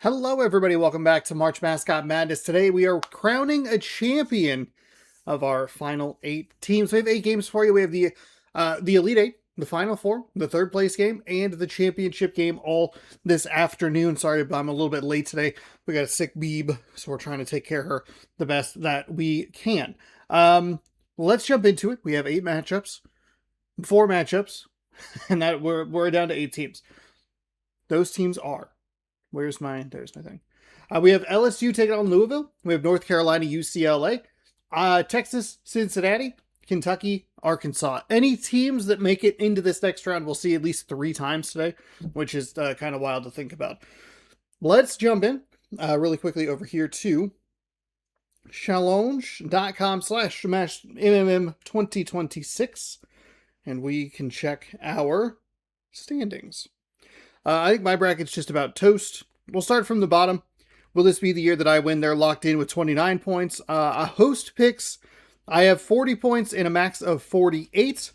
Hello, everybody. Welcome back to March Mascot Madness. Today, we are crowning a champion of our final 8 teams. We have 8 games for you. We have the Elite 8, the Final 4, the third place game, and the championship game all this afternoon. Sorry, I'm a little bit late today. We got a sick Beeb, so we're trying to take care of her the best that we can. Let's jump into it. We have 8 matchups, 4 matchups, and that we're down to 8 teams. Those teams are... There's my thing. We have LSU taking on Louisville. We have North Carolina, UCLA, Texas, Cincinnati, Kentucky, Arkansas. Any teams that make it into this next round we'll see at least 3 times today, which is kind of wild to think about. Let's jump in really quickly over here to challenge.com/MMM2026, and we can check our standings. I think my bracket's just about toast. We'll start from the bottom. Will this be the year that I win? They're locked in with 29 points. A host picks, I have 40 points and a max of 48.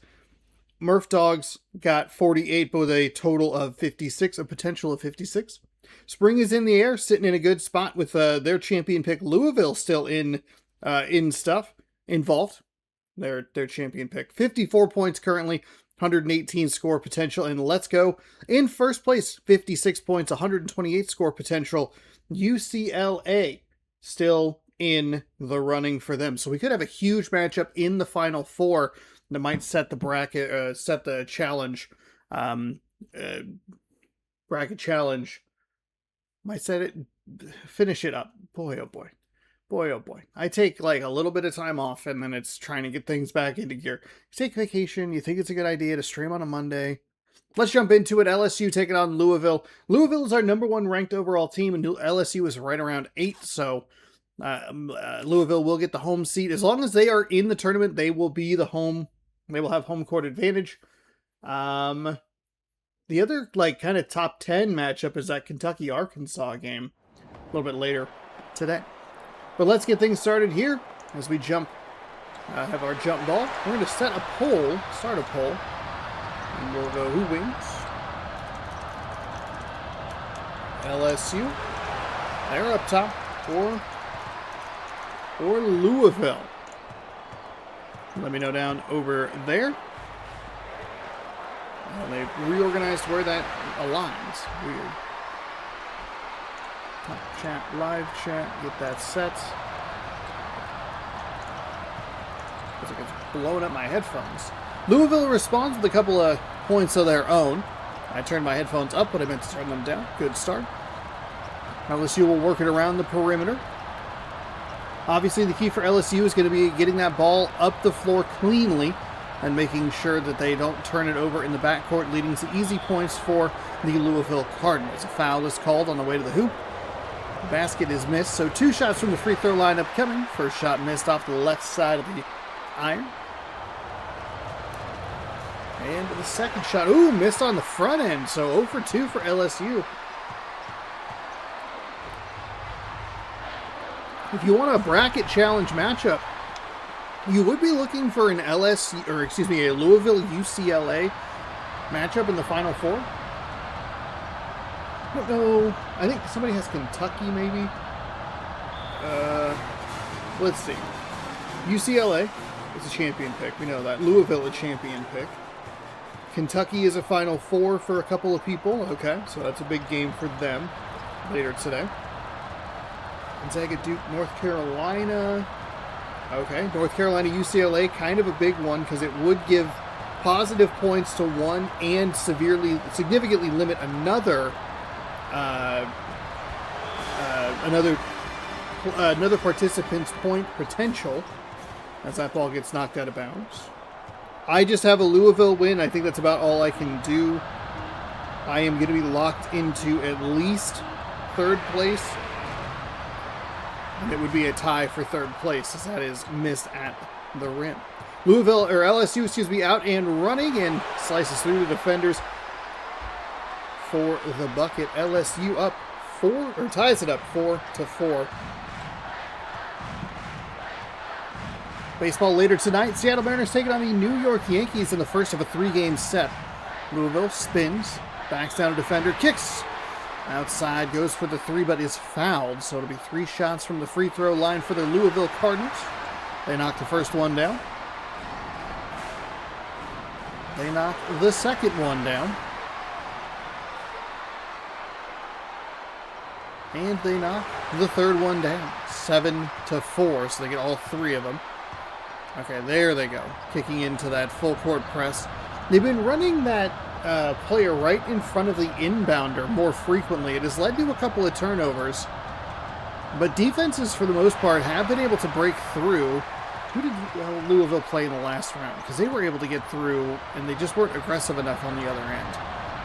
Murph Dogs got 48, but with a total of 56, a potential of 56. Spring is in the air, sitting in a good spot with their champion pick. Louisville still involved. Their champion pick. 54 points currently. 118 score potential, and Let's Go in first place, 56 points, 128 score potential. UCLA still in the running for them. So we could have a huge matchup in the Final 4 that might set the bracket, set the challenge, bracket challenge. Might set it, finish it up. Boy, oh boy. Boy, oh boy. I take like a little bit of time off and then it's trying to get things back into gear. You take vacation, you think it's a good idea to stream on a Monday. Let's jump into it. LSU taking on Louisville. Louisville is our #1 ranked overall team and LSU is right around 8. So Louisville will get the home seat. As long as they are in the tournament, they will be the home. They will have home court advantage. The other like kind of top 10 matchup is that Kentucky-Arkansas game a little bit later today. But let's get things started here as we jump, have our jump ball. We're going to set a poll, start a poll, and we'll go who wins. LSU, they're up top, or Louisville. Let me know down over there. They've reorganized where that aligns. Weird. Chat, live chat, get that set. Looks like it's blowing up my headphones. Louisville responds with a couple of points of their own. I turned my headphones up, but I meant to turn them down. Good start. LSU will work it around the perimeter. Obviously, the key for LSU is going to be getting that ball up the floor cleanly and making sure that they don't turn it over in the backcourt, leading to easy points for the Louisville Cardinals. A foul is called on the way to the hoop. The basket is missed, so 2 shots from the free throw line upcoming. First shot missed off the left side of the iron. And the second shot, missed on the front end, so 0 for 2 for LSU. If you want a bracket challenge matchup, you would be looking for an a Louisville UCLA matchup in the Final 4. I don't know. I think somebody has Kentucky, maybe. Let's see. UCLA is a champion pick. We know that. Louisville, a champion pick. Kentucky is a Final 4 for a couple of people. Okay, so that's a big game for them later today. Gonzaga, Duke, North Carolina. Okay, North Carolina, UCLA, kind of a big one because it would give positive points to one and significantly limit another participant's point potential as that ball gets knocked out of bounds. I just have a Louisville win. I think that's about all I can do. I am going to be locked into at least 3rd place. And it would be a tie for 3rd place as that is missed at the rim. LSU, out and running and slices through the defenders for the bucket. LSU up 4, or ties it up 4-4. Baseball later tonight. Seattle Mariners taking on the New York Yankees in the first of a 3-game set. Louisville spins, backs down a defender, kicks Outside, goes for the three, but is fouled. So it'll be 3 shots from the free throw line for the Louisville Cardinals. They knock the first one down. They knock the second one down. And they knock the third one down. 7-4, so they get all 3 of them. Okay, there they go. Kicking into that full court press. They've been running that player right in front of the inbounder more frequently. It has led to a couple of turnovers. But defenses, for the most part, have been able to break through. Who did Louisville play in the last round? Because they were able to get through, and they just weren't aggressive enough on the other end.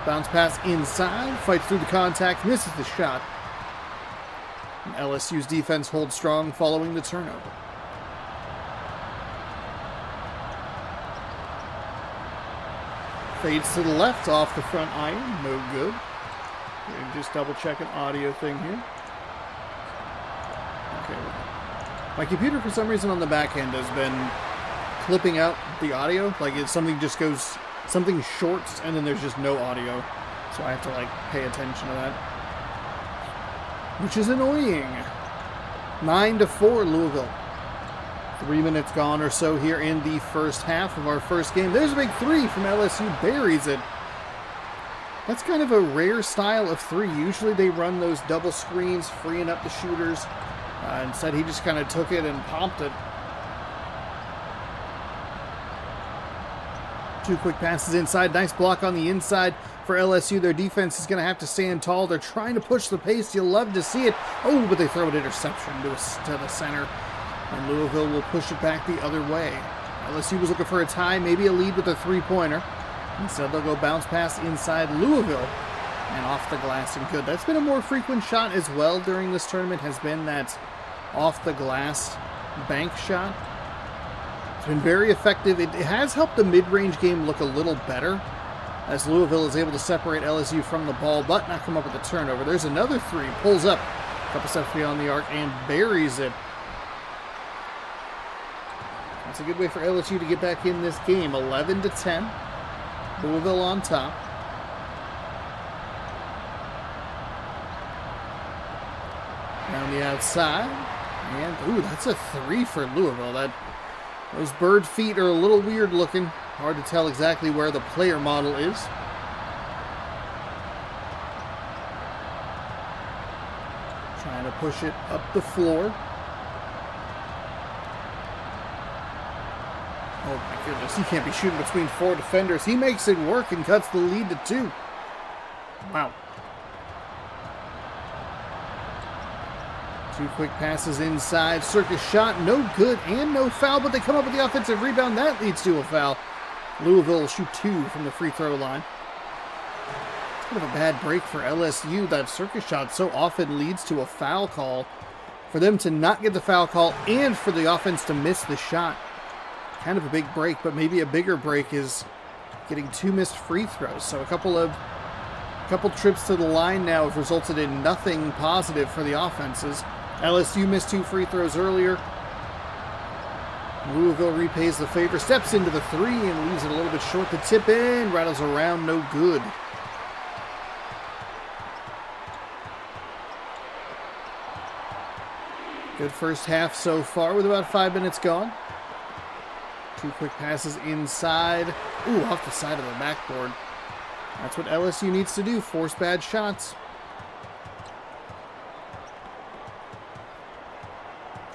Bounce pass inside, fights through the contact, misses the shot. And LSU's defense holds strong following the turnover. Fades to the left off the front iron. No good. Just double check an audio thing here. Okay. My computer, for some reason, on the back end has been clipping out the audio. Like, it's something just goes, something shorts, and then there's just no audio. So I have to, like, pay attention to that. Which is annoying. 9-4, Louisville. 3 minutes gone or so here in the first half of our first game. There's a big 3 from LSU. Buries it. That's kind of a rare style of 3. Usually they run those double screens, freeing up the shooters. Instead, he just kind of took it and popped it. 2 quick passes inside. Nice block on the inside for LSU. Their defense is going to have to stand tall. They're trying to push the pace. You'll love to see it. Oh, but they throw an interception to the center. And Louisville will push it back the other way. LSU was looking for a tie, maybe a lead with a 3-pointer. Instead, they'll go bounce pass inside Louisville. And off the glass and good. That's been a more frequent shot as well during this tournament, has been that off the glass bank shot. It's been very effective. It has helped the mid-range game look a little better as Louisville is able to separate LSU from the ball, but not come up with a turnover. There's another 3. Pulls up. A couple steps beyond the arc and buries it. That's a good way for LSU to get back in this game. 11-10. Louisville on top. Down the outside. And, ooh, that's a 3 for Louisville. Those bird feet are a little weird looking. Hard to tell exactly where the player model is. Trying to push it up the floor. Oh my goodness, he can't be shooting between 4 defenders. He makes it work and cuts the lead to 2. Wow. 2 quick passes inside. Circus shot, no good and no foul, but they come up with the offensive rebound. That leads to a foul. Louisville will shoot 2 from the free throw line. It's kind of a bad break for LSU. That circus shot so often leads to a foul call. For them to not get the foul call and for the offense to miss the shot. Kind of a big break, but maybe a bigger break is getting 2 missed free throws. So a couple trips to the line now have resulted in nothing positive for the offenses. LSU missed 2 free throws earlier. Louisville repays the favor, steps into the 3 and leaves it a little bit short to tip in. Rattles around, no good. Good first half so far with about 5 minutes gone. 2 quick passes inside. Ooh, off the side of the backboard. That's what LSU needs to do, force bad shots.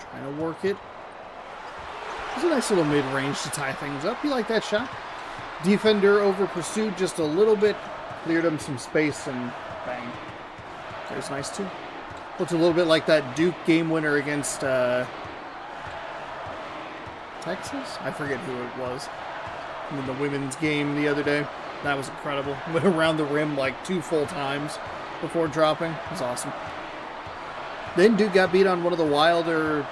Trying to work it. It's a nice little mid-range to tie things up. You like that shot? Defender over pursued just a little bit. Cleared him some space and bang. There's nice too. Looks a little bit like that Duke game winner against Texas? I forget who it was. In the women's game the other day. That was incredible. Went around the rim like 2 full times before dropping. It was awesome. Then Duke got beat on one of the wilder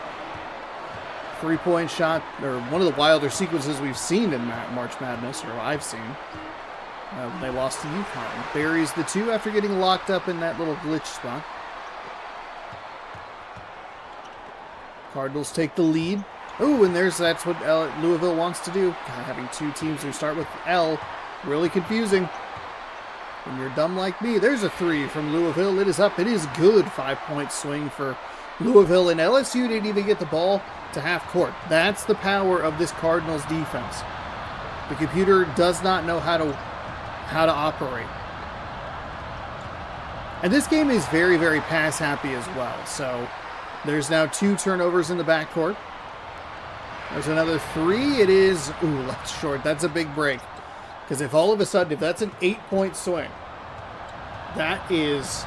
3-point shot, or one of the wilder sequences we've seen in March Madness, or I've seen. When they lost to UConn. Buries the 2 after getting locked up in that little glitch spot. Cardinals take the lead. Ooh, and that's what Louisville wants to do. God, having 2 teams who start with L, really confusing. When you're dumb like me, there's a 3 from Louisville. It is up. It is good. 5-point swing for Louisville, and LSU didn't even get the ball to half court. That's the power of this Cardinals defense. The computer does not know how to operate. And this game is very, very pass happy as well. So there's now 2 turnovers in the backcourt. There's another 3. It is, ooh, that's short. That's a big break. Because if all of a sudden, if that's an 8-point swing, that is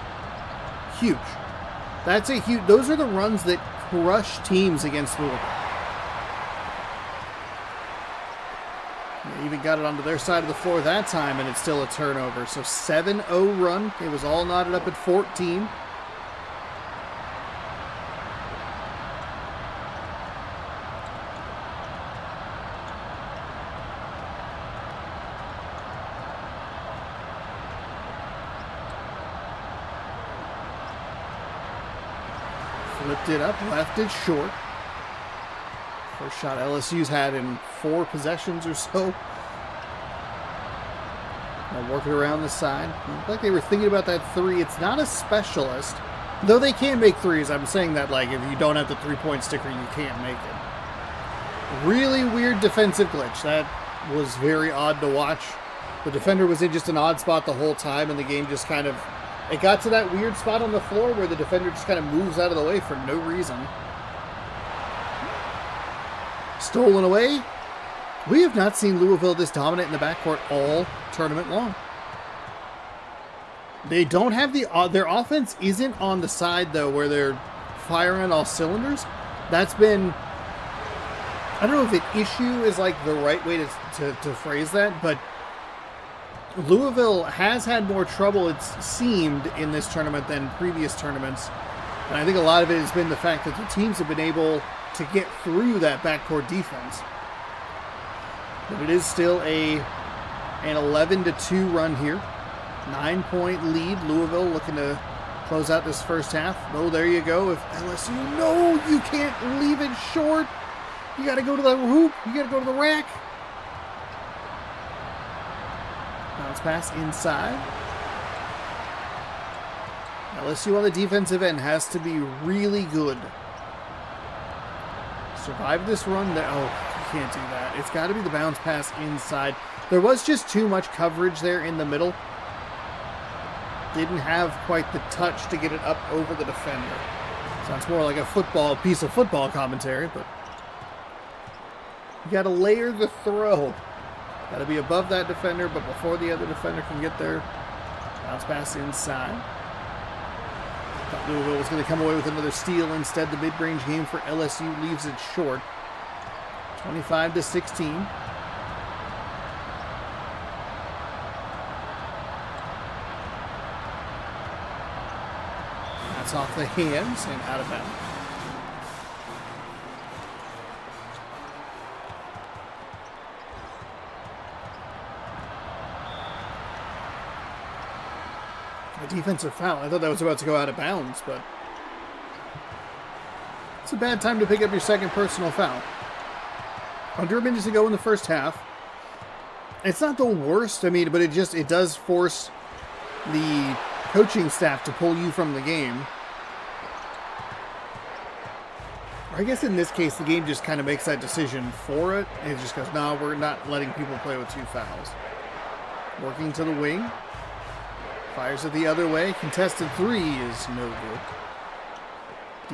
huge. That's a huge, those are the runs that crush teams against Louisville. They even got it onto their side of the floor that time, and it's still a turnover. So 7-0 run. It was all knotted up at 14. Flipped it up, left it short. First shot LSU's had in 4 possessions or so. Now working around the side. Looked like they were thinking about that 3. It's not a specialist. Though they can make 3s. I'm saying that like if you don't have the 3-point sticker, you can't make it. Really weird defensive glitch. That was very odd to watch. The defender was in just an odd spot the whole time, and the game just kind of... It got to that weird spot on the floor where the defender just kind of moves out of the way for no reason. Stolen away. We have not seen Louisville this dominant in the backcourt all tournament long. They don't have the... their offense isn't on the side, though, where they're firing on all cylinders. That's been... I don't know if an issue is like the right way to phrase that, but Louisville has had more trouble, it's seemed, in this tournament than previous tournaments. And I think a lot of it has been the fact that the teams have been able to get through that backcourt defense. But it is still an 11-2 run here. 9-point lead. Louisville looking to close out this first half. Oh, there you go. If LSU, no, you can't leave it short. You got to go to the hoop. You got to go to the rack. Bounce pass inside. LSU on the defensive end has to be really good. Survive this run. Oh, you can't do that. It's got to be the bounce pass inside. There was just too much coverage there in the middle. Didn't have quite the touch to get it up over the defender. Sounds more like a piece of football commentary, but you got to layer the throw. Got to be above that defender, but before the other defender can get there. Bounce pass inside. Thought Louisville was going to come away with another steal. Instead, the mid-range game for LSU leaves it short. 25-16. That's off the hands and out of bounds. A defensive foul. I thought that was about to go out of bounds, but it's a bad time to pick up your second personal foul. Under a minute to go in the first half. It's not the worst, I mean, but it does force the coaching staff to pull you from the game. I guess in this case, the game just kind of makes that decision for it. And it just goes, no, we're not letting people play with 2 fouls. Working to the wing. Fires it the other way. Contested 3 is no good.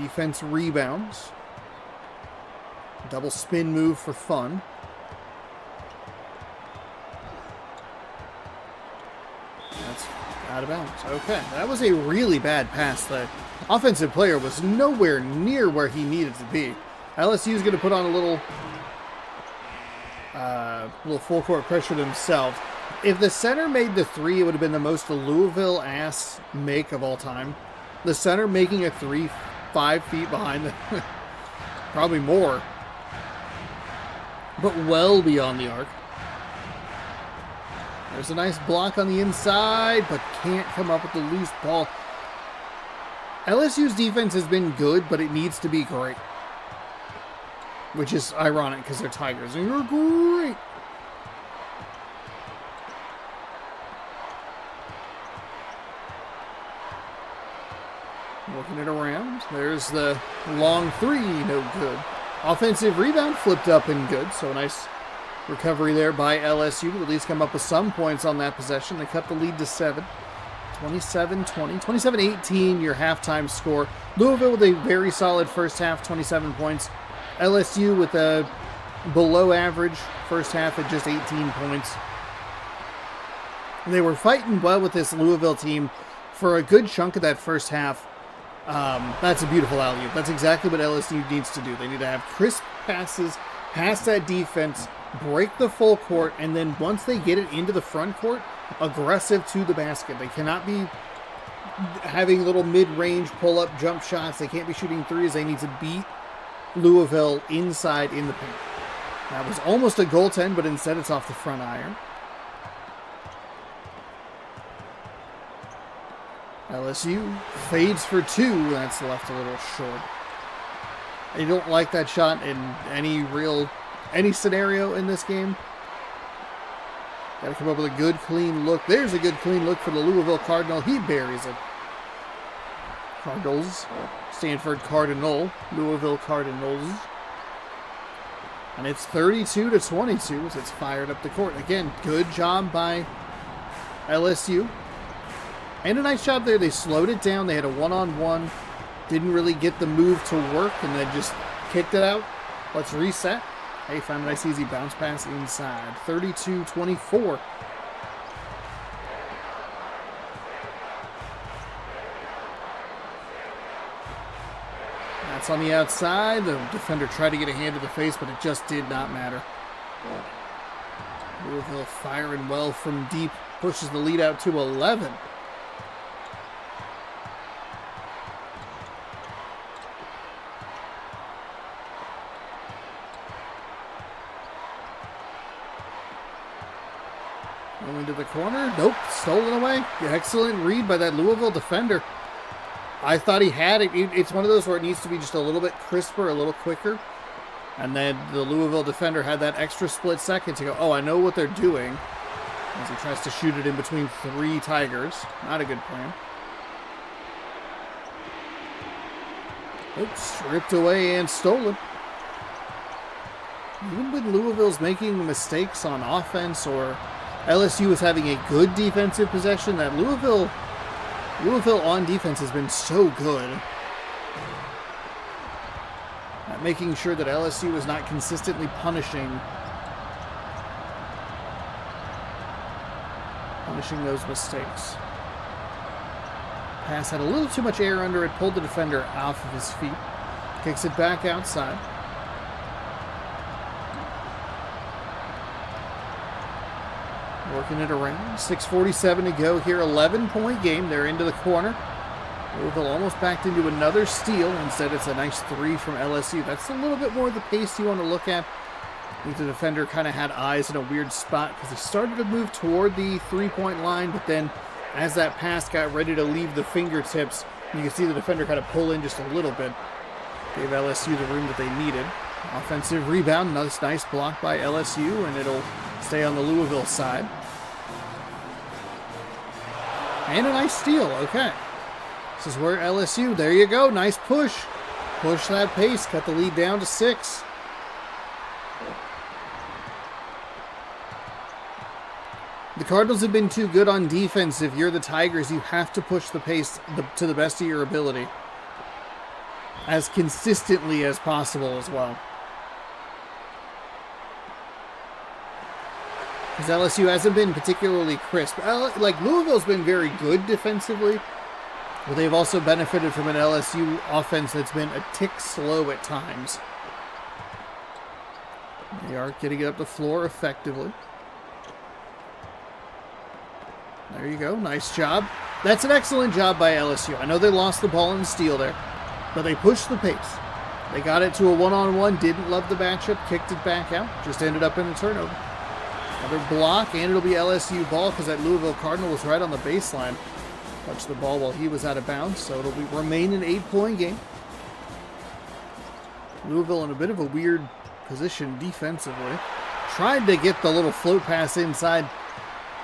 Defense rebounds. Double spin move for fun. That's out of bounds. Okay, that was a really bad pass. The offensive player was nowhere near where he needed to be. LSU is going to put on a little full court pressure themselves. If the center made the 3, it would have been the most Louisville-ass make of all time. The center making a 3 5 feet behind them. Probably more. But well beyond the arc. There's a nice block on the inside, but can't come up with the loose ball. LSU's defense has been good, but it needs to be great. Which is ironic because they're Tigers, and you're great. it around. There's the long three, no good. Offensive rebound flipped up and good, so a nice recovery there by LSU to at least come up with some points on that possession. They cut the lead to 7. 27-20. 27-18, your halftime score. Louisville with a very solid first half, 27 points. LSU with a below average first half at just 18 points. They were fighting well with this Louisville team for a good chunk of that first half. That's a beautiful alley-oop. That's exactly what LSU needs to do. They need to have crisp passes past that defense, break the full court, and then once they get it into the front court, aggressive to the basket. They cannot be having little mid-range pull-up jump shots. They can't be shooting threes. They need to beat Louisville inside in the paint. That was almost a goaltend, but instead it's off the front iron. LSU fades for 2. That's left a little short. I don't like that shot in any scenario in this game. Got to come up with a good, clean look. There's a good, clean look for the Louisville Cardinal. He buries it. Cardinals. Stanford Cardinal. Louisville Cardinals. And it's 32-22 as it's fired up the court. Again, good job by LSU. And a nice job there. They slowed it down. They had a one-on-one. Didn't really get the move to work and then just kicked it out. Let's reset. Hey, found a nice easy bounce pass inside. 32-24. That's on the outside. The defender tried to get a hand to the face, but it just did not matter. Louisville firing well from deep. Pushes the lead out to 11. Going to the corner. Nope. Stolen away. Excellent read by that Louisville defender. I thought he had it. It's one of those where it needs to be just a little bit crisper, a little quicker. And then the Louisville defender had that extra split second to go, oh, I know what they're doing. As he tries to shoot it in between 3 Tigers. Not a good plan. Oops. Stripped away and stolen. Even when Louisville's making mistakes on offense or LSU is having a good defensive possession, that Louisville on defense has been so good at making sure that LSU is not consistently punishing those mistakes. Pass had a little too much air under it, pulled the defender off of his feet. Kicks it back outside. Working it around. 6:47 to go here. 11-point game. They're into the corner. Louisville almost backed into another steal. Instead, it's a nice 3 from LSU. That's a little bit more the pace you want to look at. I think the defender kind of had eyes in a weird spot because he started to move toward the 3-point line, but then as that pass got ready to leave the fingertips, you can see the defender kind of pull in just a little bit. Gave LSU the room that they needed. Offensive rebound. Nice block by LSU, and it'll stay on the Louisville side. And a nice steal. Okay. This is where LSU, there you go. Nice push. Push that pace. Cut the lead down to 6. The Cardinals have been too good on defense. If you're the Tigers, you have to push the pace to the best of your ability. As consistently as possible as well. Because LSU hasn't been particularly crisp. Like, Louisville's been very good defensively, but they've also benefited from an LSU offense that's been a tick slow at times. They are getting it up the floor effectively. There you go. Nice job. That's an excellent job by LSU. I know they lost the ball in the steal there, but they pushed the pace. They got it to a one-on-one, didn't love the matchup, kicked it back out, just ended up in a turnover. Another block, and it'll be LSU ball because that Louisville Cardinal was right on the baseline. Touched the ball while he was out of bounds, so it'll remain an 8-point game. Louisville in a bit of a weird position defensively. Tried to get the little float pass inside.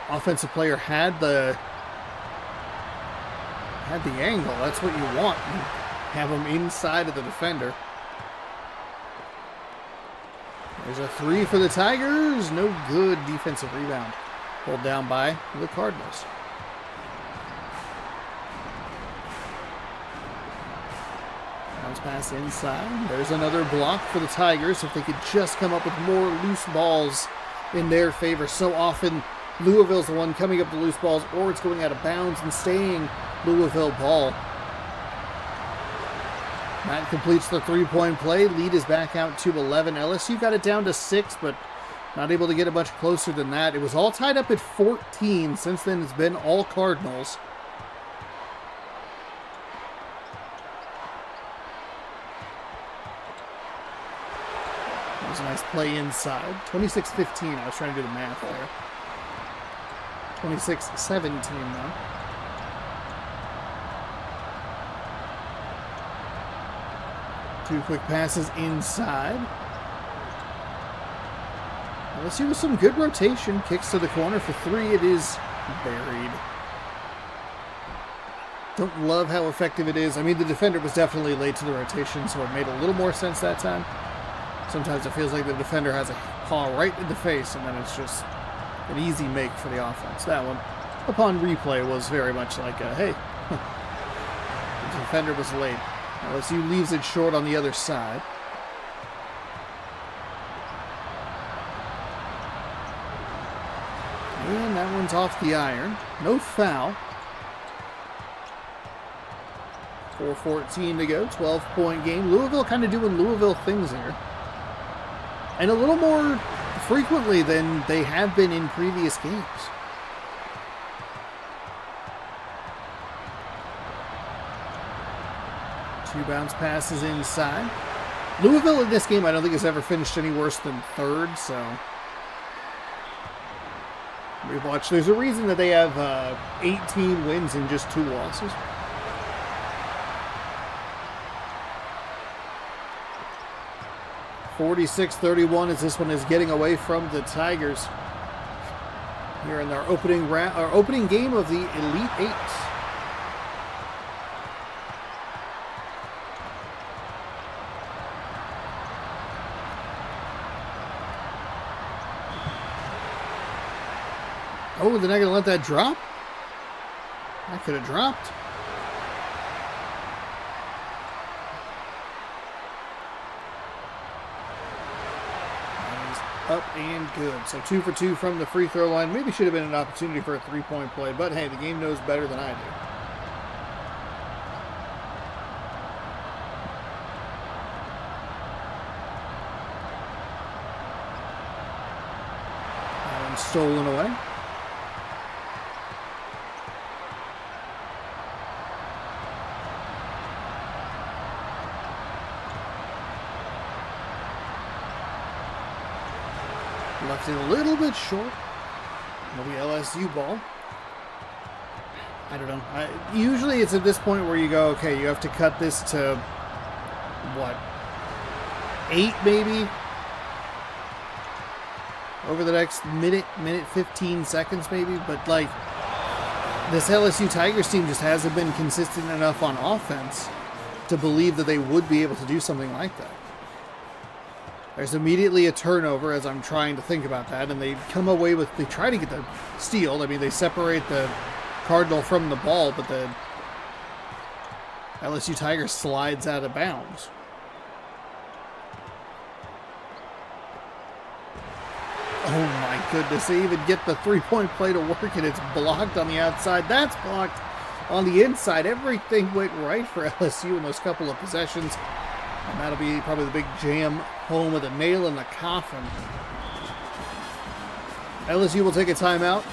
Offensive player had the angle. That's what you want. have him inside of the defender. There's a three for the Tigers. No good. Defensive rebound. Pulled down by the Cardinals. Bounce pass inside. There's another block for the Tigers. If they could just come up with more loose balls in their favor. So often Louisville's the one coming up with loose balls, or it's going out of bounds and staying Louisville ball. Matt completes the three-point play. Lead is back out to 11. LSU got it down to 6, but not able to get it much closer than that. It was all tied up at 14. Since then, it's been all Cardinals. That was a nice play inside. 26-15. I was trying to do the math there. 26-17 now. Two quick passes inside. Let's see with some good rotation. Kicks to the corner for three. It is buried. Don't love how effective it is. I mean, the defender was definitely late to the rotation, so it made a little more sense that time. Sometimes it feels like the defender has a paw right in the face, and then it's just an easy make for the offense. That one, upon replay, was very much like, hey, the defender was late. LSU leaves it short on the other side. And that one's off the iron. No foul. 4:14 to go. 12-point game. Louisville kind of doing Louisville things here. And a little more frequently than they have been in previous games. Two bounce passes inside. Louisville in this game I don't think has ever finished any worse than third, so we've watched. There's a reason that they have 18 wins and just 2 losses. (46-31) as this one is getting away from the Tigers here in our opening game of the Elite Eight. Oh, they're not going to let that drop? That could have dropped. That is up and good. So 2 for 2 from the free throw line. Maybe should have been an opportunity for a three-point play, but hey, the game knows better than I do. That one's stolen away. Left it a little bit short. It'll be LSU ball. I don't know. Usually it's at this point where you go, okay, you have to cut this to, what, 8 maybe? Over the next minute 15 seconds maybe. But, like, this LSU Tigers team just hasn't been consistent enough on offense to believe that they would be able to do something like that. There's immediately a turnover as I'm trying to think about that, and they come away with, they try to get the steal. I mean, they separate the Cardinal from the ball, but the LSU Tigers slides out of bounds. Oh my goodness, they even get the three-point play to work, and it's blocked on the outside. That's blocked on the inside. Everything went right for LSU in those couple of possessions. And that'll be probably the big jam home with a nail in the coffin. LSU will take a timeout,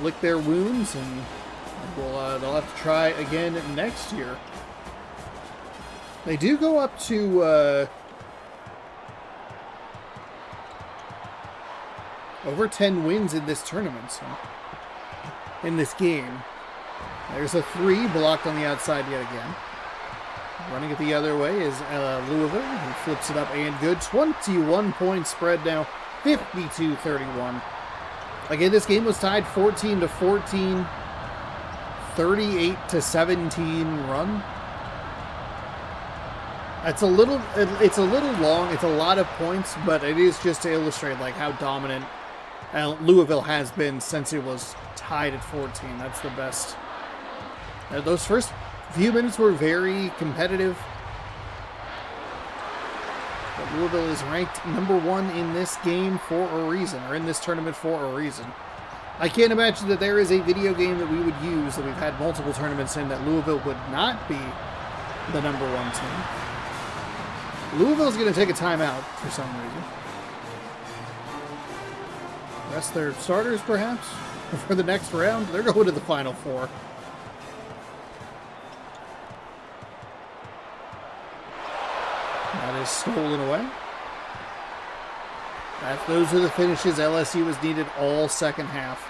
lick their wounds, and they'll have to try again next year. They do go up to over 10 wins in this tournament, so in this game. There's a three blocked on the outside yet again. Running it the other way is Louisville, who flips it up and good. 21-point spread now, 52-31. Again, this game was tied 14-14, 38-17 run. It's a little long. It's a lot of points, but it is just to illustrate like how dominant Louisville has been since it was tied at 14. That's the best. Those first few minutes were very competitive. But Louisville is ranked #1 in this game for a reason, or in this tournament for a reason. I can't imagine that there is a video game that we would use that we've had multiple tournaments in that Louisville would not be the #1 team. Louisville's going to take a timeout for some reason. Rest their starters, perhaps, for the next round. They're going to the Final Four. That is stolen away. Those are the finishes LSU was needed all second half.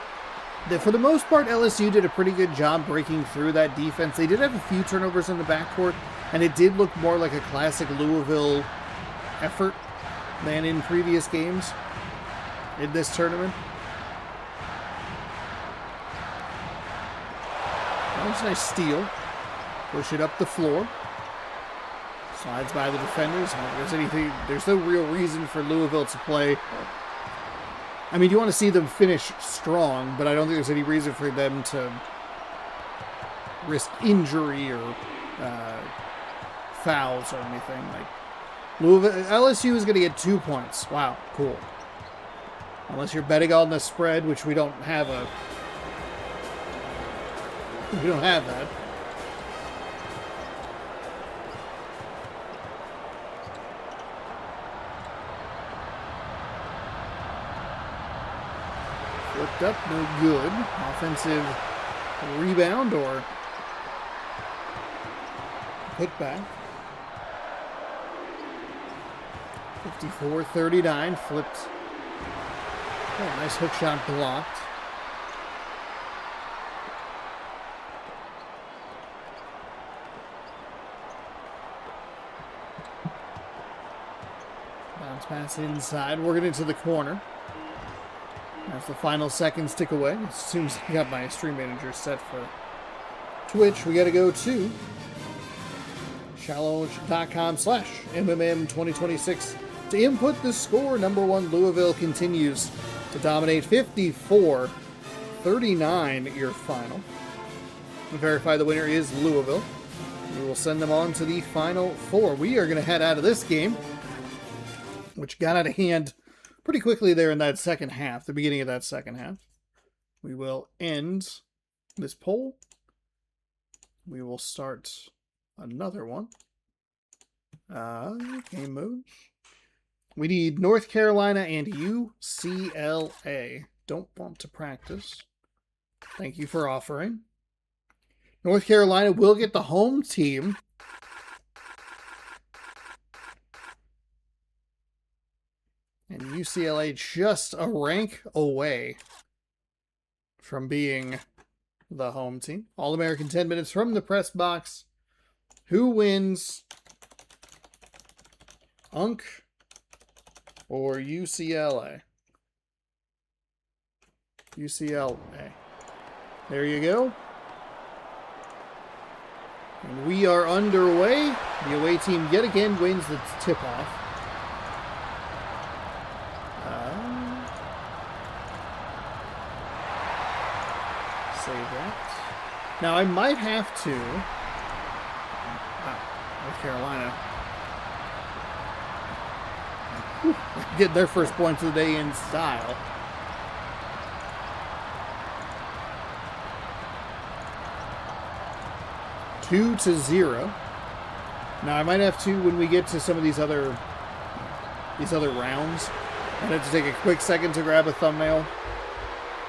For the most part, LSU did a pretty good job breaking through that defense. They did have a few turnovers in the backcourt, and it did look more like a classic Louisville effort than in previous games in this tournament. That was a nice steal. Push it up the floor. Slides by the defenders. I don't think there's no real reason for Louisville to play. I mean, you want to see them finish strong, but I don't think there's any reason for them to risk injury or fouls or anything. Like LSU is going to get 2 points. Wow, cool. Unless you're betting on the spread, which we don't have that. Flipped up, no good. Offensive rebound or put back. 54-39, flipped. Oh, nice hook shot blocked. Bounce pass inside, working into the corner. As the final seconds tick away, as soon as I got my stream manager set for Twitch, we got to go to shallow.com/MMM2026 to input the score. #1 Louisville continues to dominate 54-39 your final. To verify the winner is Louisville. We will send them on to the Final Four. We are going to head out of this game, which got out of hand pretty quickly there in that second half, the beginning of that second half. We will end this poll. We will start another one. Game mode. We need North Carolina and UCLA. Don't want to practice. Thank you for offering. North Carolina will get the home team. And UCLA just a rank away from being the home team. All-American 10 minutes from the press box. Who wins? UNC or UCLA? UCLA. There you go. And we are underway. The away team yet again wins the tip-off. Save that. Now I might have to. North Carolina. Get their first points of the day in style. Two to 0. Now I might have to, when we get to some of these other rounds, I'd have to take a quick second to grab a thumbnail.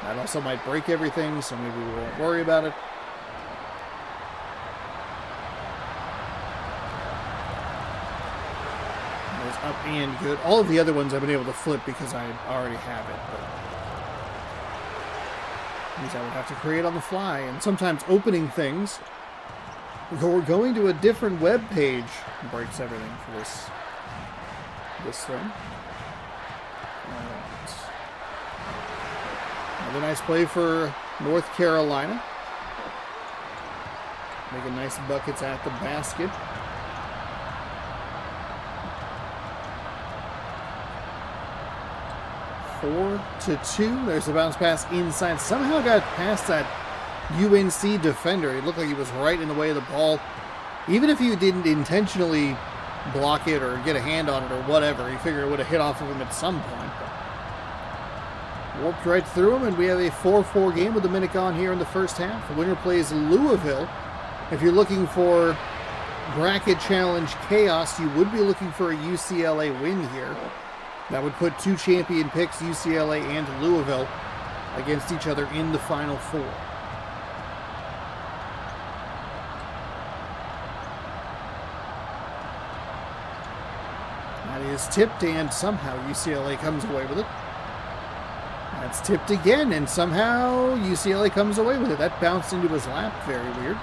That also might break everything, so maybe we won't worry about it. That was up and good. All of the other ones I've been able to flip because I already have it. But these I would have to create on the fly. And sometimes opening things, or going to a different web page, breaks everything for this thing. Another nice play for North Carolina. Making nice buckets at the basket. 4-2. There's a bounce pass inside. Somehow got past that UNC defender. It looked like he was right in the way of the ball. Even if you didn't intentionally block it or get a hand on it or whatever, you figure it would have hit off of him at some point. But warped right through him, and we have a 4-4 game with a minute gone here in the first half. The winner plays Louisville. If you're looking for bracket challenge chaos, you would be looking for a UCLA win here. That would put two champion picks, UCLA and Louisville, against each other in the Final Four. That is tipped, and somehow UCLA comes away with it. That's tipped again, and somehow UCLA comes away with it. That bounced into his lap. Very weird.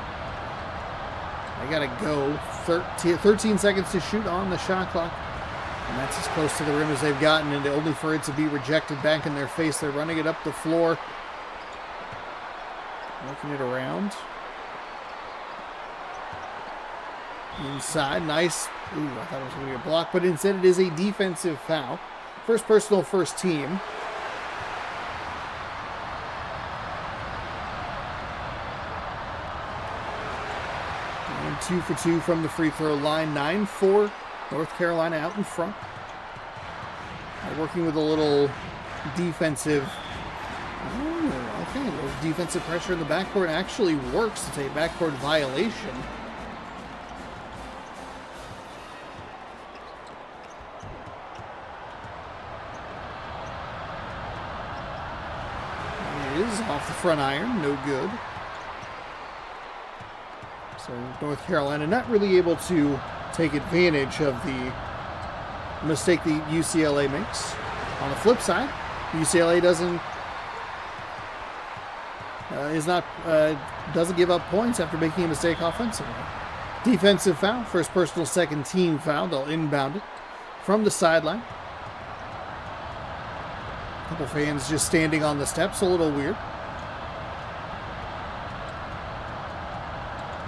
I gotta go. 13 seconds to shoot on the shot clock. And that's as close to the rim as they've gotten, and only for it to be rejected back in their face. They're running it up the floor. Working it around. Inside. Nice. Ooh, I thought it was going to be a block, but instead it is a defensive foul. First personal, first team. And 2 for 2 from the free throw line. 9-4. North Carolina out in front. Working with a little defensive... Oh, okay. A little defensive pressure in the backcourt actually works. It's a backcourt violation. It is off the front iron. No good. So North Carolina not really able to take advantage of the mistake that UCLA makes. On the flip side, UCLA doesn't give up points after making a mistake offensively. Defensive foul, first personal, second team foul. They'll inbound it from the sideline. A couple fans just standing on the steps, a little weird.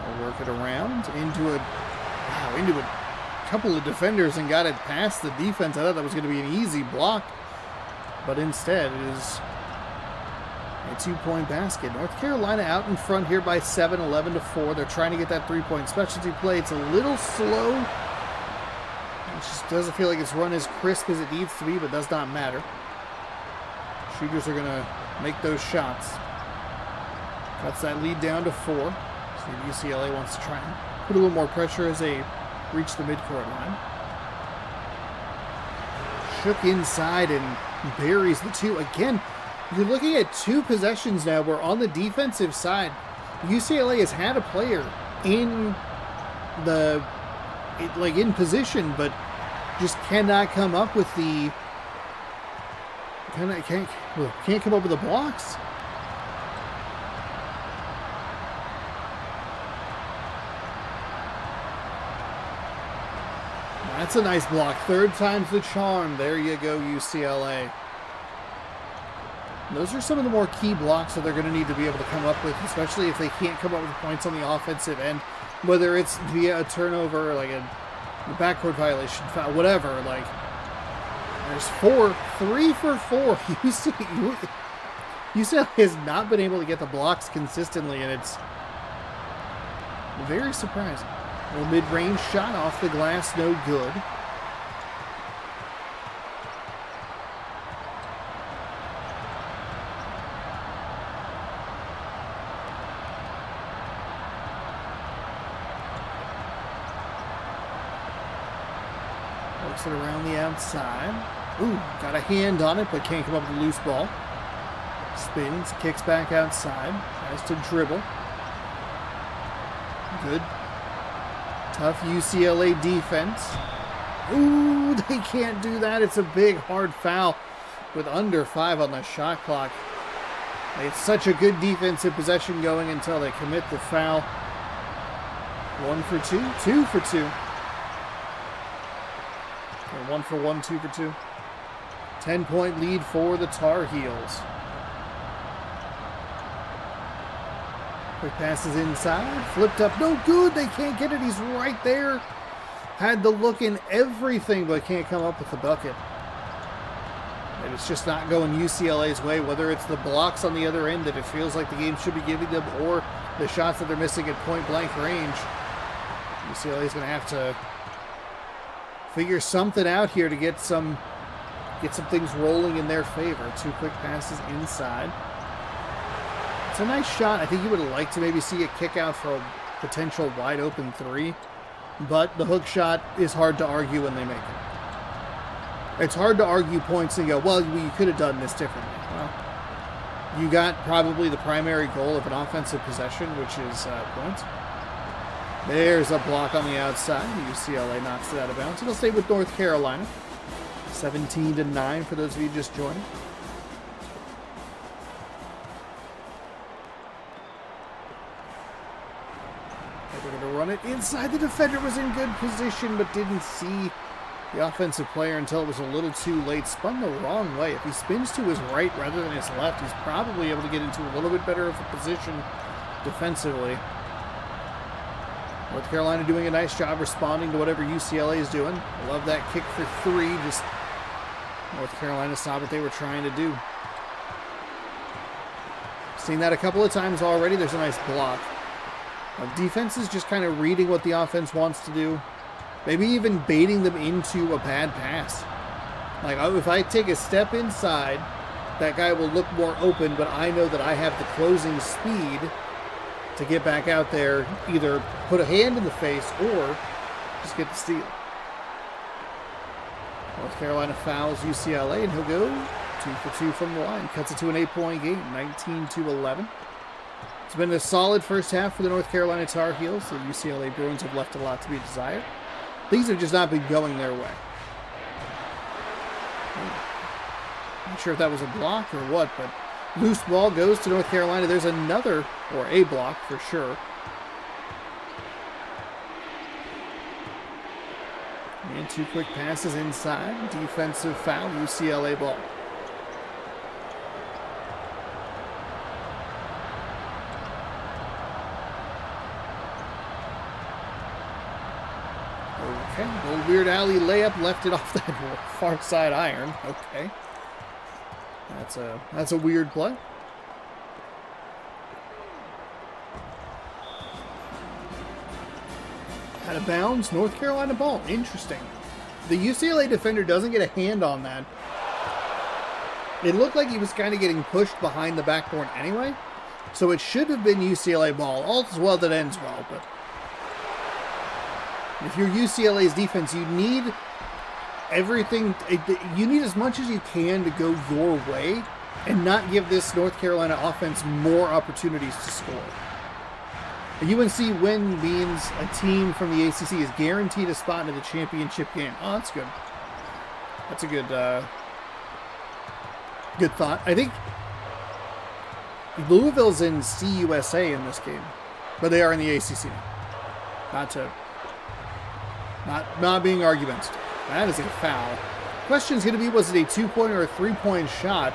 They'll work it around into a couple of defenders and got it past the defense. I thought that was going to be an easy block, but instead it is a 2-point basket. North Carolina out in front here by 7, 11-4. They're trying to get that 3-point specialty play. It's a little slow. It just doesn't feel like it's run as crisp as it needs to be, but does not matter. Shooters are going to make those shots. Cuts that lead down to 4. So UCLA wants to try and put a little more pressure as they reach the midcourt line. Shook inside and buries the two. Again, you're looking at 2 possessions now where on the defensive side, UCLA has had a player in position, but just cannot come up with the can't come up with the blocks. That's a nice block. Third time's the charm. There you go, UCLA. Those are some of the more key blocks that they're going to need to be able to come up with, especially if they can't come up with points on the offensive end, whether it's via a turnover, like a backcourt violation, foul, whatever. Like, there's 3 for 4. UCLA has not been able to get the blocks consistently, and it's very surprising. A little mid-range shot off the glass, no good. Works it around the outside. Ooh, got a hand on it, but can't come up with a loose ball. Spins, kicks back outside, tries to dribble. Good. Tough UCLA defense. Ooh, they can't do that. It's a big, hard foul with under 5 on the shot clock. It's such a good defensive possession going until they commit the foul. 1 for 2, 2 for 2. Or 1 for 1, 2 for 2. 10-point lead for the Tar Heels. Quick passes inside, flipped up, no good, they can't get it, he's right there. Had the look in everything, but can't come up with the bucket. And it's just not going UCLA's way, whether it's the blocks on the other end that it feels like the game should be giving them, or the shots that they're missing at point-blank range. UCLA's going to have to figure something out here to get some things rolling in their favor. 2 quick passes inside. It's a nice shot. I think you would like to maybe see a kick out for a potential wide-open 3, but the hook shot is hard to argue when they make it. It's hard to argue points and go, well, you could have done this differently. Well, you got probably the primary goal of an offensive possession, which is points. There's a block on the outside. UCLA knocks it out of bounds. It'll stay with North Carolina. 17-9 for those of you just joining. We're going to run it inside. The defender was in good position, but didn't see the offensive player until it was a little too late. Spun the wrong way. If he spins to his right rather than his left, he's probably able to get into a little bit better of a position defensively. North Carolina doing a nice job responding to whatever UCLA is doing. I love that kick for 3. Just North Carolina saw what they were trying to do. Seen that a couple of times already. There's a nice block. Defense is just kind of reading what the offense wants to do. Maybe even baiting them into a bad pass. Like, if I take a step inside, that guy will look more open, but I know that I have the closing speed to get back out there, either put a hand in the face or just get the steal. North Carolina fouls UCLA, and he'll go 2 for 2 from the line. Cuts it to an 8-point game, 19-11. It's been a solid first half for the North Carolina Tar Heels. The UCLA Bruins have left a lot to be desired. Things have just not been going their way. Not sure if that was a block or what, but loose ball goes to North Carolina. There's another, or a block for sure. And 2 quick passes inside. Defensive foul, UCLA ball. Okay, little weird alley layup, left it off that far side iron. Okay. That's a weird play. Out of bounds, North Carolina ball. Interesting. The UCLA defender doesn't get a hand on that. It looked like he was kind of getting pushed behind the backboard anyway, so it should have been UCLA ball. All's well that ends well, but if you're UCLA's defense, you need everything. You need as much as you can to go your way and not give this North Carolina offense more opportunities to score. A UNC win means a team from the ACC is guaranteed a spot in the championship game. Oh, that's good. That's a good good thought. I think Louisville's in CUSA in this game, but they are in the ACC now. Not being argumentative. That is a foul. Question's going to be, was it a 2-point or a 3-point shot?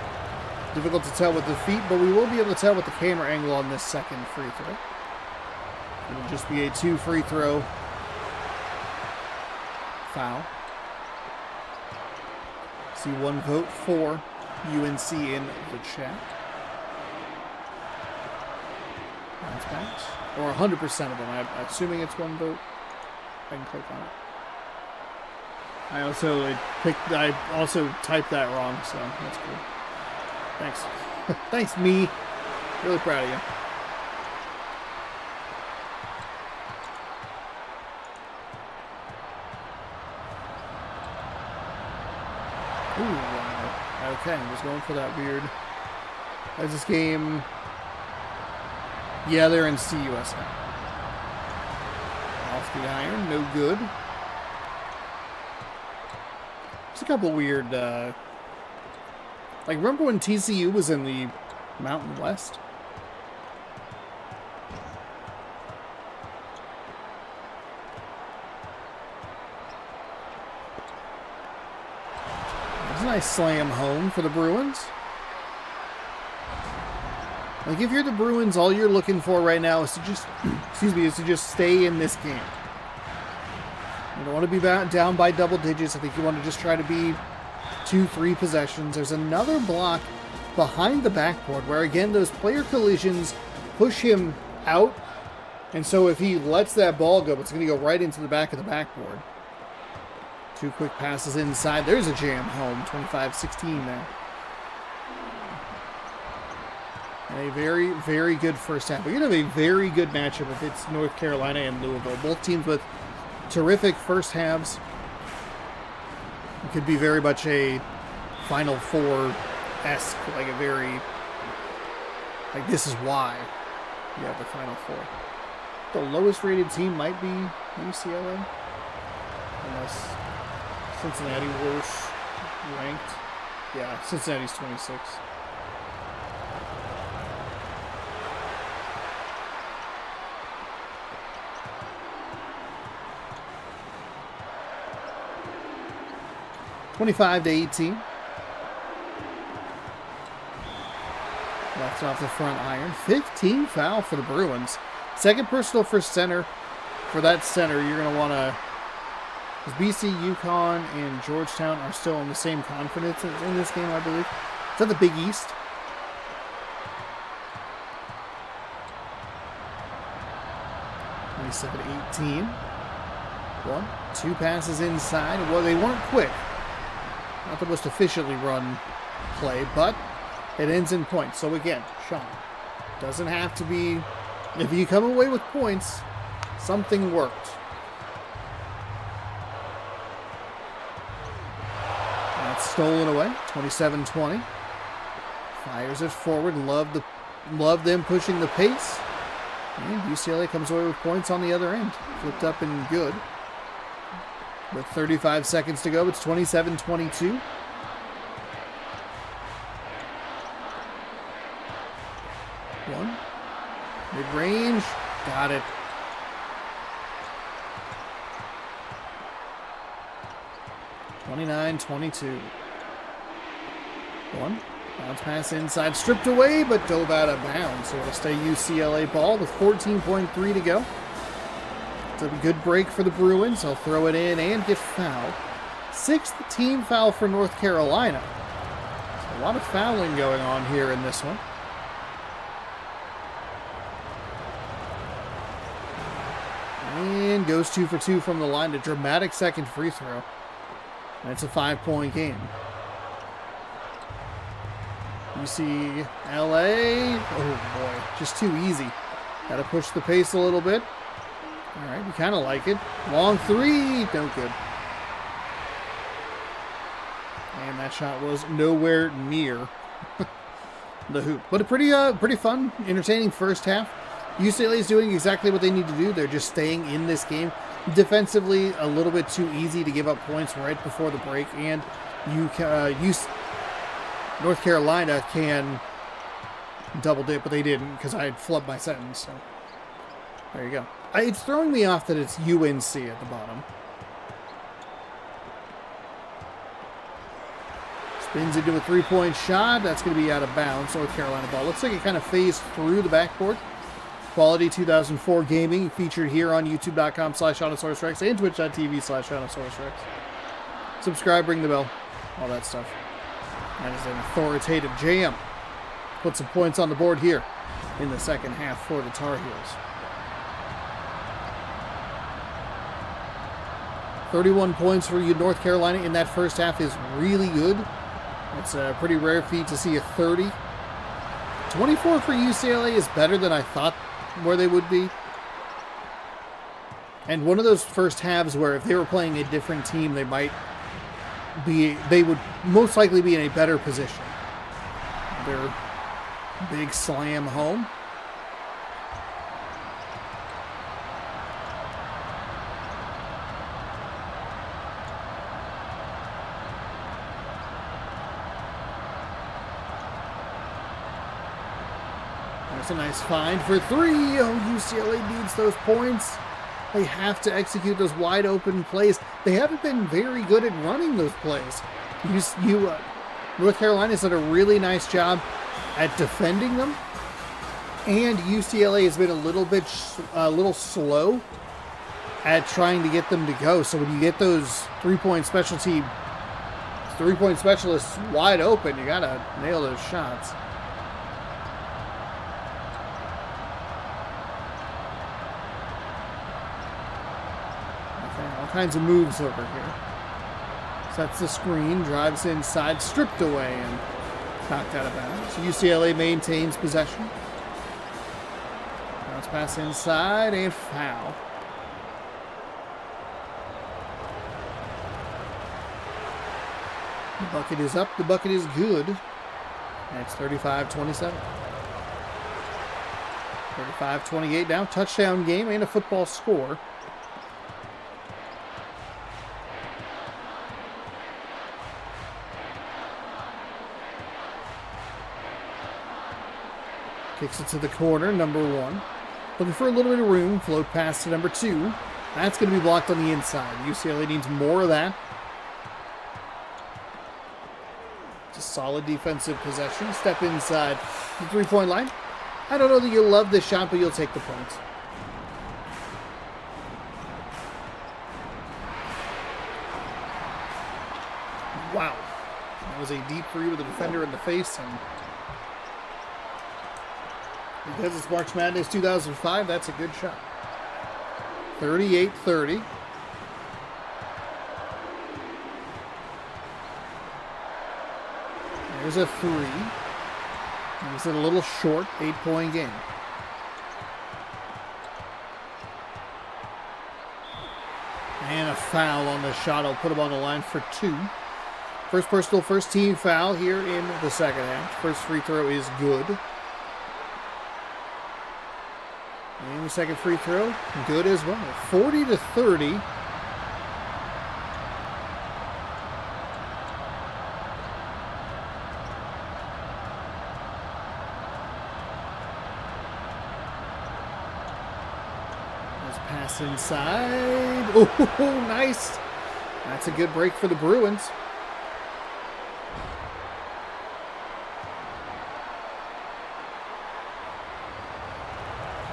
Difficult to tell with the feet, but we will be able to tell with the camera angle on this second free throw. It'll just be a 2 free throw foul. See 1 vote for UNC in the chat. That's pass. Or 100% of them. I'm assuming it's 1 vote. I can click on it. I also typed that wrong, so that's cool. Thanks. Thanks, me. Really proud of you. Ooh, wow. Okay, I was going for that weird. Is this game? Yeah, they're in CUSA. Off the iron, no good. There's a couple weird, like, remember when TCU was in the Mountain West? There's a nice slam home for the Bruins. Like, if you're the Bruins, all you're looking for right now is to just, is to just stay in this game. You don't want to be down by double digits. I think you want to just try to be 2-3 possessions. There's another block behind the backboard where, again, those player collisions push him out. And so if he lets that ball go, it's going to go right into the back of the backboard. 2 quick passes inside. There's a jam home. 25-16 there. And a very, very good first half. We're going to have a very good matchup if it's North Carolina and Louisville. Both teams with terrific first halves. It could be very much a Final Four-esque, like a very, like this is why you have the Final Four. The lowest rated team might be UCLA, unless Cincinnati worse ranked. Yeah, Cincinnati's 26. (25-18). Left off the front iron. 15 foul for the Bruins. Second personal for center. For that center, you're going to want to... BC, UConn, and Georgetown are still in the same confidence in this game, I believe. Is that the Big East? (27-18). 1-2 passes inside. Well, they weren't quick. Not the most efficiently run play, but it ends in points. So again, Sean, doesn't have to be... If you come away with points, something worked. That's stolen away. 27-20. Fires it forward. Love them pushing the pace. And UCLA comes away with points on the other end. Flipped up and good. With 35 seconds to go, it's 27-22. One. Mid-range. Got it. (29-22). One. Bounce pass inside. Stripped away, but dove out of bounds. So it'll stay UCLA ball with 14.3 to go. It's a good break for the Bruins. They'll throw it in and get fouled. 6th team foul for North Carolina. So a lot of fouling going on here in this one. And goes 2 for 2 from the line. A dramatic second free throw. And it's a 5-point game. UCLA. Oh boy, just too easy. Got to push the pace a little bit. All right, you kind of like it. Long three, no good. And that shot was nowhere near the hoop. But a pretty fun, entertaining first half. UCLA is doing exactly what they need to do. They're just staying in this game. Defensively, a little bit too easy to give up points right before the break. And North Carolina can double dip, but they didn't because I had flubbed my sentence. So there you go. It's throwing me off that it's UNC at the bottom. Spins into a 3-point shot. That's going to be out of bounds. North Carolina ball. Looks like it kind of phased through the backboard. Quality 2004 gaming featured here on youtube.com/Seannosaurus and twitch.tv/Seannosaurus. Subscribe, ring the bell, all that stuff. That is an authoritative jam. Put some points on the board here in the second half for the Tar Heels. 31 points for North Carolina in that first half is really good. It's a pretty rare feat to see a 30. 24 for UCLA is better than I thought where they would be. And one of those first halves where if they were playing a different team, they would most likely be in a better position. Their big slam home. That's a nice find for 3. Oh, UCLA needs those points. They have to execute those wide open plays. They haven't been very good at running those plays. North Carolina's done a really nice job at defending them, and UCLA has been a little slow at trying to get them to go. So when you get those 3-point specialty three-point specialists wide open. You got to nail those shots. Okay, all kinds of moves over here. Sets the screen, drives inside, stripped away, and knocked out of bounds. UCLA maintains possession. Bounce pass inside, and foul. The bucket is up. The bucket is good. And it's 35-27. 35-28 now. Touchdown game and a football score. Kicks it to the corner, number 1. Looking for a little bit of room. Float pass to number 2. That's going to be blocked on the inside. UCLA needs more of that. Just solid defensive possession. Step inside the three-point line. I don't know that you'll love this shot, but you'll take the points. Wow. That was a deep three with the defender in the face, and because it's March Madness 2005, that's a good shot. 38-30. There's a 3. Makes it a little short, 8-point game. And a foul on the shot. I'll put him on the line for 2. First personal, first team foul here in the second half. First free throw is good. And the second free throw, good as well. 40-30. Pass inside. Oh, nice. That's a good break for the Bruins.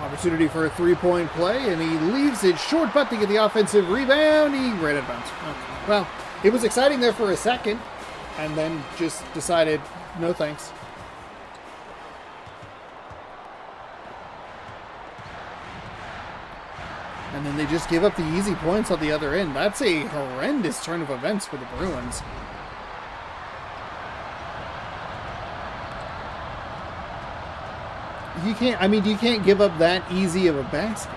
Opportunity for a three-point play, and he leaves it short, but to get the offensive rebound, he ran out of bounds. Okay. Well, it was exciting there for a second, and then just decided, no thanks. And then they just give up the easy points on the other end. That's a horrendous turn of events for the Bruins. You can't give up that easy of a basket.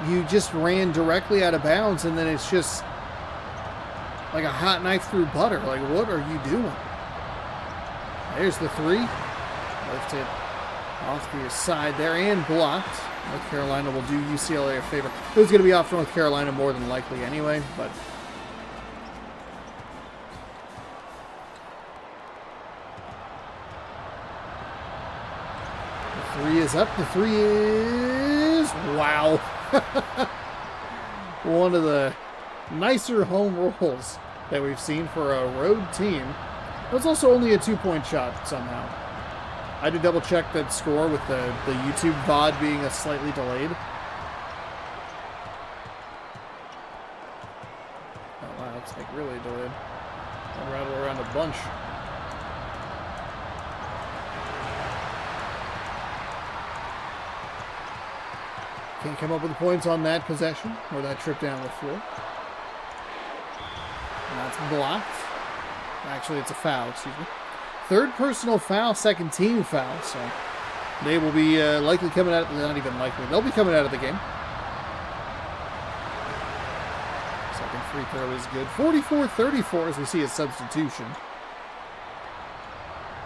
You just ran directly out of bounds, and then it's just like a hot knife through butter. Like, what are you doing? There's the 3. Lifted off the side there and blocked. North Carolina will do UCLA a favor. It was going to be off North Carolina more than likely anyway, but the 3 is up. The 3 is... Wow. One of the nicer home rolls that we've seen for a road team. It was also only a 2-point shot somehow. I did double check that score with the YouTube VOD being a slightly delayed. Oh wow, it's like really delayed. I'll rattle around a bunch. Can't come up with the points on that possession or that trip down the floor. And that's blocked. Actually, it's a foul, excuse me. Third personal foul, second team foul, so they will be likely coming out, not even likely, they'll be coming out of the game. Second free throw is good. 44-34 as we see a substitution.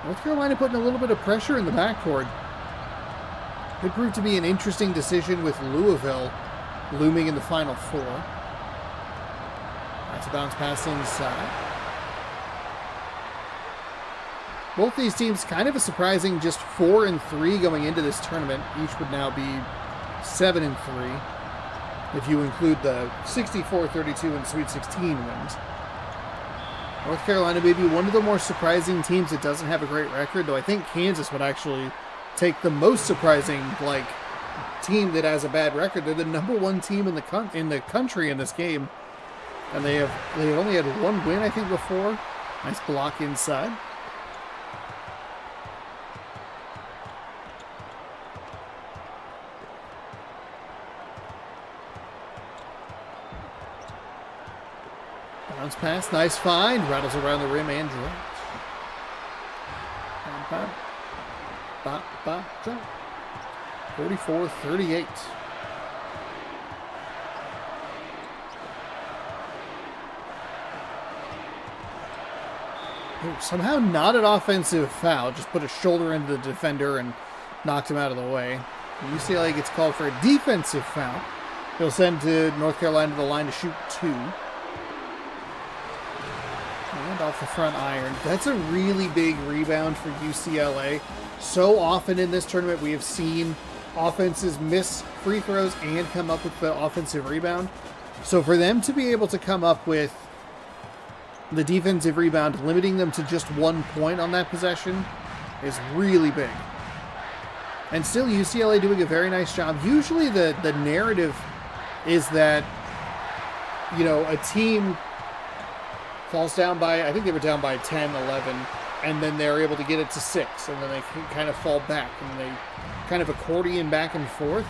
North Carolina putting a little bit of pressure in the backcourt. It proved to be an interesting decision with Louisville looming in the Final Four. That's a bounce pass inside. Both these teams kind of a surprising just 4-3 going into this tournament. Each would now be 7-3 if you include the 64-32 and Sweet 16 wins. North Carolina may be one of the more surprising teams that doesn't have a great record, though I think Kansas would actually take the most surprising team that has a bad record. They're the number 1 team in the country in this game. And they only had one win, I think, before. Nice block inside. Bounce pass, nice find. Rattles around the rim and drops. 44-38. Somehow not an offensive foul. Just put a shoulder into the defender and knocked him out of the way. UCLA gets called for a defensive foul. He'll send to North Carolina to the line to shoot 2. And off the front iron. That's a really big rebound for UCLA. So often in this tournament we have seen offenses miss free throws and come up with the offensive rebound. So for them to be able to come up with the defensive rebound, limiting them to just 1 point on that possession, is really big. And still UCLA doing a very nice job. Usually the narrative is that, you know, a team falls down by, I think they were down by 10, 11, and then they're able to get it to 6, and then they kind of fall back, and they kind of accordion back and forth.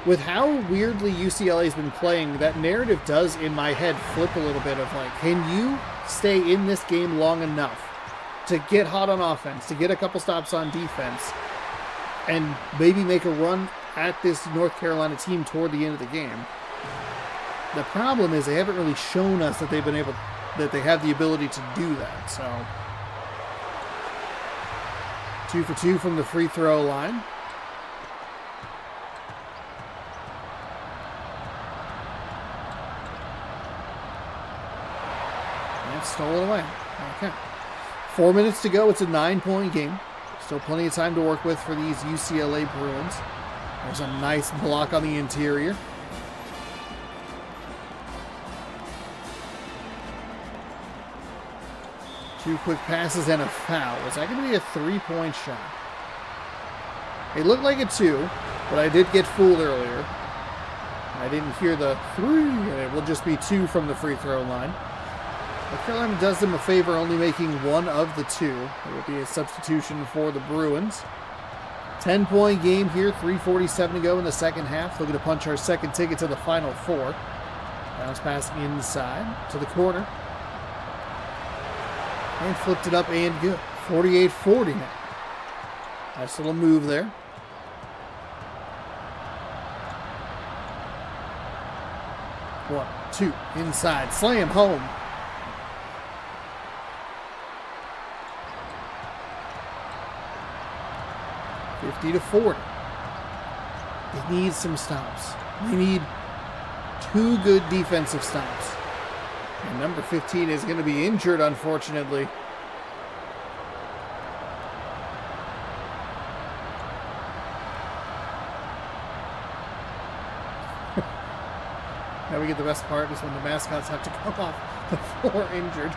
With how weirdly UCLA's been playing, that narrative does, in my head, flip a little bit of like, can you stay in this game long enough to get hot on offense, to get a couple stops on defense, and maybe make a run at this North Carolina team toward the end of the game? The problem is they haven't really shown us that that they have the ability to do that. So 2 for 2 from the free throw line. And stolen away. Okay. 4 minutes to go. It's a 9-point game. Still plenty of time to work with for these UCLA Bruins. There's a nice block on the interior. Two quick passes and a foul. Is that going to be a 3-point shot? It looked like a 2, but I did get fooled earlier. I didn't hear the 3, and it will just be 2 from the free throw line. North Carolina does them a favor, only making 1 of the 2. It will be a substitution for the Bruins. 10-point game here, 3:47 to go in the second half. Looking to punch our second ticket to the Final Four. Bounce pass inside to the corner. And flipped it up and good. 48-40 now. Nice little move there. One, two, inside. Slam home. $50-40. They need some stops. They need 2 good defensive stops. And number 15 is going to be injured, unfortunately. Now we get the best part is when the mascots have to come off the floor injured.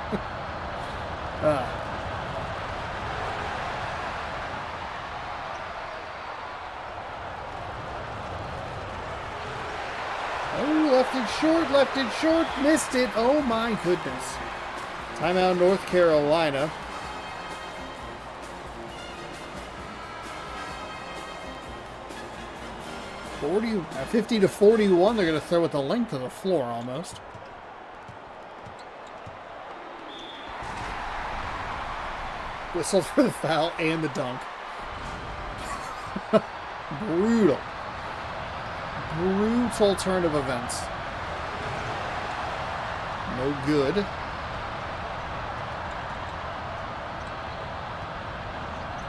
Left it short, missed it. Oh my goodness. Timeout North Carolina. At 50-41, they're going to throw it the length of the floor almost. Whistle for the foul and the dunk. Brutal. Brutal turn of events. No good.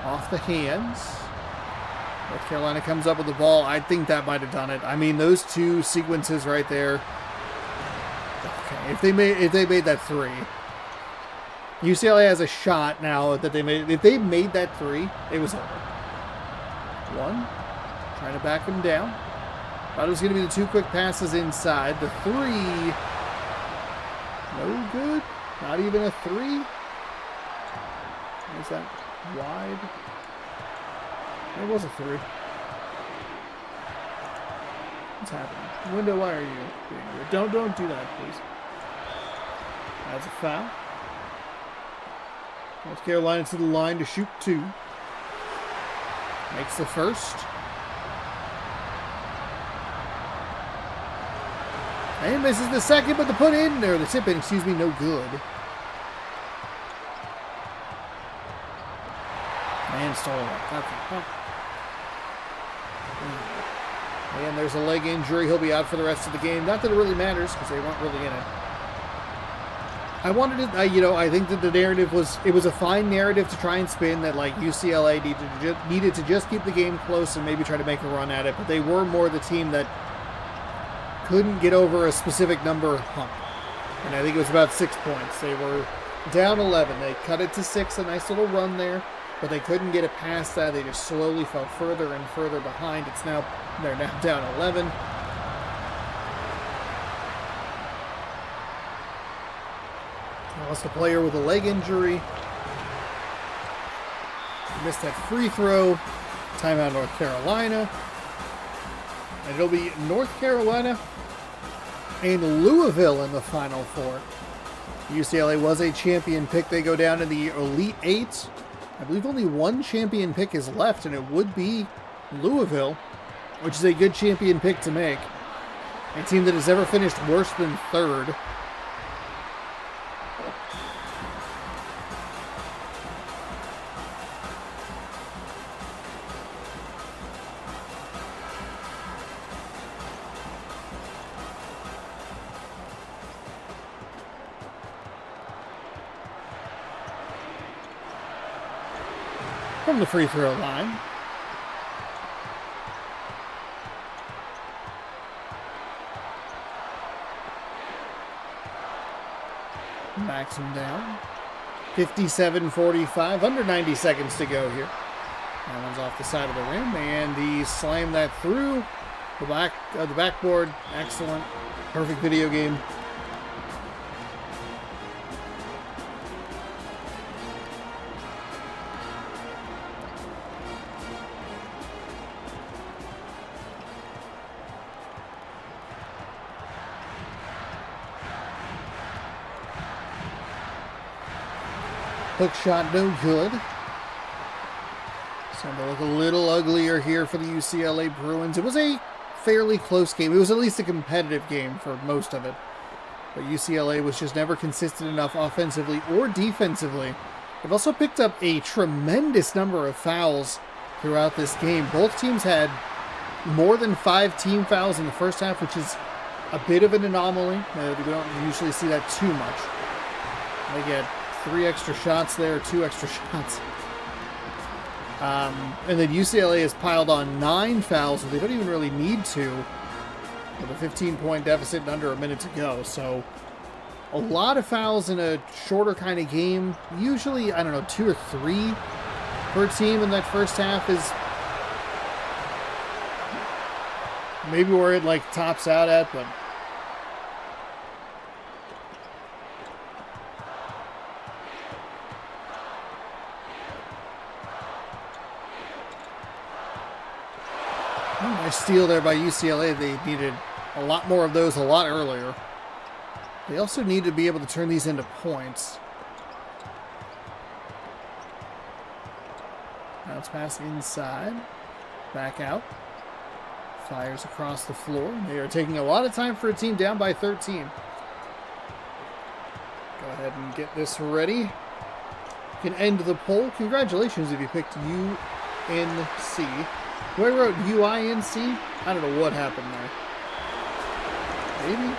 Off the hands. North Carolina comes up with the ball. I think that might have done it. I mean, those 2 sequences right there. Okay, if they made that 3. UCLA has a shot now that they made. If they made that 3, it was over. 1. Trying to back them down. Thought it was going to be the 2 quick passes inside. The 3. No good. Not even a 3. Is that wide? It was a 3. What's happening? Window, why are you being weird? Don't do that, please. That's a foul. North Carolina to the line to shoot 2. Makes the first. And misses the second, but the put in, or the tip in, excuse me, no good. And stole it. Okay. And there's a leg injury. He'll be out for the rest of the game. Not that it really matters, because they weren't really in it. I wanted it, I think that the narrative was, it was a fine narrative to try and spin that, like, UCLA needed to just keep the game close and maybe try to make a run at it, but they were more the team that couldn't get over a specific number hump. And I think it was about 6 points. They were down 11. They cut it to 6, a nice little run there, but they couldn't get it past that. They just slowly fell further and further behind. They're now down 11. Lost a player with a leg injury. Missed that free throw. Timeout North Carolina. And it'll be North Carolina and Louisville in the Final Four. UCLA was a champion pick. They go down in the Elite Eight. I believe only one champion pick is left, and it would be Louisville, which is a good champion pick to make. A team that has ever finished worse than third. From the free throw line. Backs him down. 57-45. Under 90 seconds to go here. That one's off the side of the rim, and he slammed that through the backboard. Excellent. Perfect video game. Hook shot, no good. Starting to look a little uglier here for the UCLA Bruins. It was a fairly close game. It was at least a competitive game for most of it. But UCLA was just never consistent enough offensively or defensively. They've also picked up a tremendous number of fouls throughout this game. Both teams had more than 5 team fouls in the first half, which is a bit of an anomaly. We don't usually see that too much. They get 3 extra shots there, 2 extra shots. And then UCLA has piled on 9 fouls, so they don't even really need to, with a 15-point deficit and under a minute to go. So a lot of fouls in a shorter kind of game. Usually, 2 or 3 per team in that first half is maybe where it tops out at, but nice steal there by UCLA. They needed a lot more of those a lot earlier. They also need to be able to turn these into points. Bounce pass inside. Back out. Fires across the floor. They are taking a lot of time for a team down by 13. Go ahead and get this ready. You can end the poll. Congratulations if you picked UNC. Who I wrote UINC? I don't know what happened there. Maybe?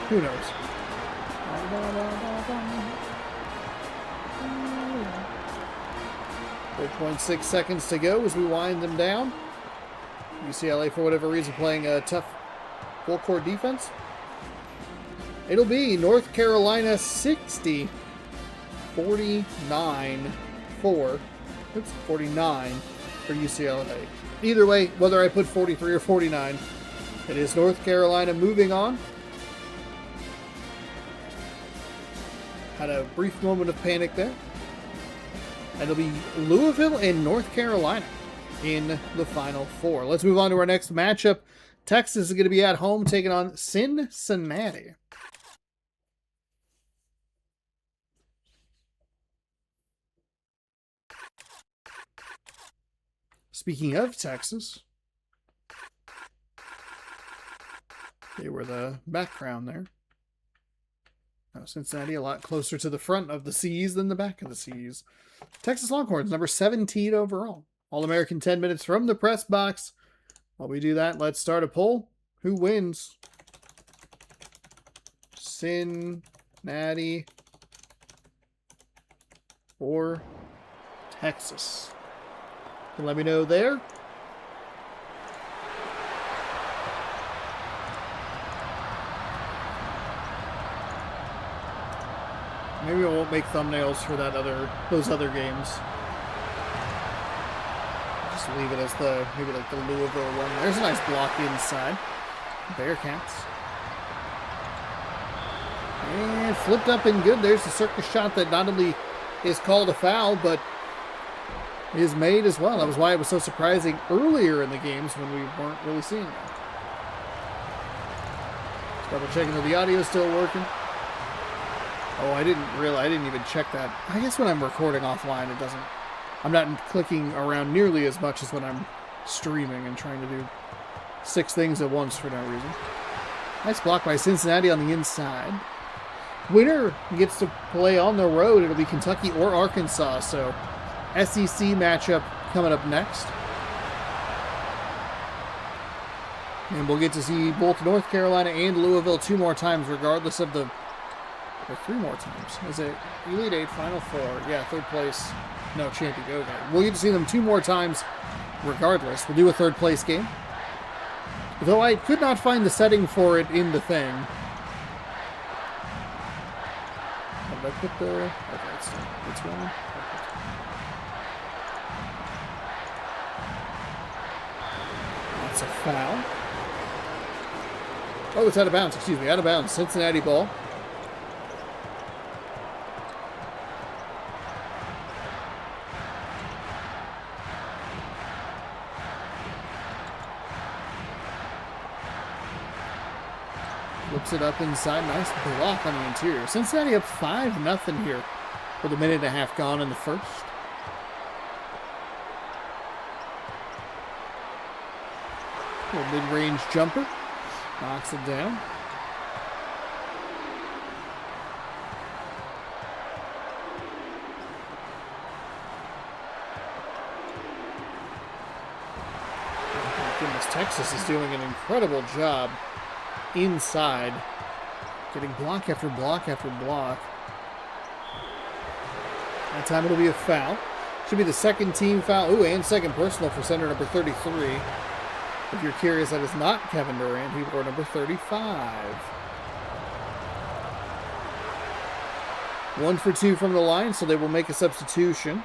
Who knows? 4.6 seconds to go as we wind them down. UCLA, for whatever reason, playing a tough full-court defense. It'll be North Carolina 60, 49 for 49 for UCLA. Either way, whether I put 43 or 49, it is North Carolina moving on. Had a brief moment of panic there. And it'll be Louisville and North Carolina in the Final Four. Let's move on to our next matchup. Texas is going to be at home taking on Cincinnati. Speaking of Texas, they were the background there. Now, Cincinnati a lot closer to the front of the C's than the back of the C's. Texas Longhorns, number 17 overall. All-American 10 minutes from the press box. While we do that, let's start a poll. Who wins? Cincinnati or Texas? You can let me know there. Maybe I won't make thumbnails for those other games. Just leave it as maybe like the Louisville one. There's a nice block inside. Bearcats. And flipped up and good. There's the circus shot that not only is called a foul, but is made as well. That was why it was so surprising earlier in the games when we weren't really seeing that. Just double checking that the audio is still working. Oh, I didn't even check that. I guess when I'm recording offline, I'm not clicking around nearly as much as when I'm streaming and trying to do 6 things at once for no reason. Nice block by Cincinnati on the inside. Winner gets to play on the road. It'll be Kentucky or Arkansas, so SEC matchup coming up next. And we'll get to see both North Carolina and Louisville 2 more times, regardless of or 3 more times. Is it Elite 8, Final 4? Yeah, 3rd place. No, champion. Okay. We'll get to see them 2 more times regardless. We'll do a 3rd place game. Though I could not find the setting for it in the thing. Did I put the... Okay, it's one. That's a foul. Oh, it's out of bounds. Excuse me, out of bounds. Cincinnati ball. Flips it up inside. Nice block on the interior. Cincinnati up 5-0 here with a minute and a half gone in the first. Little mid-range jumper. Knocks it down. Oh my goodness, Texas is doing an incredible job inside, getting block after block after block. That time it'll be a foul. Should be the 2nd team foul. Ooh, and 2nd personal for center number 33. If you're curious, that is not Kevin Durant. He wore number 35. 1 for 2 from the line, so they will make a substitution.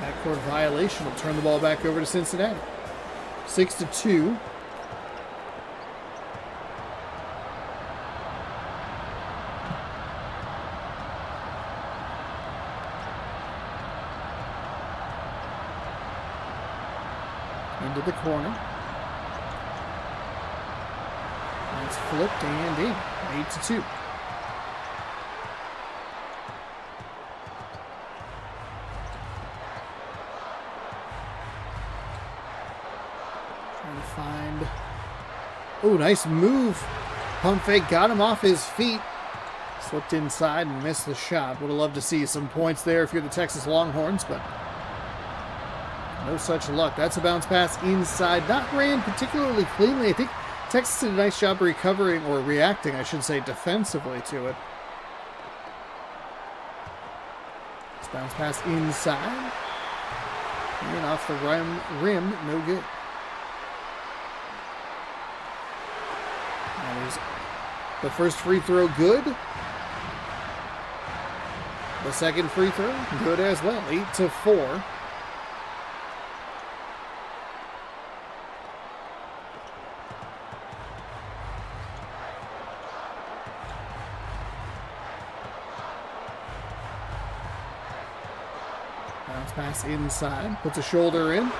Backcourt violation will turn the ball back over to Cincinnati. 6-2. Into the corner. It's flipped and in. 8-2. Trying to find... Oh, nice move. Pump fake got him off his feet. Slipped inside and missed the shot. Would have loved to see some points there if you're the Texas Longhorns, but no such luck. That's a bounce pass inside. Not ran particularly cleanly. I think Texas did a nice job recovering, or reacting, I should say, defensively to it. This bounce pass inside. And off the rim, no good. And there's the first free throw good. The 2nd free throw good as well. 8-4. Bounce pass inside, puts a shoulder in.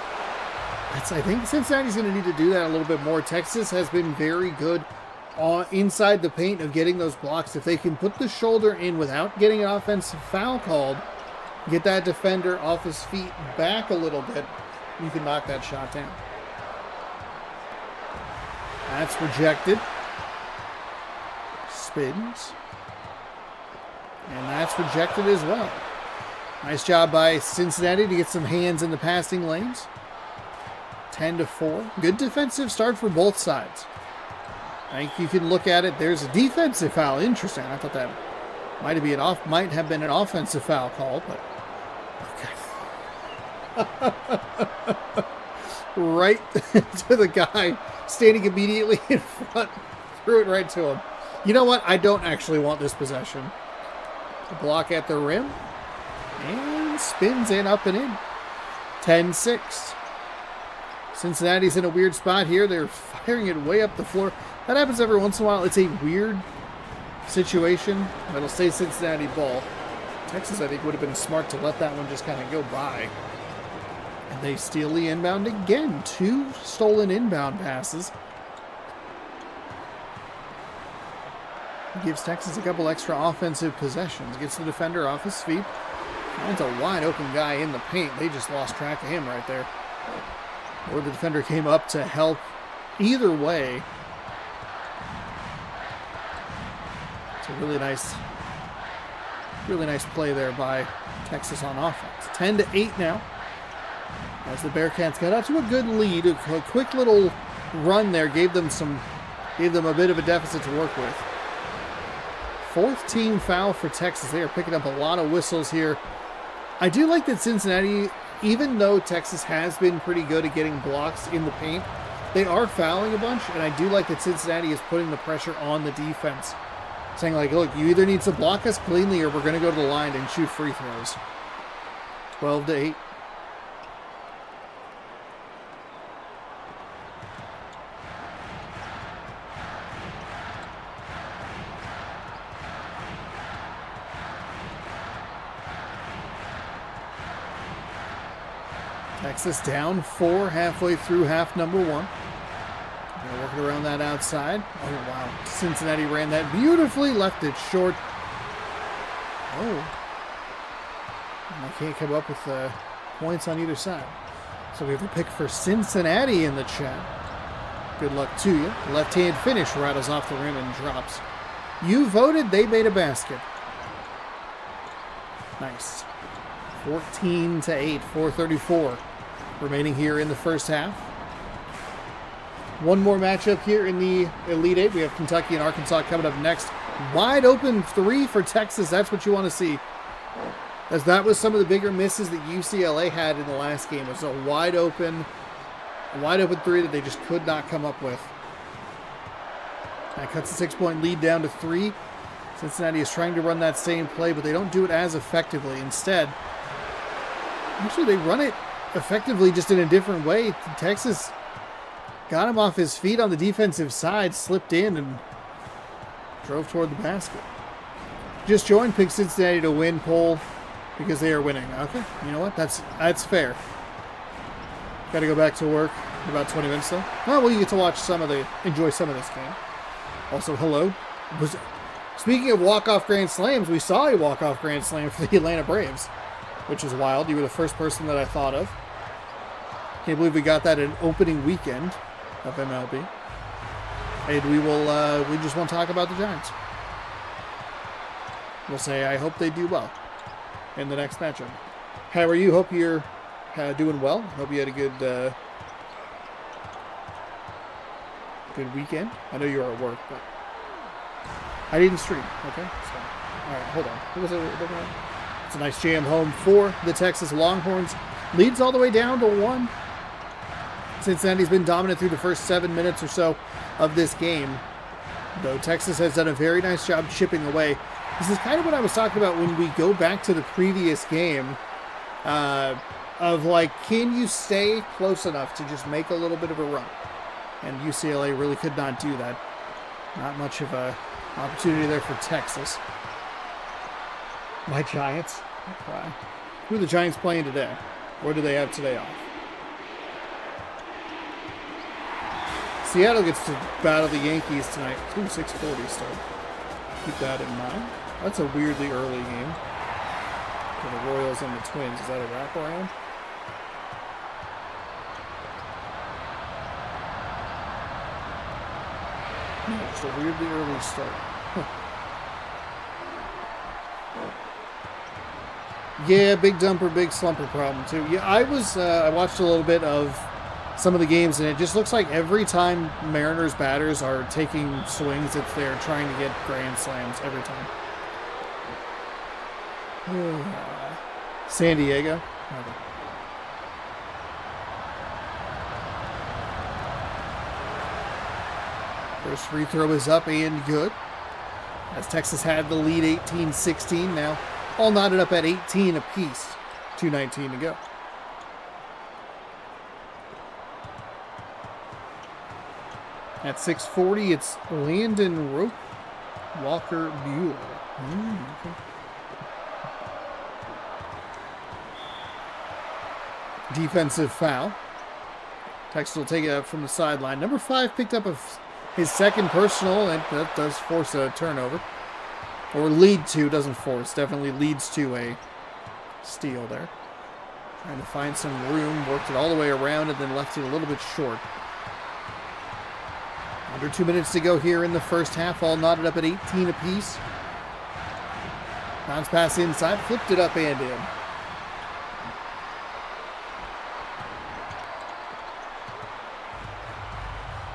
I think Cincinnati's going to need to do that a little bit more. Texas has been very good inside the paint of getting those blocks, if they can put the shoulder in without getting an offensive foul called, get that defender off his feet back a little bit, you can knock that shot down. That's rejected. Spins. And that's rejected as well. Nice job by Cincinnati to get some hands in the passing lanes. 10-4. Good defensive start for both sides. I think you can look at it. There's a defensive foul. Interesting. I thought that might have been an offensive foul call, but okay. Right to the guy standing immediately in front. Threw it right to him. You know what? I don't actually want this possession. A block at the rim. And spins in, up and in. 10-6. Cincinnati's in a weird spot here. They're firing it way up the floor. That happens every once in a while. It's a weird situation. It'll stay Cincinnati ball. Texas, I think, would have been smart to let that one just kind of go by. And they steal the inbound again. 2 stolen inbound passes. Gives Texas a couple extra offensive possessions. Gets the defender off his feet. Finds a wide open guy in the paint. They just lost track of him right there. Or the defender came up to help. Either way, it's a really nice play there by Texas on offense. 10-8 now. As the Bearcats got out to a good lead. A quick little run there gave them a bit of a deficit to work with. 4th team foul for Texas. They are picking up a lot of whistles here. I do like that Cincinnati, even though Texas has been pretty good at getting blocks in the paint, they are fouling a bunch, and I do like that Cincinnati is putting the pressure on the defense. Saying, like, look, you either need to block us cleanly or we're going to go to the line and shoot free throws. 12-8. Texas down 4 halfway through half number 1. Gonna work it around that outside. Oh, wow. Cincinnati ran that beautifully, left it short. Oh. And I can't come up with points on either side. So we have a pick for Cincinnati in the chat. Good luck to you. Left-hand finish rattles off the rim and drops. You voted, they made a basket. Nice. 14-8, 4:34 remaining here in the first half. One more matchup here in the Elite Eight. We have Kentucky and Arkansas coming up next. Wide open 3 for Texas. That's what you want to see. As that was some of the bigger misses that UCLA had in the last game. It was a wide open 3 that they just could not come up with. That cuts the 6-point lead down to 3. Cincinnati is trying to run that same play, but they don't do it as effectively. Instead, actually, they run it effectively just in a different way. Texas got him off his feet on the defensive side, slipped in, and drove toward the basket. Just joined, pick Cincinnati to win poll because they are winning. Okay, you know what? That's fair. Got to go back to work in about 20 minutes though. Oh, well, you get to enjoy some of this game. Also, hello. Speaking of walk-off grand slams, we saw a walk-off grand slam for the Atlanta Braves, which is wild. You were the first person that I thought of. Can't believe we got that in opening weekend of MLB. And we just won't talk about the Giants. We'll say, I hope they do well in the next matchup. How are you? Hope you're doing well. Hope you had a good weekend. I know you were at work, but I didn't stream. Okay, so all right, hold on. What was it? It's a nice jam home for the Texas Longhorns. Leads all the way down to 1. Cincinnati's been dominant through the first 7 minutes or so of this game, though Texas has done a very nice job chipping away. This is kind of what I was talking about when we go back to the previous game, of like, can you stay close enough to just make a little bit of a run? And UCLA really could not do that. Not much of a opportunity there for Texas. My Giants. Who are the Giants playing today? Or do they have today off? Seattle gets to battle the Yankees tonight. 6:40 start. Keep that in mind. That's a weirdly early game for the Royals and the Twins. Is that a wraparound? No, just a weirdly early start. Huh. Yeah, big dumper, big slumper problem too. Yeah, I watched a little bit of some of the games, and it just looks like every time Mariners batters are taking swings, it's they're trying to get grand slams every time. San Diego. Okay. First free throw is up and good. As Texas had the lead 18-16, now all knotted up at 18 apiece. 2:19 to go. At 6:40, it's Landon Rope, Walker Bueller. Okay. Defensive foul. Texas will take it up from the sideline. Number 5 picked up his second personal, and that does force a turnover. Or lead to, doesn't force, definitely leads to a steal there. Trying to find some room, worked it all the way around, and then left it a little bit short. Under 2 minutes to go here in the first half, all knotted up at 18 apiece. Bounce pass inside, flipped it up and in.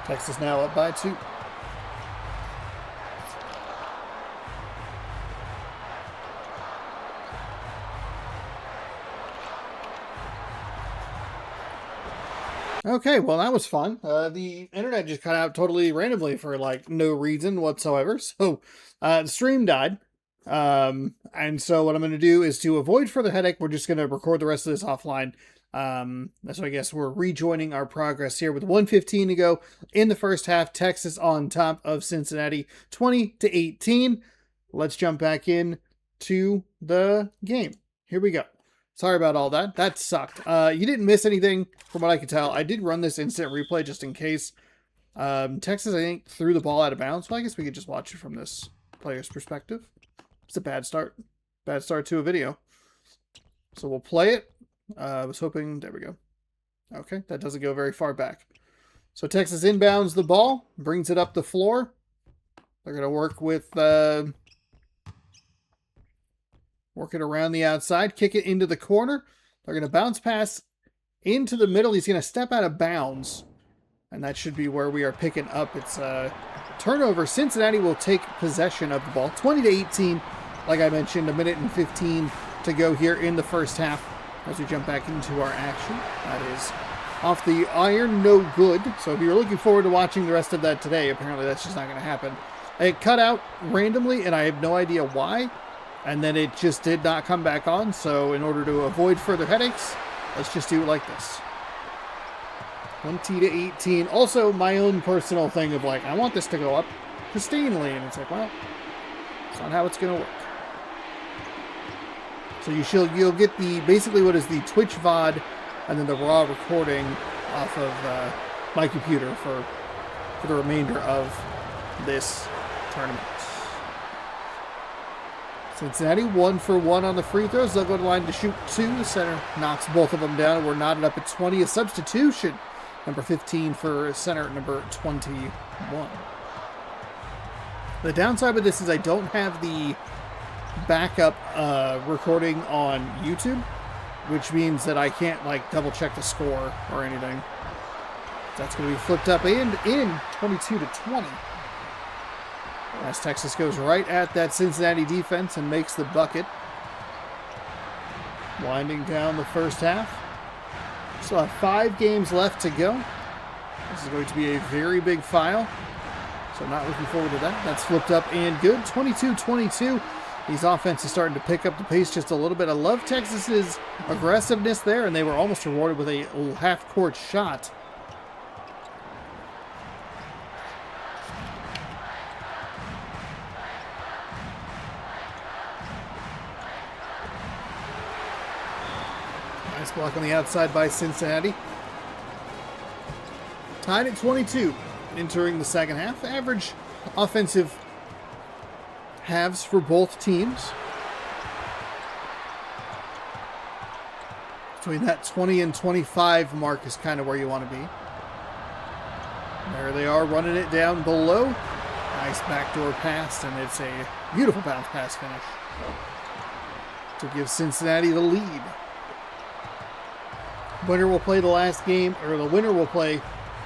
Texas now up by 2. Okay, well, that was fun. The internet just cut out totally randomly for, like, no reason whatsoever. So, the stream died. And so what I'm going to do is, to avoid further headache, we're just going to record the rest of this offline. So I guess we're rejoining our progress here with 1:15 to go in the first half. Texas on top of Cincinnati, 20-18. Let's jump back in to the game. Here we go. Sorry about all that. That sucked. You didn't miss anything from what I could tell. I did run this instant replay just in case. Texas, I think, threw the ball out of bounds. So I guess we could just watch it from this player's perspective. It's a bad start. Bad start to a video. So we'll play it. I was hoping... There we go. Okay, that doesn't go very far back. So Texas inbounds the ball. Brings it up the floor. They're going to work with... work it around the outside. Kick it into the corner. They're going to bounce pass into the middle. He's going to step out of bounds. And that should be where we are picking up. It's a turnover. Cincinnati will take possession of the ball. 20-18. Like I mentioned, 1:15 to go here in the first half. As we jump back into our action. That is off the iron, no good. So if you're looking forward to watching the rest of that today, apparently that's just not going to happen. It cut out randomly, and I have no idea why. And then it just did not come back on. So in order to avoid further headaches, let's just do it like this. 20-18. Also, my own personal thing of like, I want this to go up pristinely. And it's like, well, it's not how it's going to work. So you'll get the basically what is the Twitch VOD and then the raw recording off of my computer for the remainder of this tournament. Cincinnati 1 for 1 on the free throws. They'll go to the line to shoot 2. The center knocks both of them down. We're knotted up at 20. A substitution. Number 15 for center number 21. The downside with this is I don't have the backup recording on YouTube, which means that I can't like double check the score or anything. That's going to be flipped up and in 22-20 as Texas goes right at that Cincinnati defense and makes the bucket. Winding down the first half. Still have 5 games left to go. This is going to be a very big file, so not looking forward to that. That's flipped up and good. 22-22. These offenses starting to pick up the pace just a little bit. I love Texas's aggressiveness there, and they were almost rewarded with a half-court shot. Nice block on the outside by Cincinnati. Tied at 22. entering the second half. Average offensive halves for both teams. Between that 20 and 25 mark is kind of where you want to be. There they are, running it down below. Nice backdoor pass, and it's a beautiful bounce pass finish to give Cincinnati the lead. Winner will play the last game, or the winner will play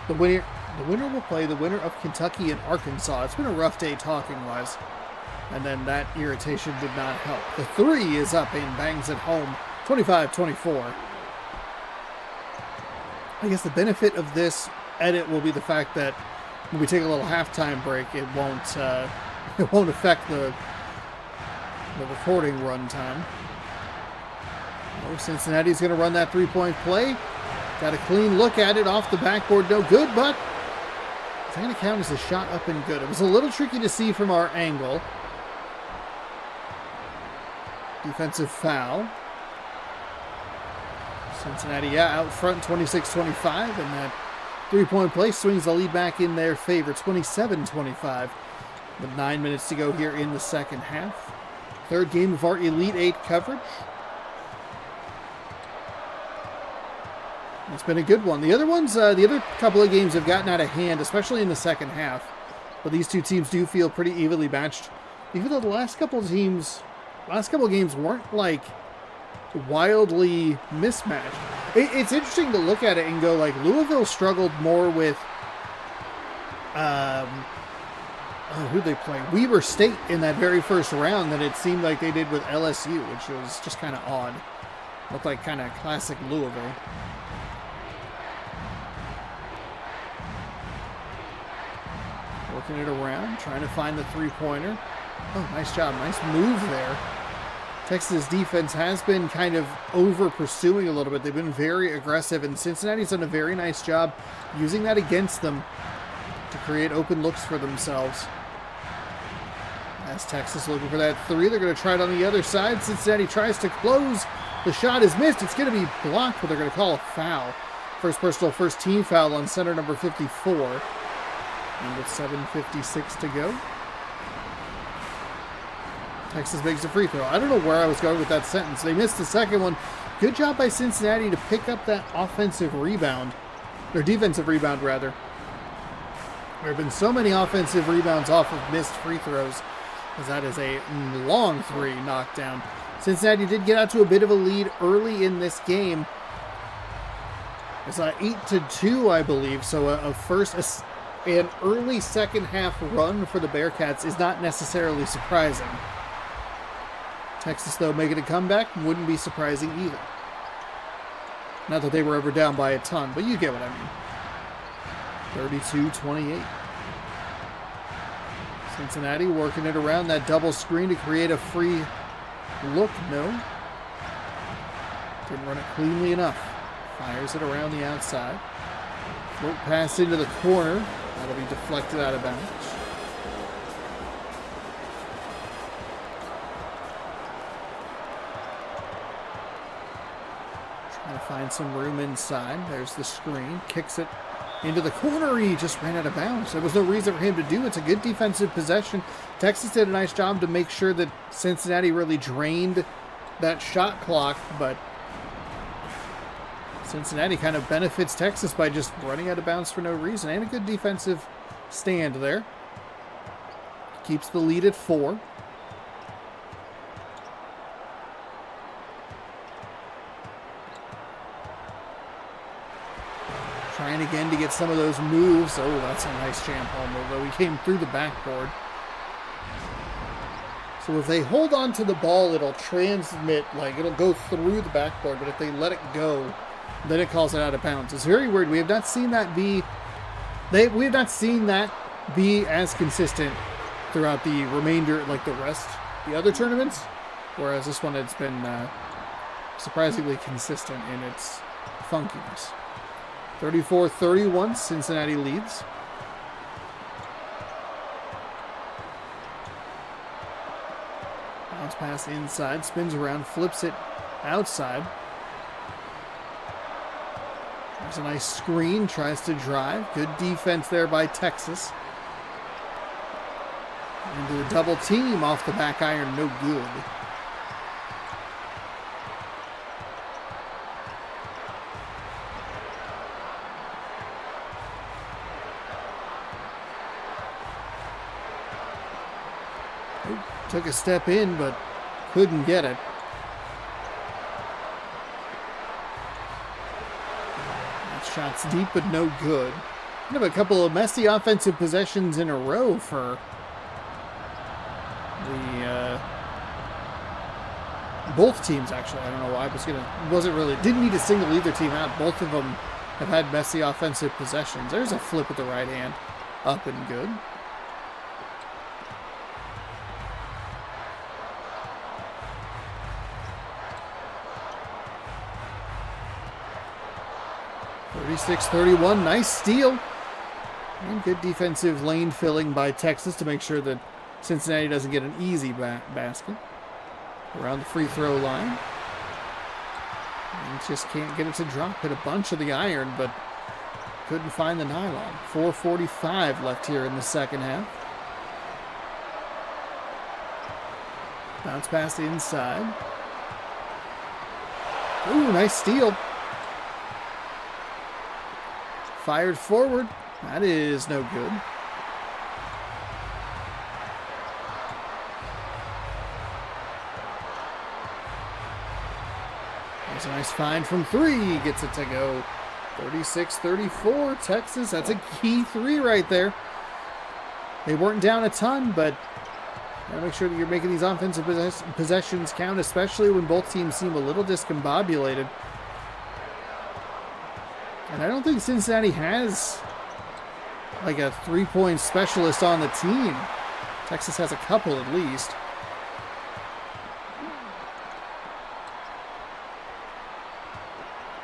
the winner. The winner will play the winner of Kentucky and Arkansas. It's been a rough day talking-wise, and then that irritation did not help. The three is up and bangs it home, 25-24. I guess the benefit of this edit will be the fact that when we take a little halftime break, it won't affect the recording run time. Oh, Cincinnati's going to run that three-point play. Got a clean look at it off the backboard, no good, but it's going to count as a shot up and good. It was a little tricky to see from our angle. Defensive foul. Cincinnati, out front, 26-25, and that three-point play swings the lead back in their favor, 27-25. With 9 minutes to go here in the second half. Third game of our Elite Eight coverage. It's been a good one. The other couple of games have gotten out of hand, especially in the second half. But these two teams do feel pretty evenly matched. Even though the last couple of games weren't like wildly mismatched. It's interesting to look at it and go like Louisville struggled more with who'd they play? Weber State in that very first round than it seemed like they did with LSU, which was just kind of odd. Looked like kind of classic Louisville. Working it around, trying to find the three-pointer. Oh, nice job. Nice move there. Texas defense has been kind of over-pursuing a little bit. They've been very aggressive, and Cincinnati's done a very nice job using that against them to create open looks for themselves. As Texas looking for that three, they're going to try it on the other side. Cincinnati tries to close. The shot is missed. It's going to be blocked, but they're going to call a foul. First personal, first team foul on center number 54. And with 7:56 to go, Texas makes a free throw. I don't know where I was going with that sentence. They missed the second one. Good job by Cincinnati to pick up that offensive rebound, or defensive rebound rather. There have been so many offensive rebounds off of missed free throws, as that is a long three knockdown. Cincinnati did get out to a bit of a lead early in this game. It's 8-2, I believe. So an early second half run for the Bearcats is not necessarily surprising. Texas, though, making a comeback wouldn't be surprising either. Not that they were ever down by a ton, but you get what I mean. 32-28. Cincinnati working it around that double screen to create a free look. No. Didn't run it cleanly enough. Fires it around the outside. Float pass into the corner. That'll be deflected out of bounds. Trying to find some room inside. There's the screen. Kicks it into the corner. He just ran out of bounds. There was no reason for him to do it. It's a good defensive possession. Texas did a nice job to make sure that Cincinnati really drained that shot clock, but Cincinnati kind of benefits Texas by just running out of bounds for no reason. And a good defensive stand there. Keeps the lead at 4. Trying again to get some of those moves. Oh, that's a nice jam ball move, though. He came through the backboard. So if they hold on to the ball, it'll transmit, like, it'll go through the backboard. But if they let it go, then it calls it out of bounds. It's very weird. We have not seen that be as consistent throughout the remainder, like the other tournaments. Whereas this one, it's been surprisingly consistent in its funkiness. 34-31, Cincinnati leads. Bounce pass inside, spins around, flips it outside. There's a nice screen, tries to drive. Good defense there by Texas. Into a double team off the back iron, no good. Took a step in, but couldn't get it. That shot's deep, but no good. We have a couple of messy offensive possessions in a row for the both teams. Actually, I don't know why. Didn't need to single either team out. Both of them have had messy offensive possessions. There's a flip with the right hand, up and good. (36-31), nice steal. And good defensive lane filling by Texas to make sure that Cincinnati doesn't get an easy basket. Around the free throw line. And just can't get it to drop. Hit a bunch of the iron, but couldn't find the nylon. 4:45 left here in the second half. Bounce pass inside. Ooh, nice steal. Fired forward. That is no good. There's a nice find from three. Gets it to go. 36-34, Texas. That's a key three right there. They weren't down a ton, but gotta make sure that you're making these offensive possessions count, especially when both teams seem a little discombobulated. And I don't think Cincinnati has like a three-point specialist on the team. Texas has a couple at least.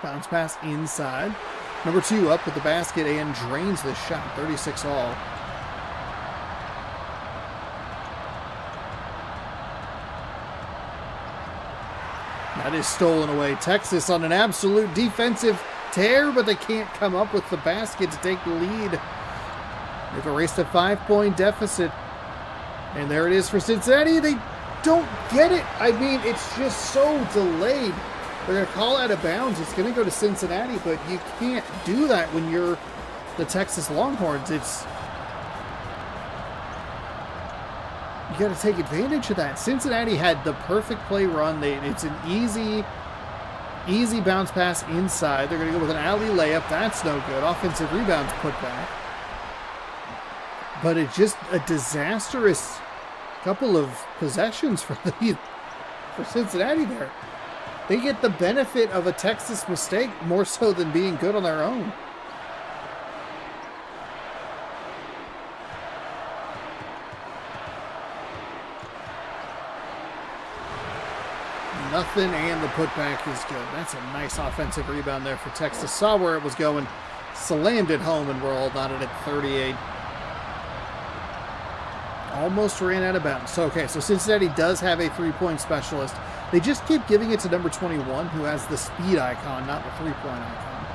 Bounce pass inside. Number two up with the basket and drains the shot. 36 all. That is stolen away. Texas on an absolute defensive tear, but they can't come up with the basket to take the lead. They've erased a 5-point deficit. And there it is for Cincinnati. They don't get it. I mean, it's just so delayed. They're going to call out of bounds. It's going to go to Cincinnati, but you can't do that when you're the Texas Longhorns. You got to take advantage of that. Cincinnati had the perfect play run. It's an easy bounce pass inside. They're going to go with an alley layup. That's no good. Offensive rebounds put back. But it's just a disastrous couple of possessions for Cincinnati there. They get the benefit of a Texas mistake more so than being good on their own. Nothing, and the putback is good. That's a nice offensive rebound there for Texas. Saw where it was going, slammed it home, and we're all knotted at 38. Almost ran out of bounds. So Cincinnati does have a three-point specialist. They just keep giving it to number 21, who has the speed icon, not the three-point icon.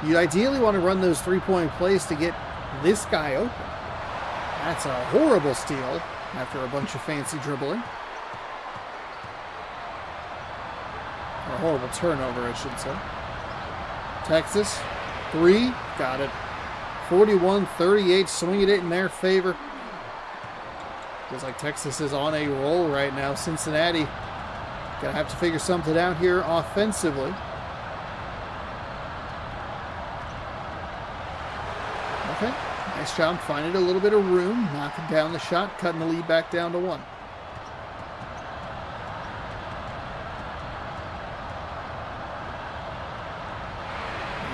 You ideally want to run those three-point plays to get this guy open. That's a horrible steal after a bunch of fancy dribbling. Or a horrible turnover, I should say. Texas, three, got it. 41-38, swinging it in their favor. Feels like Texas is on a roll right now. Cincinnati gonna have to figure something out here offensively. Okay, nice job finding a little bit of room, knocking down the shot, cutting the lead back down to one.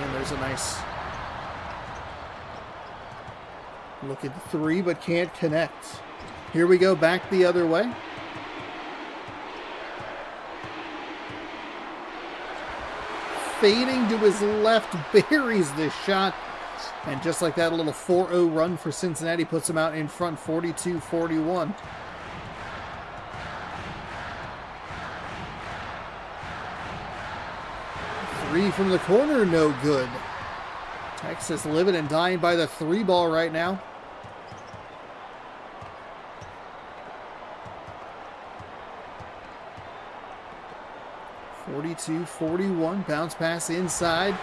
And there's a nice look at the three, but can't connect. Here we go back the other way. Fading to his left, buries this shot. And just like that, a little 4-0 run for Cincinnati puts them out in front 42-41. Three from the corner, no good. Texas living and dying by the 3 ball right now. (42-41), bounce pass inside.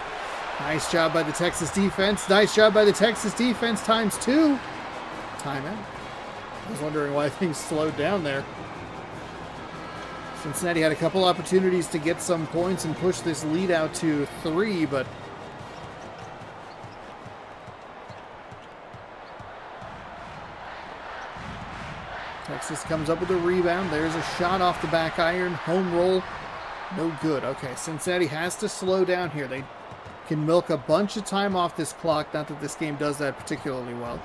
Nice job by the Texas defense. Nice job by the Texas defense times 2. Timeout. I was wondering why things slowed down there. Cincinnati had a couple opportunities to get some points and push this lead out to 3, but Texas comes up with a rebound. There's a shot off the back iron. Home roll. No good. Okay, Cincinnati has to slow down here. They can milk a bunch of time off this clock. Not that this game does that particularly well.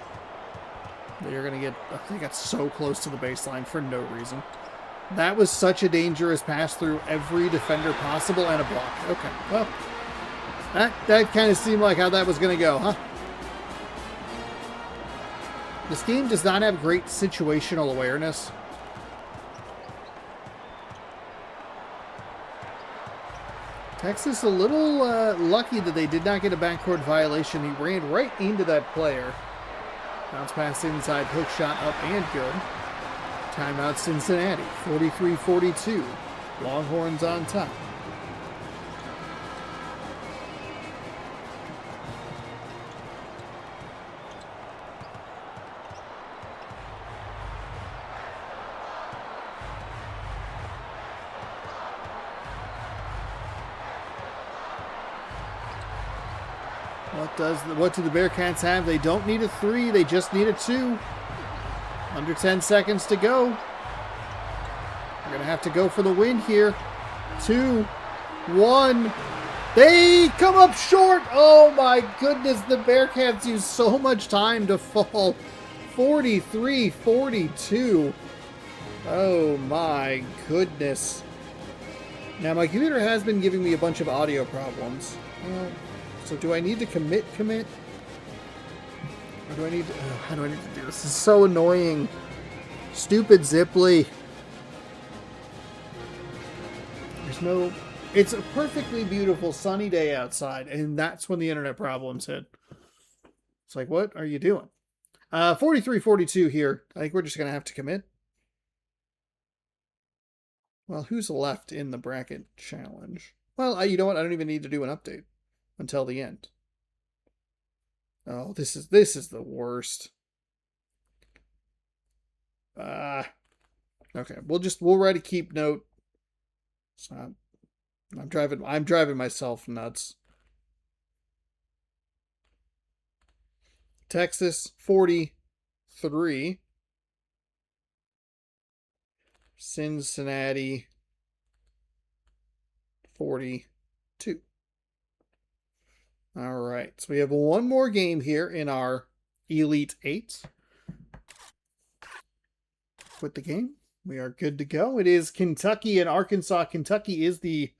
They're going to get, I think that's so close to the baseline for no reason. That was such a dangerous pass through every defender possible and a block. Okay, well, that kind of seemed like how that was going to go, huh? This game does not have great situational awareness. Texas a little lucky that they did not get a backcourt violation. He ran right into that player. Bounce pass inside, hook shot up and good. Timeout Cincinnati, 43-42. Longhorns on top. What do the Bearcats have? They don't need a 3, they just need a 2. Under 10 seconds to go. We're going to have to go for the win here. 2, 1. They come up short. Oh my goodness, the Bearcats use so much time to fall. 43-42. Oh my goodness. Now my computer has been giving me a bunch of audio problems. So do I need to commit? Or do I need to... how do I need to do this? This is so annoying. Stupid Ziply. There's no... It's a perfectly beautiful sunny day outside, and that's when the internet problems hit. It's like, what are you doing? 43-42 here. I think we're just going to have to commit. Well, who's left in the bracket challenge? Well, you know what? I don't even need to do an update until the end. Oh, this is the worst. Okay, we'll write a keep note. It's not, I'm driving myself nuts. Texas 43. Cincinnati 42. All right, so we have one more game here in our Elite 8. Quit the game. We are good to go. It is Kentucky and Arkansas. Kentucky is the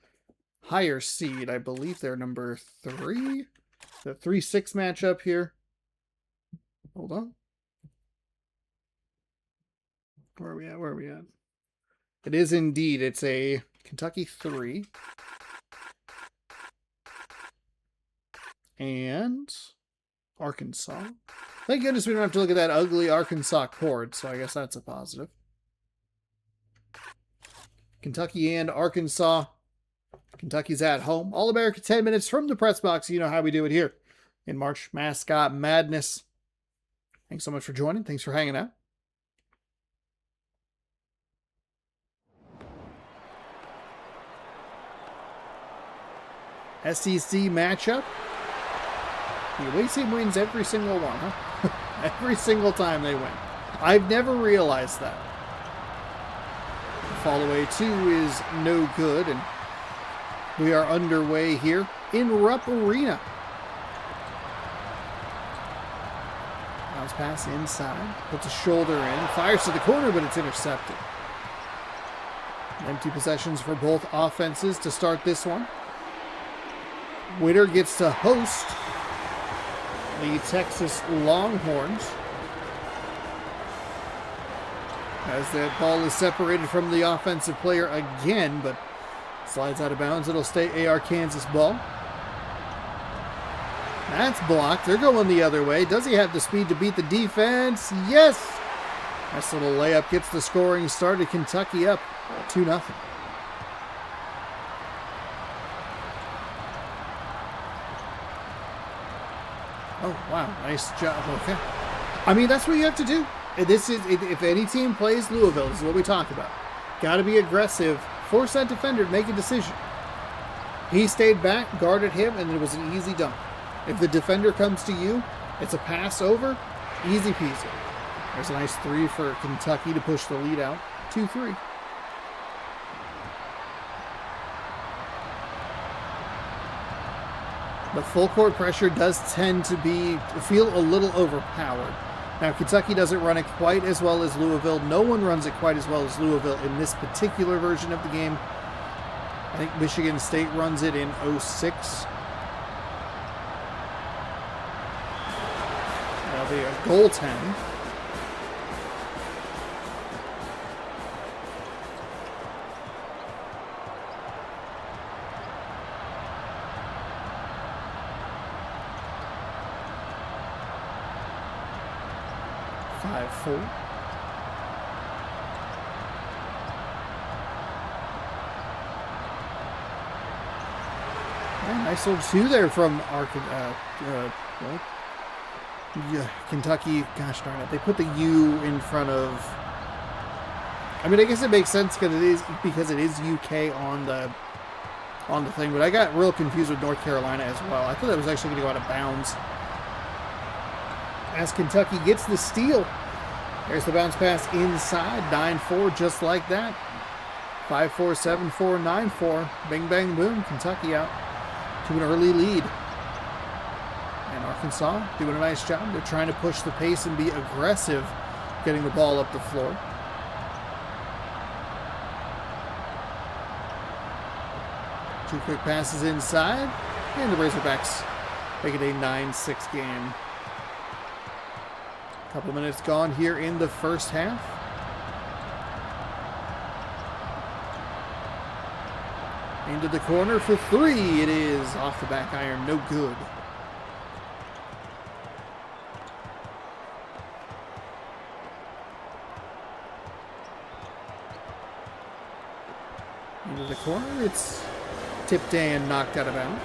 higher seed. I believe they're number 3. The 3-6 matchup here. Hold on. Where are we at? It is indeed. It's a Kentucky 3. And Arkansas. Thank goodness we don't have to look at that ugly Arkansas court, so I guess that's a positive. Kentucky and Arkansas. Kentucky's at home. All-America 10 minutes from the press box. You know how we do it here in March Mascot Madness. Thanks so much for joining. Thanks for hanging out. SEC matchup. The away team wins every single one, huh? Every single time they win. I've never realized that. The fall away 2 is no good, and we are underway here in Rupp Arena. Bounce pass inside, puts a shoulder in, fires to the corner, but it's intercepted. Empty possessions for both offenses to start this one. Winner gets to host the Texas Longhorns. As that ball is separated from the offensive player again, but slides out of bounds. It'll stay AR Kansas ball. That's blocked. They're going the other way. Does he have the speed to beat the defense? Yes! Nice little layup gets the scoring started. Kentucky up 2-0. Oh, wow. Nice job. Okay. I mean, that's what you have to do. This is, if any team plays Louisville, this is what we talk about. Got to be aggressive. Force that defender to make a decision. He stayed back, guarded him, and it was an easy dunk. If the defender comes to you, it's a pass over, easy peasy. There's a nice three for Kentucky to push the lead out. 2-3. The full court pressure does tend to feel a little overpowered. Now, Kentucky doesn't run it quite as well as Louisville. No one runs it quite as well as Louisville in this particular version of the game. I think Michigan State runs it in 06. That'll be a goaltend. Nice little two there from Kentucky. Gosh darn it. They put the U in front of... I mean, I guess it makes sense because it is UK on the thing, but I got real confused with North Carolina as well. I thought that was actually going to go out of bounds. As Kentucky gets the steal. There's the bounce pass inside. 9-4, just like that. 5-4, 7-4, 9-4. Bing, bang, boom. Kentucky out to an early lead. And Arkansas doing a nice job. They're trying to push the pace and be aggressive, getting the ball up the floor. Two quick passes inside. And the Razorbacks make it a 9-6 game. Couple minutes gone here in the first half. Into the corner for three. It is off the back iron. No good. Into the corner. It's tipped and knocked out of bounds.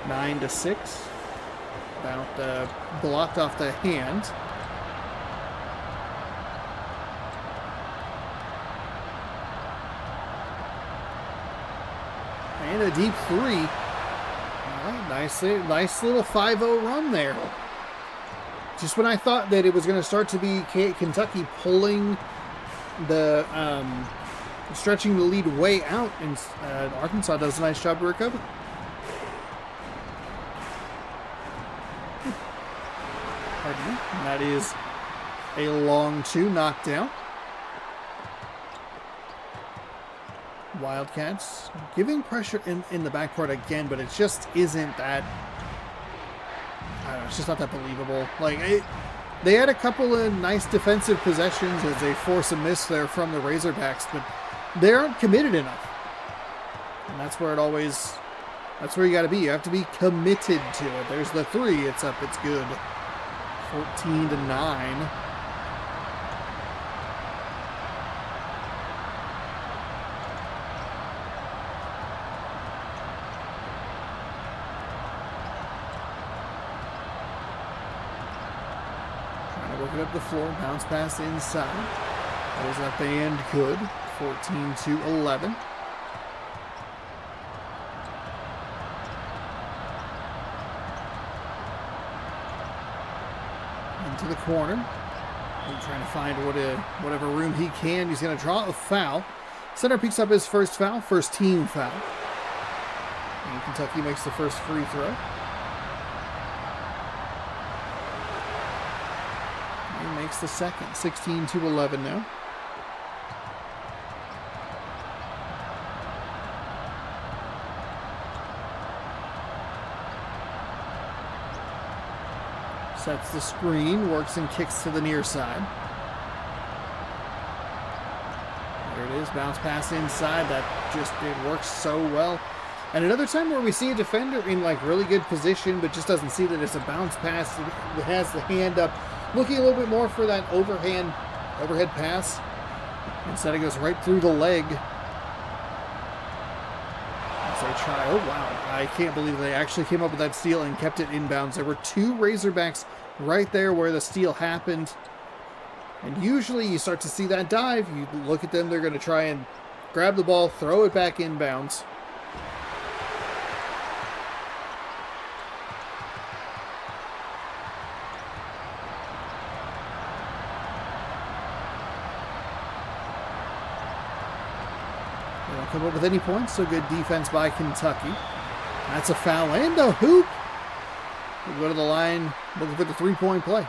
9-6. About blocked off the hand. And a deep three. All right, nice little 5-0 run there. Just when I thought that it was going to start to be Kentucky pulling the, stretching the lead way out, and Arkansas does a nice job to recover. Pardon me. And that is a long two knocked down. Wildcats giving pressure in the backcourt again, but it just isn't that... I don't know, it's just not that believable. Like, they had a couple of nice defensive possessions as they force a miss there from the Razorbacks, but they aren't committed enough. And that's where it always... That's where you got to be. You have to be committed to it. There's the three. It's up. It's good. 14-9. Up the floor, bounce pass inside. Goes up and good. 14-11. Into the corner. He's trying to find whatever room he can. He's going to draw a foul. Center picks up his first foul, first team foul. And Kentucky makes the first free throw. The second. 16-11 now. Sets the screen, works and kicks to the near side. There it is, bounce pass inside. That just, it works so well. And another time where we see a defender in like really good position, but just doesn't see that it's a bounce pass. It has the hand up, looking a little bit more for that overhead pass. Instead, it goes right through the leg. As they try, oh wow, I can't believe they actually came up with that steal and kept it inbounds. There were two Razorbacks right there where the steal happened. And usually you start to see that dive. You look at them, they're going to try and grab the ball, throw it back inbounds. They don't come up with any points, so good defense by Kentucky. That's a foul and a hoop. We go to the line looking for the three-point play.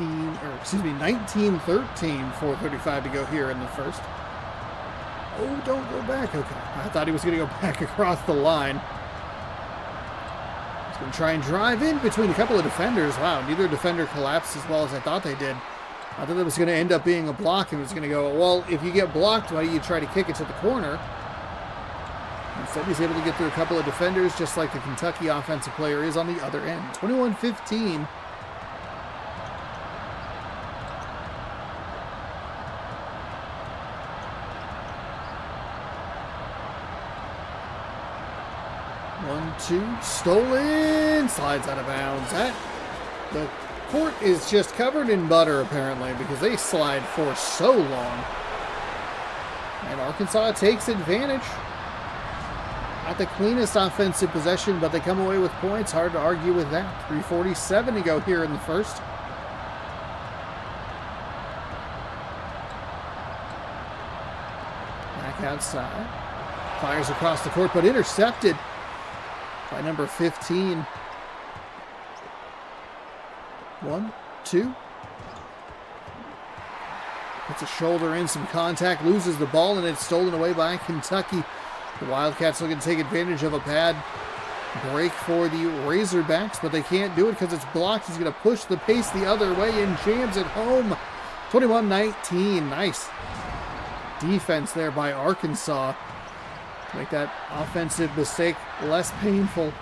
or 19-13, 4:35 to go here in the first. Oh, don't go back. Okay. I thought he was going to go back across the line. He's going to try and drive in between a couple of defenders. Wow, neither defender collapsed as well as I thought they did. I thought it was going to end up being a block and was going to go, well, if you get blocked, why do you try to kick it to the corner? Instead, he's able to get through a couple of defenders, just like the Kentucky offensive player is on the other end. 21-15. One, two, stolen, slides out of bounds. The court is just covered in butter, apparently, because they slide for so long. And Arkansas takes advantage. Not the cleanest offensive possession, but they come away with points. Hard to argue with that. 3:47 to go here in the first. Back outside. Fires across the court, but intercepted by number 15. 1, 2. Puts a shoulder in, some contact, loses the ball, and it's stolen away by Kentucky. The Wildcats looking to take advantage of a bad break for the Razorbacks, but they can't do it because it's blocked. He's going to push the pace the other way and jams it home. 21-19. Nice defense there by Arkansas to make that offensive mistake less painful.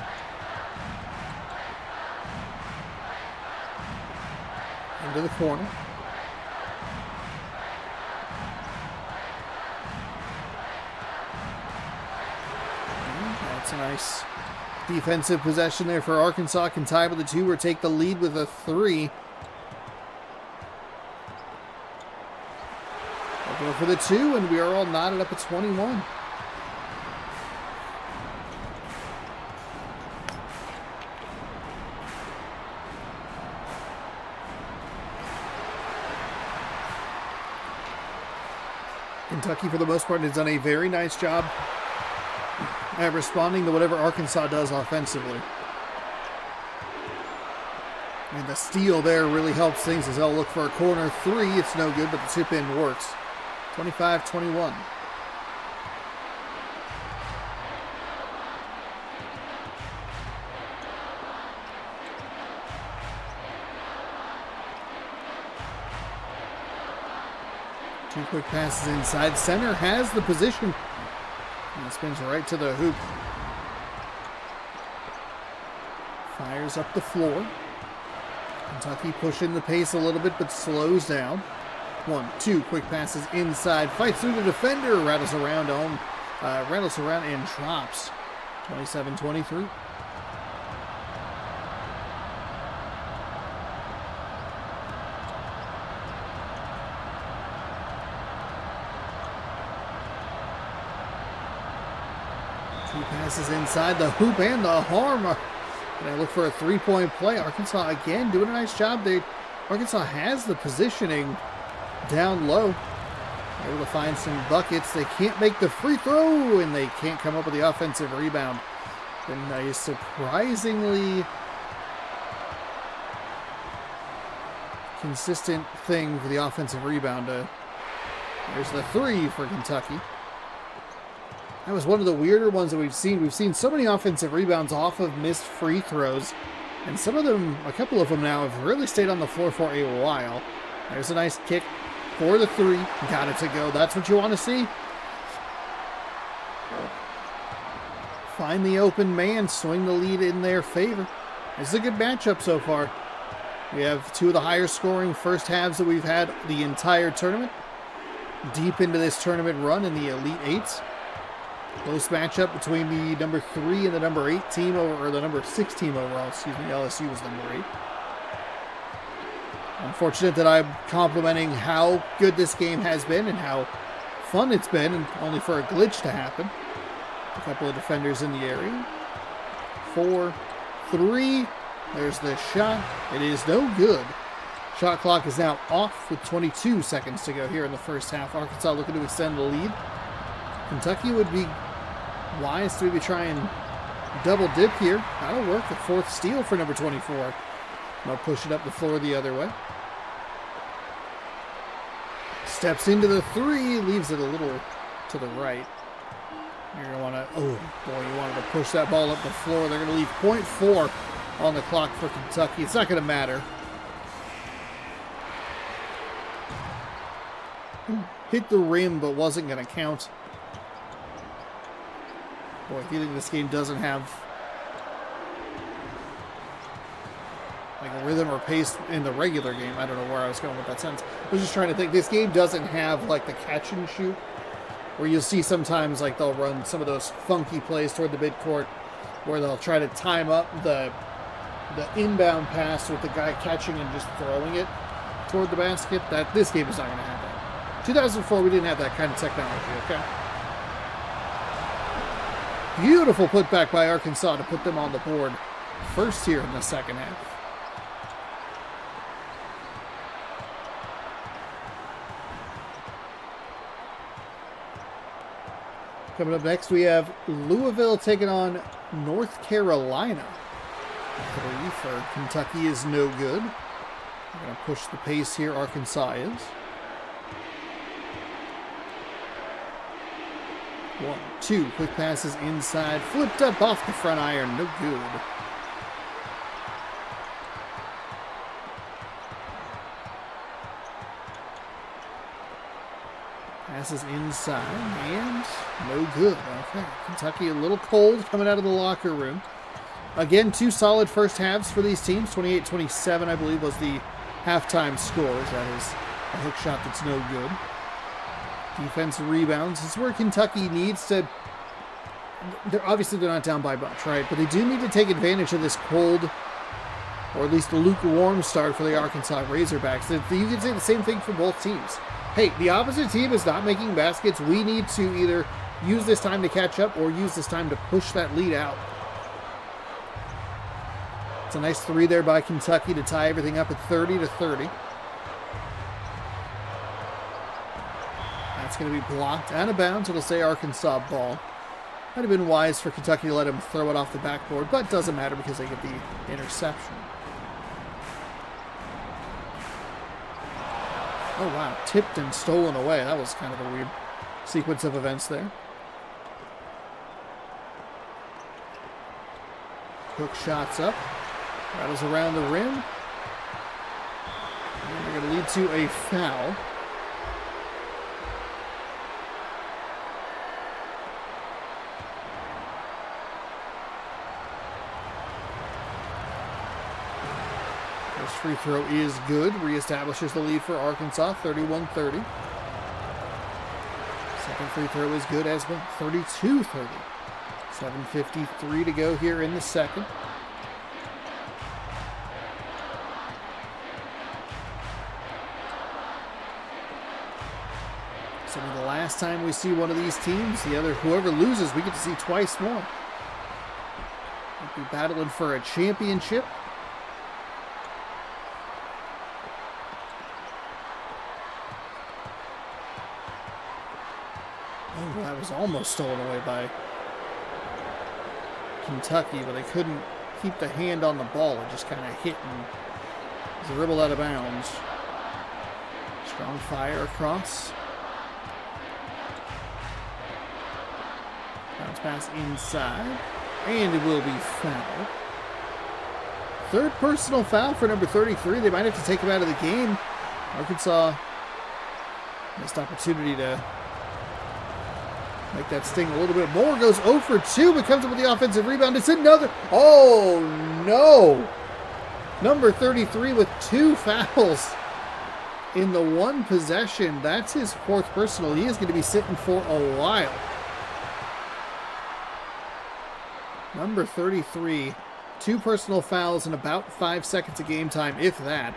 Into the corner. That's a nice defensive possession there for Arkansas. Can tie with a 2 or take the lead with a 3. They'll go for the 2, and we are all knotted up at 21. Kentucky, for the most part, has done a very nice job at responding to whatever Arkansas does offensively. And the steal there really helps things as they'll look for a corner 3. It's no good, but the tip in works. 25-21. Two quick passes inside. Center has the position. And spins right to the hoop. Fires up the floor. Kentucky pushing the pace a little bit, but slows down. 1, 2 quick passes inside. Fights through the defender. Rattles around and drops. 27-23. Two passes inside the hoop and the harm. And I look for a 3-point play. Arkansas again doing a nice job. Arkansas has the positioning down low. Able to find some buckets. They can't make the free throw, and they can't come up with the offensive rebound. Been a surprisingly consistent thing for the offensive rebound. There's the 3 for Kentucky. That was one of the weirder ones that we've seen. We've seen so many offensive rebounds off of missed free throws. And some of them, a couple of them now, have really stayed on the floor for a while. There's a nice kick for the three. Got it to go. That's what you want to see. Find the open man. Swing the lead in their favor. It's a good matchup so far. We have two of the higher scoring first halves that we've had the entire tournament. Deep into this tournament run in the Elite Eights. Close matchup between the number 3 and the number 8 team, or the number 6 team overall. Excuse me, LSU was number 8. Unfortunate that I'm complimenting how good this game has been and how fun it's been, and only for a glitch to happen. A couple of defenders in the area. 4, 3. There's the shot. It is no good. Shot clock is now off with 22 seconds to go here in the first half. Arkansas looking to extend the lead. Kentucky would be wise to maybe try and double dip here. That'll work. The 4th steal for number 24. They'll push it up the floor the other way. Steps into the 3. Leaves it a little to the right. You're going to want to... Oh, boy, you wanted to push that ball up the floor. They're going to leave 0.4 on the clock for Kentucky. It's not going to matter. Hit the rim, but wasn't going to count. Boy, if you think this game doesn't have like a rhythm or pace in the regular game, I don't know where I was going with that sentence. I was just trying to think. This game doesn't have like the catch and shoot, where you'll see sometimes like they'll run some of those funky plays toward the midcourt, where they'll try to time up the inbound pass with the guy catching and just throwing it toward the basket. That this game is not going to have that. 2004, we didn't have that kind of technology. Okay. Beautiful putback by Arkansas to put them on the board first here in the second half. Coming up next, we have Louisville taking on North Carolina. 3 for Kentucky is no good. We're going to push the pace here, Arkansas is. 1, 2, quick passes inside, flipped up off the front iron, no good. Passes inside, and no good. Okay, Kentucky a little cold coming out of the locker room. Again, 2 solid first halves for these teams. 28-27, I believe, was the halftime score. That is a hook shot that's no good. Defense rebounds. This is where Kentucky needs to... Obviously, they're not down by much, right? But they do need to take advantage of this cold, or at least lukewarm start for the Arkansas Razorbacks. You can say the same thing for both teams. Hey, the opposite team is not making baskets. We need to either use this time to catch up or use this time to push that lead out. It's a nice 3 there by Kentucky to tie everything up at 30-30. That's going to be blocked out of bounds. It'll say Arkansas ball. Might have been wise for Kentucky to let him throw it off the backboard, but doesn't matter because they get the interception. Oh, wow. Tipped and stolen away. That was kind of a weird sequence of events there. Hook shots up. Rattles around the rim. And they're going to lead to a foul. First free throw is good. Reestablishes the lead for Arkansas, 31-30. Second free throw is good as well, 32-30. 7:53 to go here in the second. So the last time we see one of these teams, whoever loses, we get to see twice more. We'll be battling for a championship. Oh, that was almost stolen away by Kentucky, but they couldn't keep the hand on the ball. It just kind of hit and dribbled out of bounds. Strong fire across. Bounce pass inside. And it will be foul. Third personal foul for number 33. They might have to take him out of the game. Arkansas missed opportunity to make that sting a little bit more. Goes 0 for 2, but comes up with the offensive rebound. It's another. Oh, no. Number 33 with 2 fouls in the one possession. That's his 4th personal. He is going to be sitting for a while. Number 33, 2 personal fouls in about 5 seconds of game time, if that.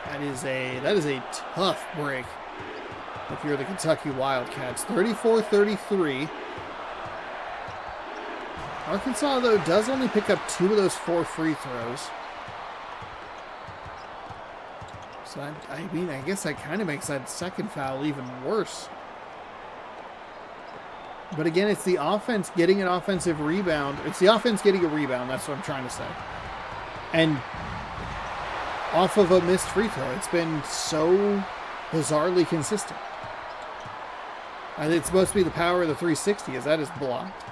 That is a tough break if you're the Kentucky Wildcats. 34-33. Arkansas, though, does only pick up 2 of those 4 free throws. So, I guess that kind of makes that second foul even worse. But again, it's the offense getting an offensive rebound. It's the offense getting a rebound. That's what I'm trying to say. And off of a missed free throw. It's been so bizarrely consistent. I think it's supposed to be the power of the 360, as that is blocked.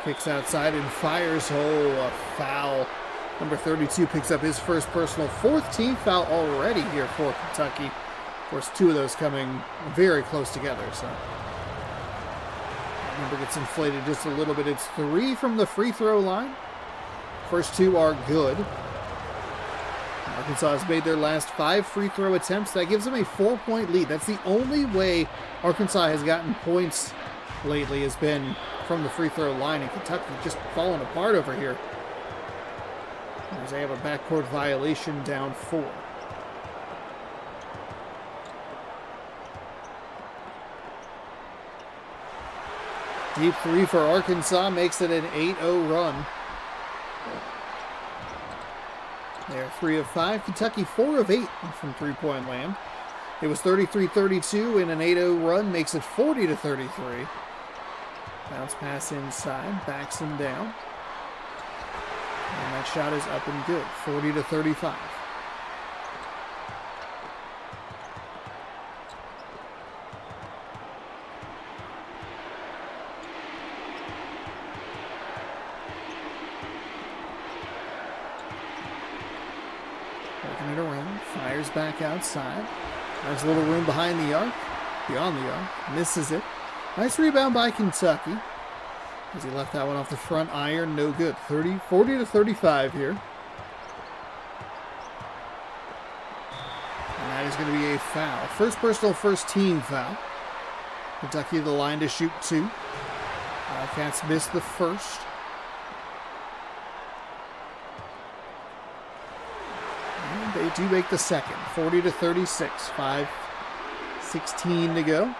Kicks outside and fires. Oh, a foul. Number 32 picks up his first personal. 4th team foul already here for Kentucky. Of course, 2 of those coming very close together. So that number gets inflated just a little bit. It's 3 from the free throw line. First 2 are good. Arkansas has made their last 5 free throw attempts. That gives them a 4-point lead. That's the only way Arkansas has gotten points lately, has been from the free throw line, and Kentucky just falling apart over here. As they have a backcourt violation, down 4. Deep 3 for Arkansas makes it an 8-0 run. They're 3 of 5. Kentucky 4 of 8 from three-point land. It was 33-32, and an 8-0 run makes it 40-33. Bounce pass inside, backs him down. And that shot is up and good, 40-35. Working it around, fires back outside. There's a little room behind the arc, beyond the arc, misses it. Nice rebound by Kentucky, as he left that one off the front iron. No good. 40-35 here. And that is going to be a foul. First personal, first team foul. Kentucky the line to shoot 2. Wildcats missed the first. And they do make the second. 40-36. 5:16 to go.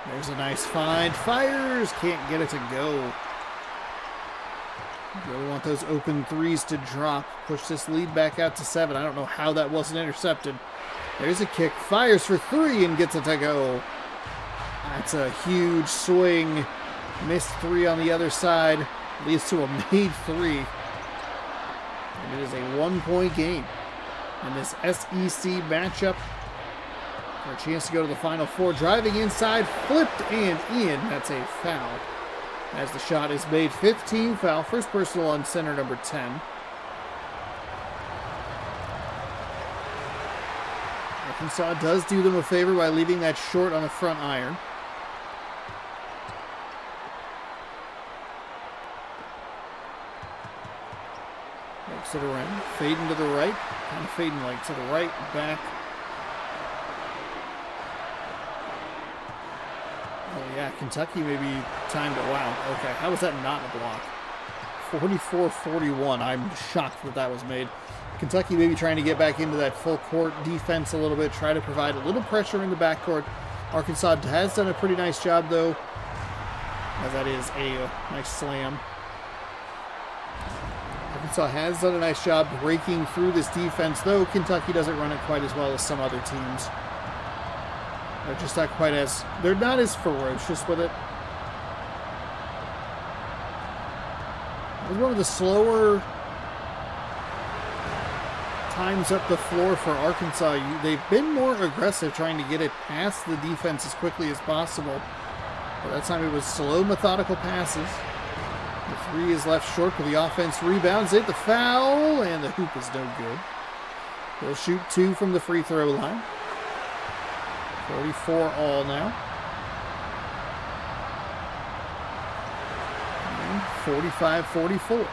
There's a nice find. Fires. Can't get it to go. Really want those open 3s to drop. Push this lead back out to 7. I don't know how that wasn't intercepted. There's a kick. Fires for 3 and gets it to go. That's a huge swing. Missed 3 on the other side. Leads to a made 3. And it is a 1-point game in this SEC matchup. For a chance to go to the Final Four. Driving inside, flipped and in. That's a foul. As the shot is made, 15 foul. First personal on center number 10. Arkansas does do them a favor by leaving that short on the front iron. Works it around, fading to the right. Kind of fading like to the right, back. Oh yeah, Kentucky maybe timed it. Wow, okay. How was that not a block? 44-41. I'm shocked that that was made. Kentucky maybe trying to get back into that full court defense a little bit, try to provide a little pressure in the backcourt. Arkansas has done a pretty nice job though, as that is a nice slam. Arkansas has done a nice job breaking through this defense, though Kentucky doesn't run it quite as well as some other teams. They're just not quite as, they're not as ferocious with it. It was one of the slower times up the floor for Arkansas. They've been more aggressive trying to get it past the defense as quickly as possible. But that time it was slow, methodical passes. The three is left short, but the offense rebounds it. The foul, and the hoop is no good. They'll shoot 2 from the free throw line. 44 all now. 45-44.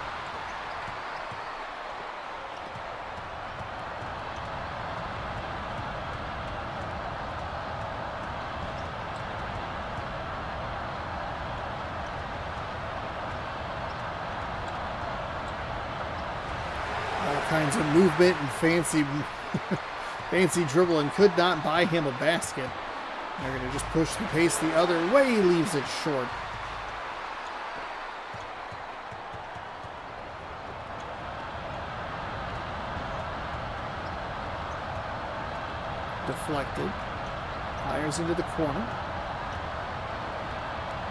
All kinds of movement and fancy dribbling could not buy him a basket. They're going to just push the pace the other way, leaves it short. Deflected. Fires into the corner.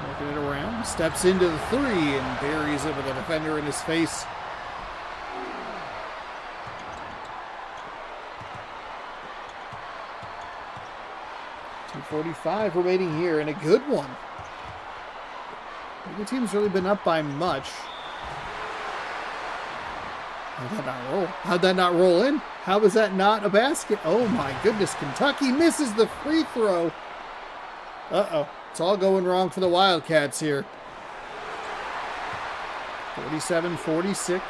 Working it around. Steps into the 3 and buries it with a defender in his face. .45 remaining here, and a good one. The team's really been up by much. How'd that not roll? How'd that not roll in? How was that not a basket? Oh my goodness, Kentucky misses the free throw. Uh-oh, it's all going wrong for the Wildcats here. 47-46.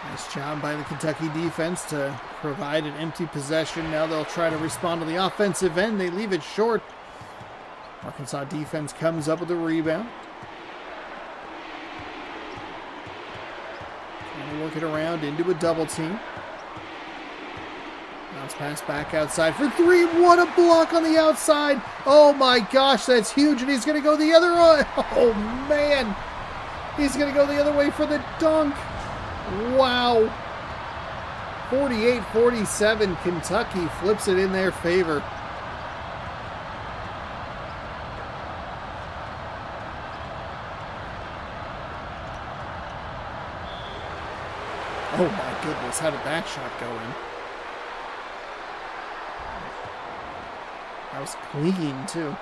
Nice job by the Kentucky defense to provide an empty possession. Now they'll try to respond to the offensive end. They leave it short. Arkansas defense comes up with a rebound. Trying to work it around into a double team. Bounce pass back outside for 3. What a block on the outside. Oh my gosh, that's huge. And he's going to go the other way. Oh man. He's going to go the other way for the dunk. Wow. 48-47. Kentucky flips it in their favor. Oh my goodness, how did that shot go in? That was clean too.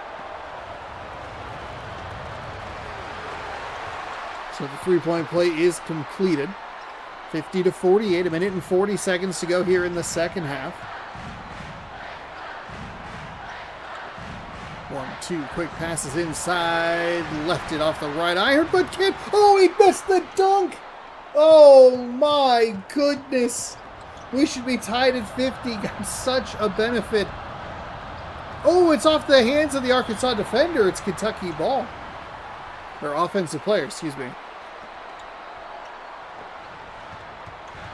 So the three-point play is completed. 50-48, a minute and 40 seconds to go here in the second half. 1-2 quick passes inside, left it off the right iron, but can't. Oh, he missed the dunk. Oh my goodness. We should be tied at 50. Got such a benefit. Oh, it's off the hands of the Arkansas defender. It's Kentucky ball. Or offensive player, excuse me.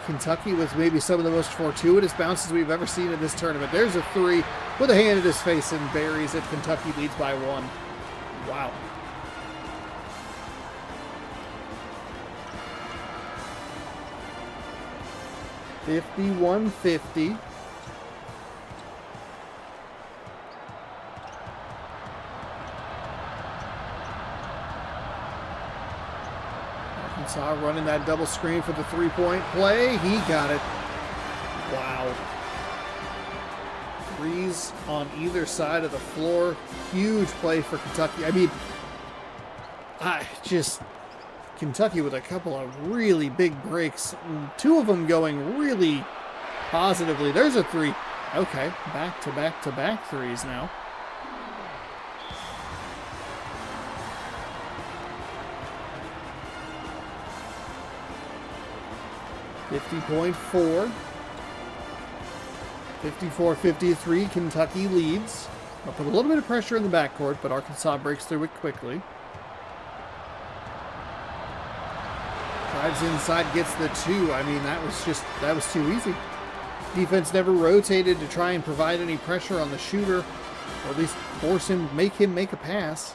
Kentucky with maybe some of the most fortuitous bounces we've ever seen in this tournament. There's a 3 with a hand in his face and buries it. Kentucky leads by 1. Wow. $51-50. Arkansas running that double screen for the three-point play. He got it. Wow. Threes on either side of the floor. Huge play for Kentucky. I mean, Kentucky with a couple of really big breaks. 2 of them going really positively. There's a 3. Okay, back-to-back-to-back threes now. .4. 54-53, Kentucky leads. I'll put a little bit of pressure in the backcourt, but Arkansas breaks through it quickly. Drives inside, gets the 2. I mean, that was too easy. Defense never rotated to try and provide any pressure on the shooter, or at least make him make a pass.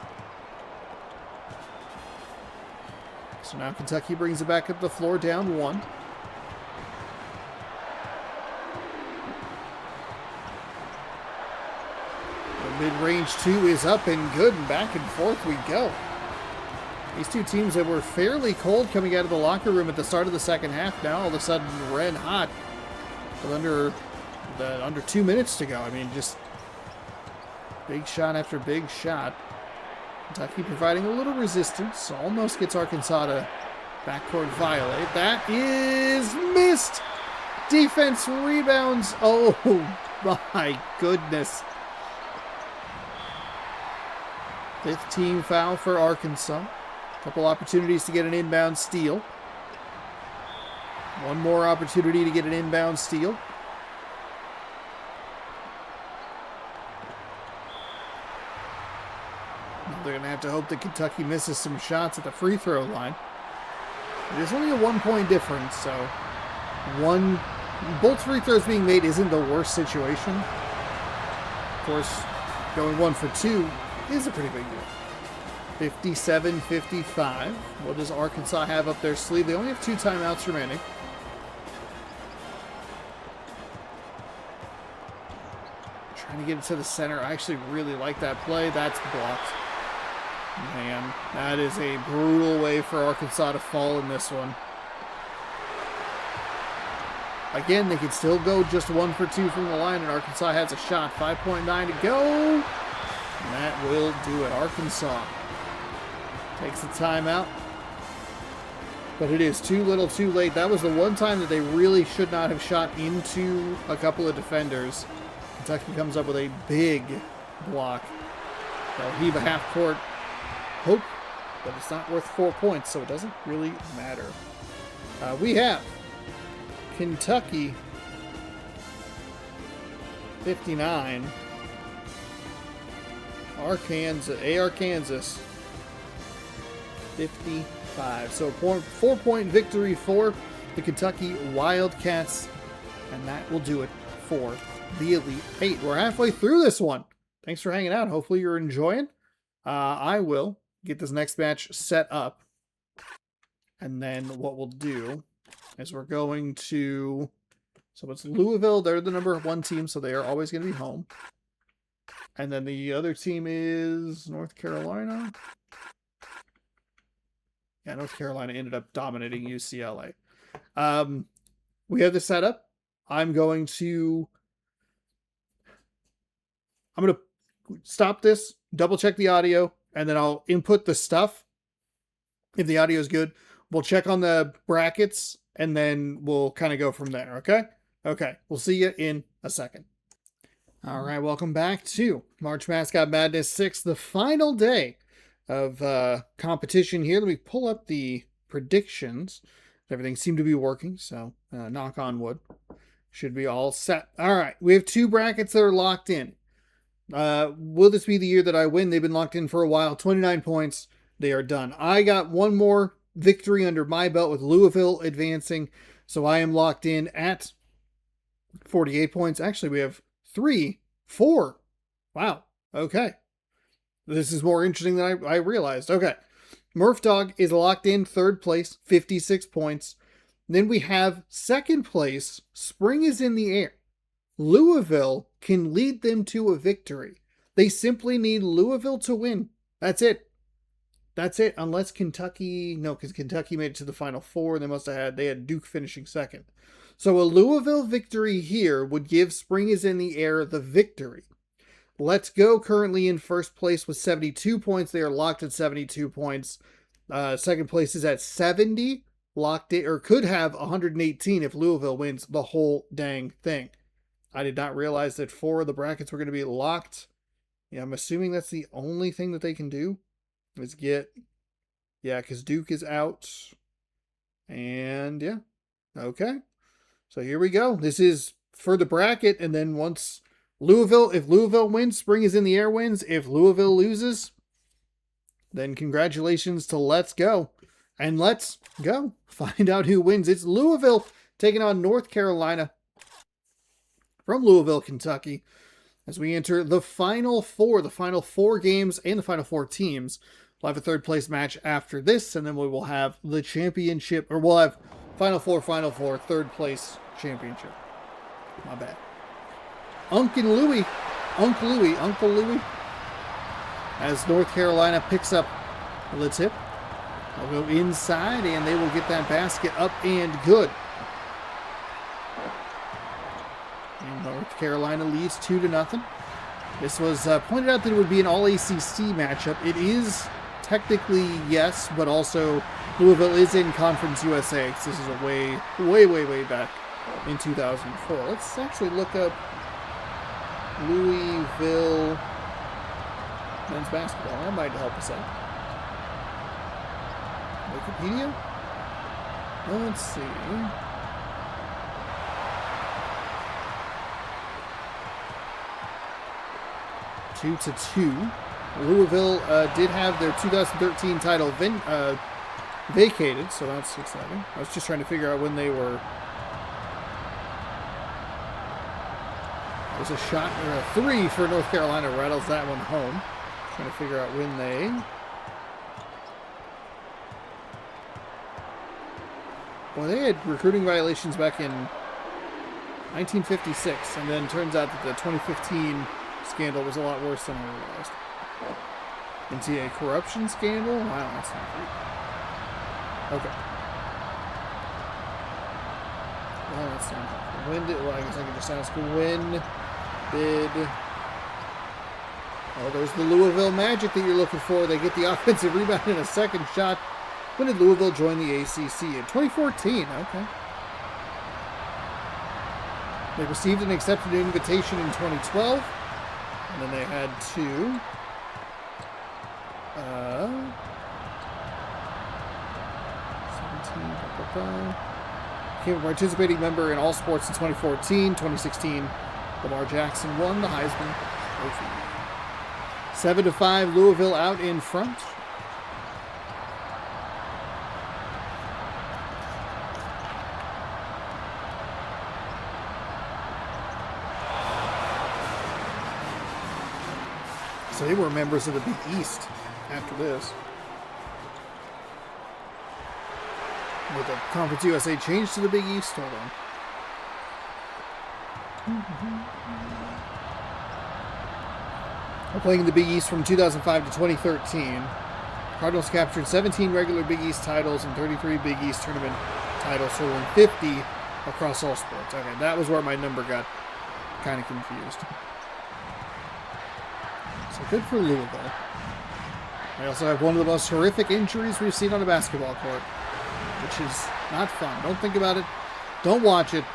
So now Kentucky brings it back up the floor, down 1. The mid-range 2 is up and good, and back and forth we go. These two teams that were fairly cold coming out of the locker room at the start of the second half, now all of a sudden red hot with under 2 minutes to go. I mean, just big shot after big shot. Kentucky providing a little resistance. Almost gets Arkansas to backcourt violate. That is missed. Defense rebounds. Oh my goodness. 5th team foul for Arkansas. Couple opportunities to get an inbound steal. One more opportunity to get an inbound steal. They're going to have to hope that Kentucky misses some shots at the free throw line. There's only a 1-point difference, so both free throws being made isn't the worst situation. Of course, going 1 for 2 is a pretty big deal. 57-55. What does Arkansas have up their sleeve? They only have 2 timeouts remaining. Trying to get it to the center. I actually really like that play. That's blocked. Man, that is a brutal way for Arkansas to fall in this one. Again, they could still go just 1 for 2 from the line, and Arkansas has a shot. 5.9 to go. And that will do it. Arkansas takes a timeout. But it is too little too late. That was the one time that they really should not have shot into a couple of defenders. Kentucky comes up with a big block. They'll heave a half-court hope, but it's not worth 4 points, so it doesn't really matter. We have Kentucky 59, Kansas 55. So 4-point victory for the Kentucky Wildcats, and that will do it for the Elite 8. We're halfway through this one. Thanks for hanging out. Hopefully you're enjoying. I will get this next match set up, and then what we'll do is we're going to, so it's Louisville. They're the number 1 team, so they are always going to be home. And then the other team is North Carolina. Yeah, North Carolina ended up dominating UCLA. We have this set up. I'm going to stop this, double check the audio, and then I'll input the stuff. If the audio is good, we'll check on the brackets, and then we'll kind of go from there, okay? Okay, we'll see you in a second. All right, welcome back to March Mascot Madness 6, the final day of competition here. Let me pull up the predictions. Everything seemed to be working, so knock on wood. Should be all set. All right, we have 2 brackets that are locked in. Will this be the year that I win? They've been locked in for a while. 29 points. They are done. I got 1 more victory under my belt with Louisville advancing, so I am locked in at 48 points. Actually, we have 4. Wow. Okay. This is more interesting than I realized. Okay. Murph Dog is locked in 3rd place, 56 points. Then we have 2nd place. Spring is in the air. Louisville can lead them to a victory. They simply need Louisville to win. That's it. That's it. Unless Kentucky, no, because Kentucky made it to the Final Four. They had Duke finishing 2nd. So a Louisville victory here would give Spring is in the air the victory. Let's Go currently in 1st place with 72 points. They are locked at 72 points. 2nd place is at 70. Locked in, or could have 118 if Louisville wins the whole dang thing. I did not realize that 4 of the brackets were going to be locked. Yeah, I'm assuming that's the only thing that they can do is get, yeah, because Duke is out. And yeah, okay. So here we go. This is for the bracket, and then once if Louisville wins, Spring is in the air wins. If Louisville loses, then congratulations to Let's Go. And let's go find out who wins. It's Louisville taking on North Carolina from Louisville, Kentucky. As we enter the final four games and the final four teams. We'll have a third place match after this, and then we will have the championship, or we'll have final four, third place championship. My bad. Uncle Louie. As North Carolina picks up the tip. They'll go inside, and they will get that basket up and good. And North Carolina leads 2-0. This was pointed out that it would be an all-ACC matchup. It is technically, yes, but also Louisville is in Conference USA. This is a way back in 2004. Let's actually look up Louisville men's basketball. That might help us out. Wikipedia? Let's see. 2-2. Louisville did have their 2013 title vacated, so that's exciting. I was just trying to figure out when they were. There's a shot or a three for North Carolina, rattles that one home. Trying to figure out when they. Well, they had recruiting violations back in 1956, and then turns out that the 2015 scandal was a lot worse than I realized. NCAA corruption scandal? Wow, that's not great. Okay. Well, that's not good. When did, well, I guess I can just ask, when did... Oh, there's the Louisville Magic that you're looking for. They get the offensive rebound and a second shot. When did Louisville join the ACC? In 2014, okay. They received and accepted an invitation in 2012. And then they had to became a participating member in all sports in 2014. 2016, Lamar Jackson won the Heisman Trophy. 7-5, Louisville out in front. So they were members of the Big East after this. With the Conference USA changed to the Big East, hold on. We're playing in the Big East from 2005 to 2013. Cardinals captured 17 regular Big East titles and 33 Big East tournament titles, totaling 50 across all sports. Okay, that was where my number got kind of confused. So good for Louisville. They also have one of the most horrific injuries we've seen on a basketball court, which is not fun. Don't think about it. Don't watch it.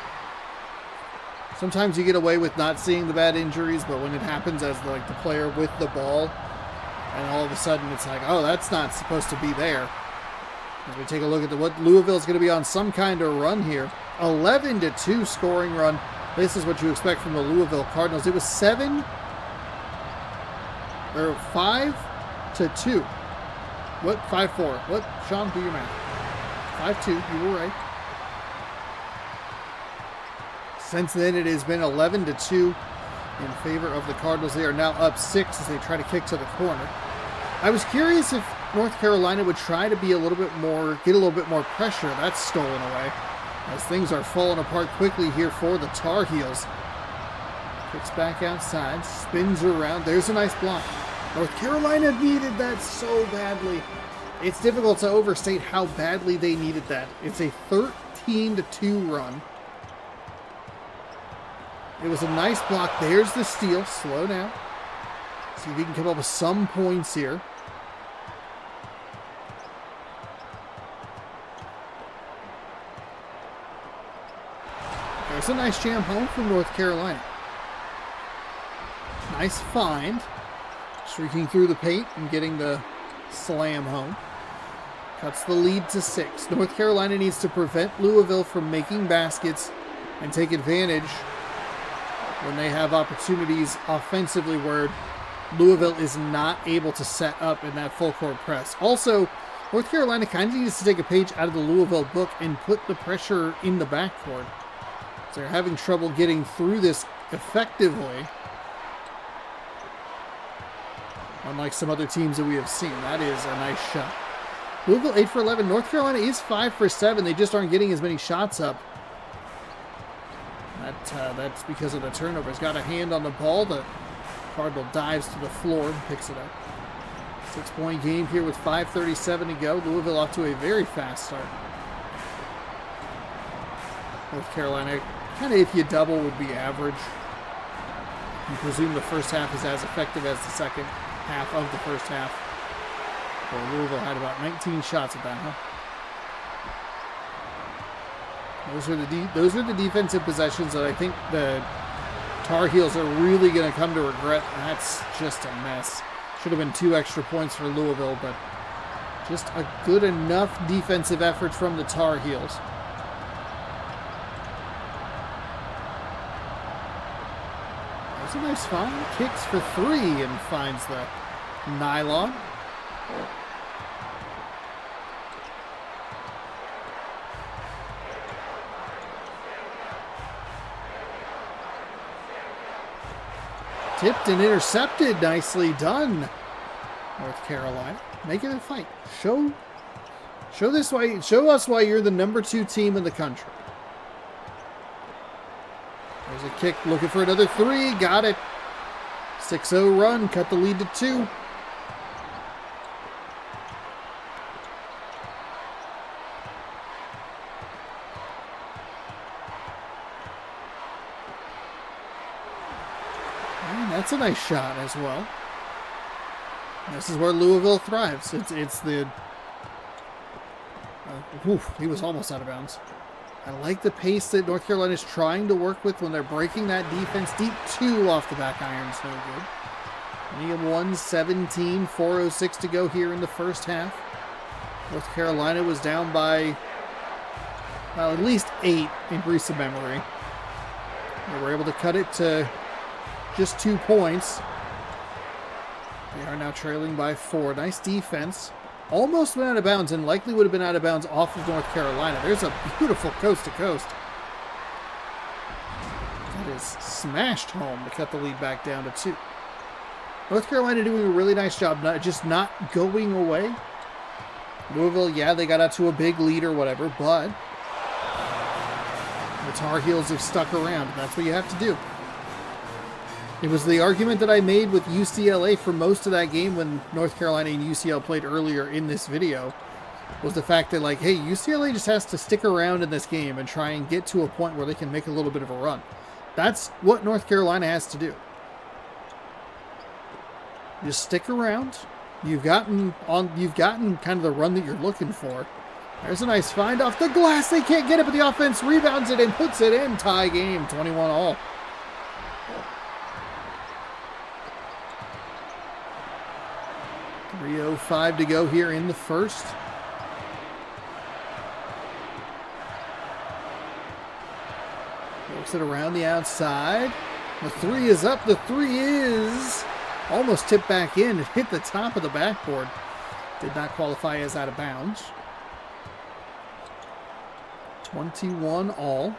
Sometimes you get away with not seeing the bad injuries, but when it happens as the player with the ball, and all of a sudden it's like, oh, that's not supposed to be there. As we take a look at what Louisville's going to be on some kind of run here. 11-2 scoring run. This is what you expect from the Louisville Cardinals. It was 5-2. What? 5-4. What? Sean, do your math. 5-2. You were right. Since then, it has been 11-2 in favor of the Cardinals. They are now up 6 as they try to kick to the corner. I was curious if North Carolina would try to be get a little bit more pressure. That's stolen away as things are falling apart quickly here for the Tar Heels. Kicks back outside, spins around. There's a nice block. North Carolina needed that so badly. It's difficult to overstate how badly they needed that. It's a 13-2 run. It was a nice block. There's the steal. Slow down. See if he can come up with some points here. There's a nice jam home from North Carolina. Nice find. Streaking through the paint and getting the slam home. Cuts the lead to 6. North Carolina needs to prevent Louisville from making baskets and take advantage when they have opportunities offensively where Louisville is not able to set up in that full court press. Also, North Carolina kind of needs to take a page out of the Louisville book and put the pressure in the backcourt. So they're having trouble getting through this effectively. Unlike some other teams that we have seen. That is a nice shot. Louisville 8 for 11. North Carolina is 5 for 7. They just aren't getting as many shots up. That's because of the turnovers. Got a hand on the ball. The Cardinal dives to the floor and picks it up. 6-point game here with 5:37 to go. Louisville off to a very fast start. North Carolina, kind of if you double, would be average. You presume the first half is as effective as the second half of the first half. Well, Louisville had about 19 shots at that, huh? Those are the defensive possessions that I think the Tar Heels are really going to come to regret. That's just a mess. Should have been 2 extra points for Louisville, but just a good enough defensive effort from the Tar Heels. There's a nice find. Kicks for 3 and finds the nylon. Tipped and intercepted. Nicely done, North Carolina. Make it a fight. Show us why you're the number 2 team in the country. There's a kick, looking for another 3. Got it. 6-0 run. Cut the lead to 2. That's a nice shot as well. This is where Louisville thrives. It's the... he was almost out of bounds. I like the pace that North Carolina is trying to work with when they're breaking that defense. Deep 2 off the back iron's no good. Only a 117, 4:06 to go here in the first half. North Carolina was down by, well, at least 8 in recent memory. They were able to cut it to just 2 points. They are now trailing by 4. Nice defense. Almost went out of bounds and likely would have been out of bounds off of North Carolina. There's a beautiful coast-to-coast. That is smashed home to cut the lead back down to 2. North Carolina doing a really nice job, not going away. Louisville, yeah, they got out to a big lead or whatever, but the Tar Heels have stuck around. That's what you have to do. It was the argument that I made with UCLA for most of that game when North Carolina and UCLA played earlier in this video, was the fact that, like, hey, UCLA just has to stick around in this game and try and get to a point where they can make a little bit of a run. That's what North Carolina has to do. Just stick around. You've gotten kind of the run that you're looking for. There's a nice find off the glass. They can't get it, but the offense rebounds it and puts it in. Tie game, 21-all. .305 to go here in the first. Works it around the outside. The 3 is up. The 3 is almost tipped back in. It hit the top of the backboard. Did not qualify as out of bounds. 21-all.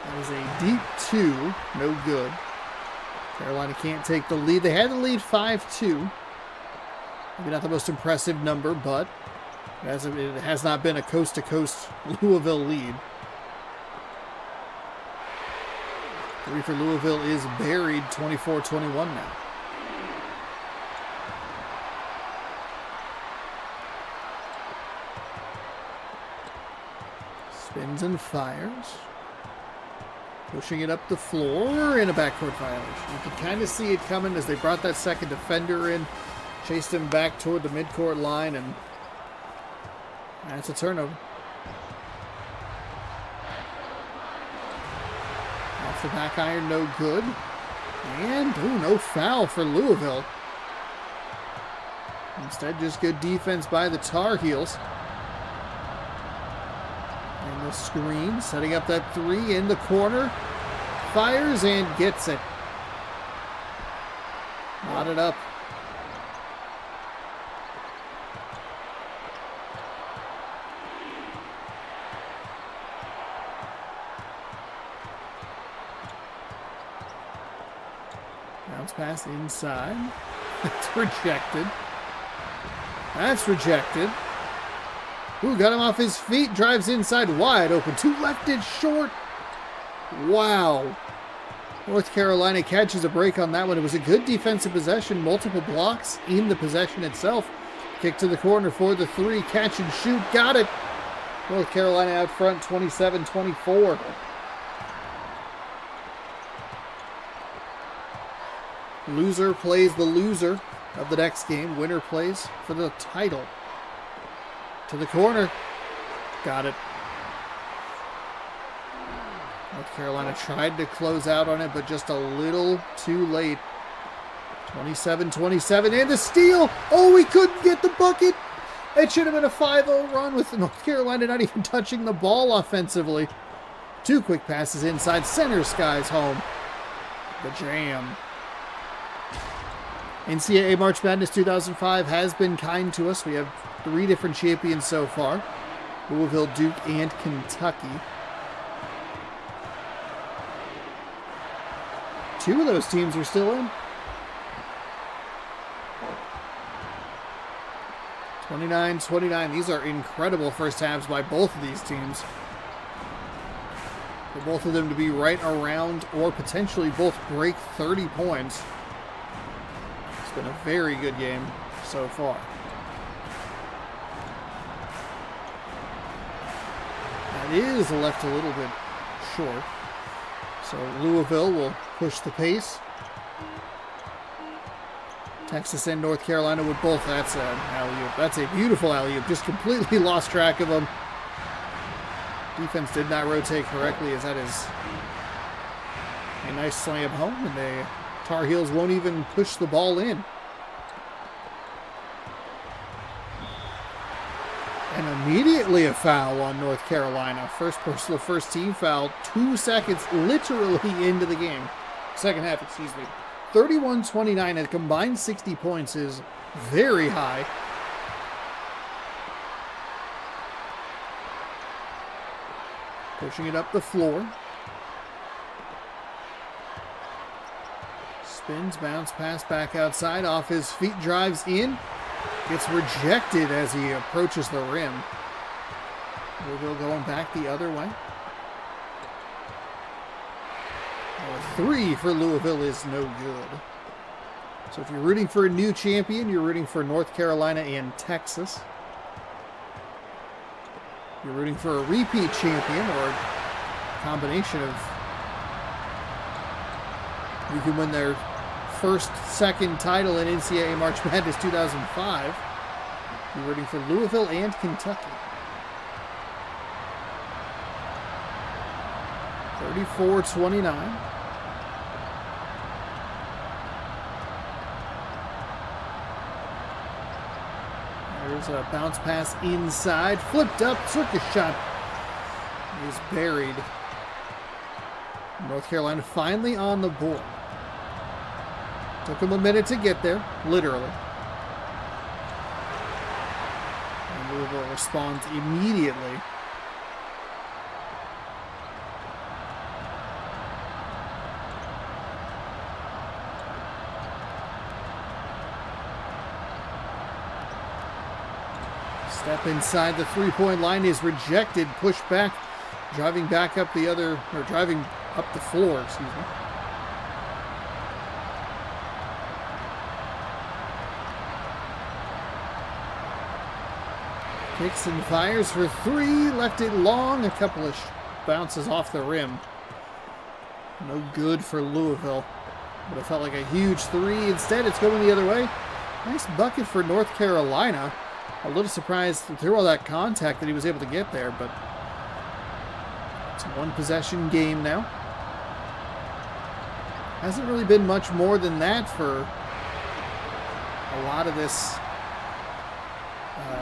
That is a deep 2. No good. Carolina can't take the lead. They had the lead 5-2. Maybe not the most impressive number, but it has not been a coast-to-coast Louisville lead. 3 for Louisville is buried, 24-21 now. Spins and fires. Pushing it up the floor in a backcourt violation. You can kind of see it coming as they brought that second defender in, chased him back toward the midcourt line, and that's a turnover. Off the back iron, no good. And, no foul for Louisville. Instead, just good defense by the Tar Heels. And the screen, setting up that 3 in the corner. Fires and gets it. Knotted up. Bounce pass inside. That's rejected. That's rejected. Ooh, got him off his feet. Drives inside, wide open. Two lefted short. Wow. North Carolina catches a break on that one. It was a good defensive possession. Multiple blocks in the possession itself. Kick to the corner for the three. Catch and shoot. Got it. North Carolina out front, 27-24. Loser plays the loser of the next game. Winner plays for the title. To the corner. Got it. North Carolina tried to close out on it, but just a little too late. 27-27, and the steal! Oh, we couldn't get the bucket! It should have been a 5-0 run with North Carolina not even touching the ball offensively. Two quick passes inside. Center skies home. The jam. NCAA March Madness 2005 has been kind to us. We have 3 different champions so far. Louisville, Duke, and Kentucky. 2 of those teams are still in. 29-29. These are incredible first halves by both of these teams. For both of them to be right around or potentially both break 30 points. It's been a very good game so far. That is left a little bit short. So Louisville will push the pace. Texas and North Carolina would both. That's an alley-oop. That's a beautiful alley-oop. Just completely lost track of them. Defense did not rotate correctly, as that is a nice slam home, and the Tar Heels won't even push the ball in. And immediately a foul on North Carolina. First personal, first team foul. 2 seconds literally into the game. Second half, excuse me. 31-29 at combined 60 points is very high. Pushing it up the floor. Spins, bounce, pass back outside. Off his feet, drives in. Gets rejected as he approaches the rim. Louisville going back the other way. A 3 for Louisville is no good. So if you're rooting for a new champion, you're rooting for North Carolina and Texas. You're rooting for a repeat champion or a combination of who can win their first, second title in NCAA March Madness 2005. You're rooting for Louisville and Kentucky. 34-29. There's a bounce pass inside. Flipped up. Circus shot is buried. North Carolina finally on the board. Took them a minute to get there, literally. And Louisville responds immediately. Step inside the three-point line is rejected. Push back. Driving back up the other, or driving up the floor, excuse me. Kicks and fires for 3. Left it long. A couple of bounces off the rim. No good for Louisville. Would have felt like a huge 3. Instead, it's going the other way. Nice bucket for North Carolina. A little surprised through all that contact that he was able to get there, but it's a one-possession game now. Hasn't really been much more than that for a lot of this,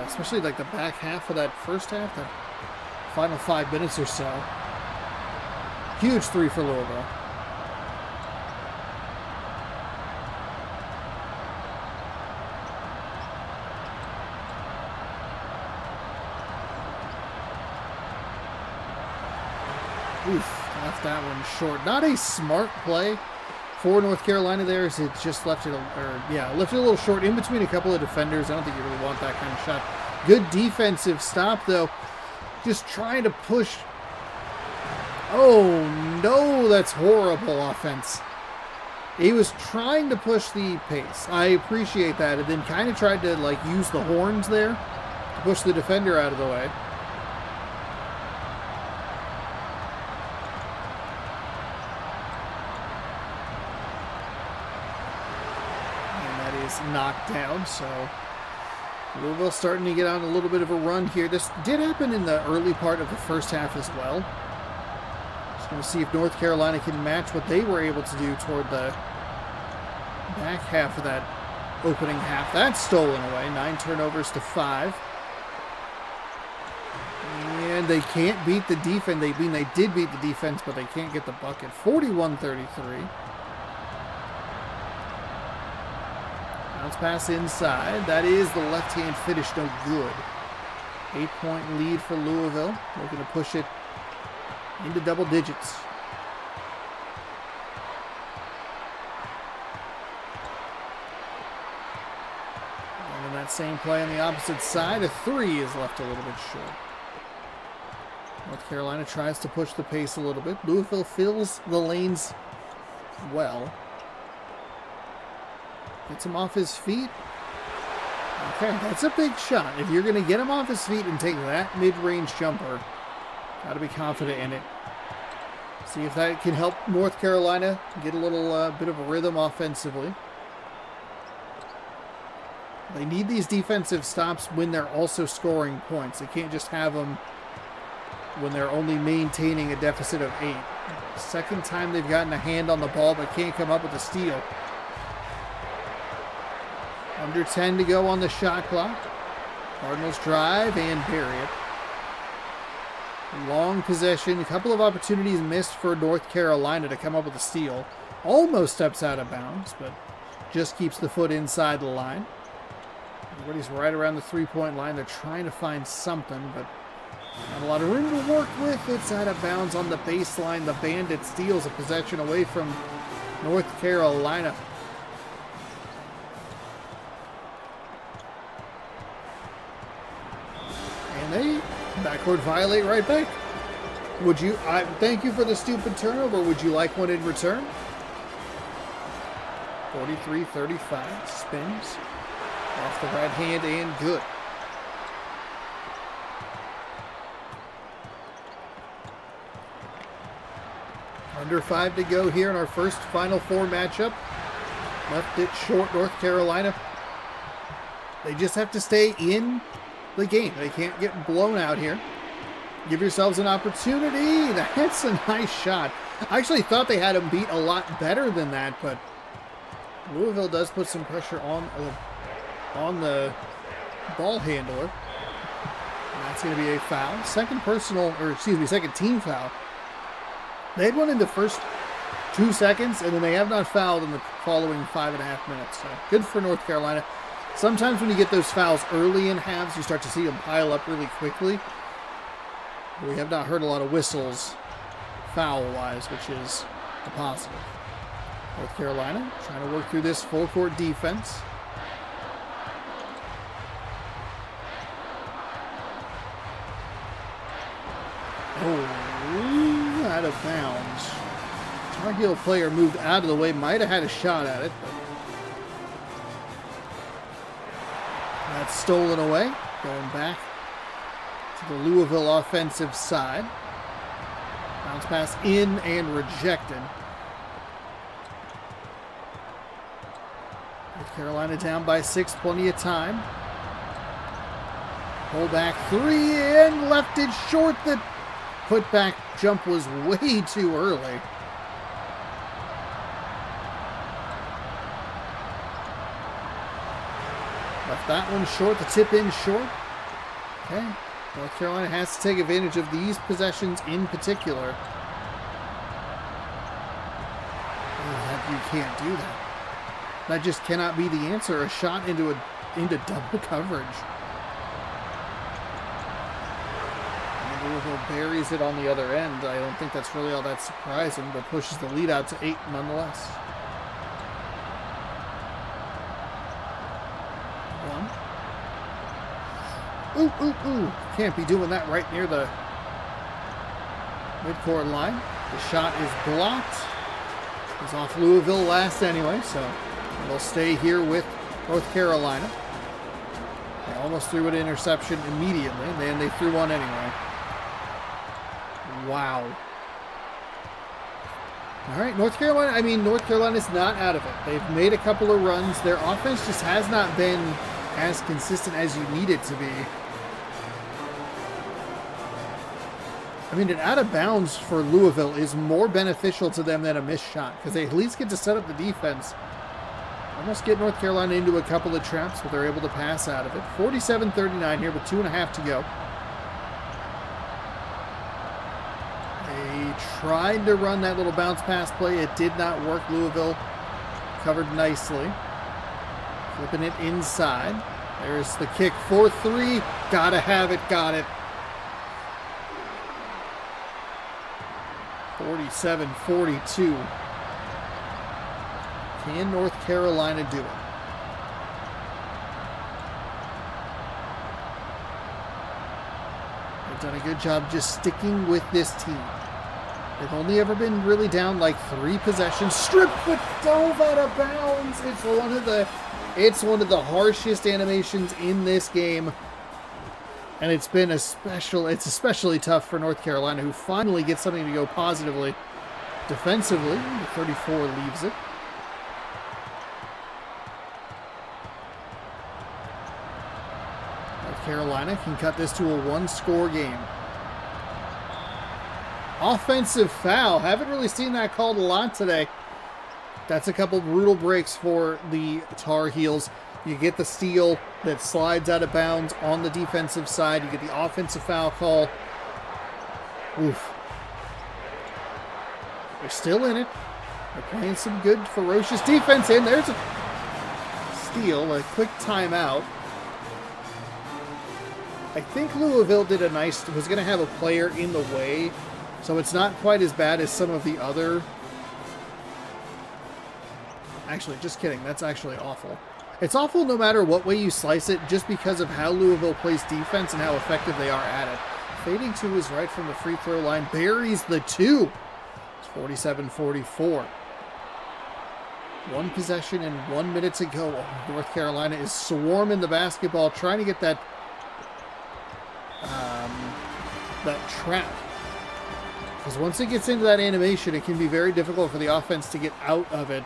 especially like the back half of that first half, the final 5 minutes or so. Huge 3 for Louisville. Oof, left that one short. Not a smart play for North Carolina there is it just left it a little short in between a couple of defenders. I don't think you really want that kind of shot. Good defensive stop though. Just trying to push. Oh no, that's horrible offense. He was trying to push the pace. I appreciate that, and then kind of tried to like use the horns there to push the defender out of the way. Knocked down, so Louisville starting to get on a little bit of a run here. This did happen in the early part of the first half as well. Just going to see if North Carolina can match what they were able to do toward the back half of that opening half. That's stolen away. 9 turnovers to 5. And they can't beat the defense. They did beat the defense, but they can't get the bucket. 41-33. Bounce pass inside. That is the left-hand finish, no good. 8-point lead for Louisville. Looking to push it into double digits. And in that same play on the opposite side, a 3 is left a little bit short. North Carolina tries to push the pace a little bit. Louisville fills the lanes well. Gets him off his feet. Okay, that's a big shot. If you're going to get him off his feet and take that mid-range jumper, got to be confident in it. See if that can help North Carolina get a little bit of a rhythm offensively. They need these defensive stops when they're also scoring points. They can't just have them when they're only maintaining a deficit of 8. Second time they've gotten a hand on the ball but can't come up with a steal. Under 10 to go on the shot clock. Cardinals drive and bury it. Long possession. A couple of opportunities missed for North Carolina to come up with a steal. Almost steps out of bounds, but just keeps the foot inside the line. Everybody's right around the three-point line. They're trying to find something, but not a lot of room to work with. It's out of bounds on the baseline. The Bandit steals a possession away from North Carolina. They backward violate right back. Would you? Thank you for the stupid turnover. Would you like one in return? 43-35 spins off the right hand and good. Under 5 to go here in our first Final Four matchup. Left it short, North Carolina. They just have to stay in the game. They can't get blown out here. Give yourselves an opportunity. That's a nice shot. I actually thought they had him beat a lot better than that, but Louisville does put some pressure on the ball handler. And that's going to be a foul. Second team foul. They had one in the first 2 seconds, and then they have not fouled in the following 5.5 minutes. So good for North Carolina. Sometimes when you get those fouls early in halves, you start to see them pile up really quickly. We have not heard a lot of whistles foul-wise, which is a positive. North Carolina trying to work through this full-court defense. Oh, out of bounds. Tar Heel player moved out of the way, might have had a shot at it, but that's stolen away. Going back to the Louisville offensive side. Bounce pass in and rejected. North Carolina down by 6, plenty of time. Pull back 3 and left it short. The putback jump was way too early. Left that one short, the tip in short. Okay, North Carolina has to take advantage of these possessions in particular. You can't do that. That just cannot be the answer. A shot into double coverage. And Louisville buries it on the other end. I don't think that's really all that surprising, but pushes the lead out to 8 nonetheless. Ooh, ooh, ooh. Can't be doing that right near the midcourt line. The shot is blocked. It's off Louisville last anyway, so they'll stay here with North Carolina. They almost threw an interception immediately, and then they threw one anyway. Wow. All right, North Carolina's not out of it. They've made a couple of runs. Their offense just has not been as consistent as you need it to be. I mean, an out of bounds for Louisville is more beneficial to them than a missed shot, because they at least get to set up the defense. Almost get North Carolina into a couple of traps, but they're able to pass out of it. 47-39 here with 2.5 to go. They tried to run that little bounce pass play. It did not work. Louisville covered nicely. Flipping it inside. There's the kick for 3. Gotta have it. Got it. 47-42. Can North Carolina do it? They've done a good job just sticking with this team. They've only ever been really down like 3 possessions. Stripped but dove out of bounds. It's one of the harshest animations in this game. And it's especially tough for North Carolina, who finally gets something to go positively. Defensively, the 34 leaves it. North Carolina can cut this to a 1-score game. Offensive foul. Haven't really seen that called a lot today. That's a couple brutal breaks for the Tar Heels. You get the steal that slides out of bounds on the defensive side. You get the offensive foul call. Oof. They're still in it. They're playing some good, ferocious defense in. There's a steal, a quick timeout. I think Louisville was going to have a player in the way, so it's not quite as bad as some of the other. Actually, just kidding. That's actually awful. It's awful no matter what way you slice it, just because of how Louisville plays defense and how effective they are at it. Fading to his right from the free throw line, buries the 2. It's 47-44. 1 possession and 1 minute to go. Oh, North Carolina is swarming the basketball, trying to get that trap. Because once it gets into that animation, it can be very difficult for the offense to get out of it.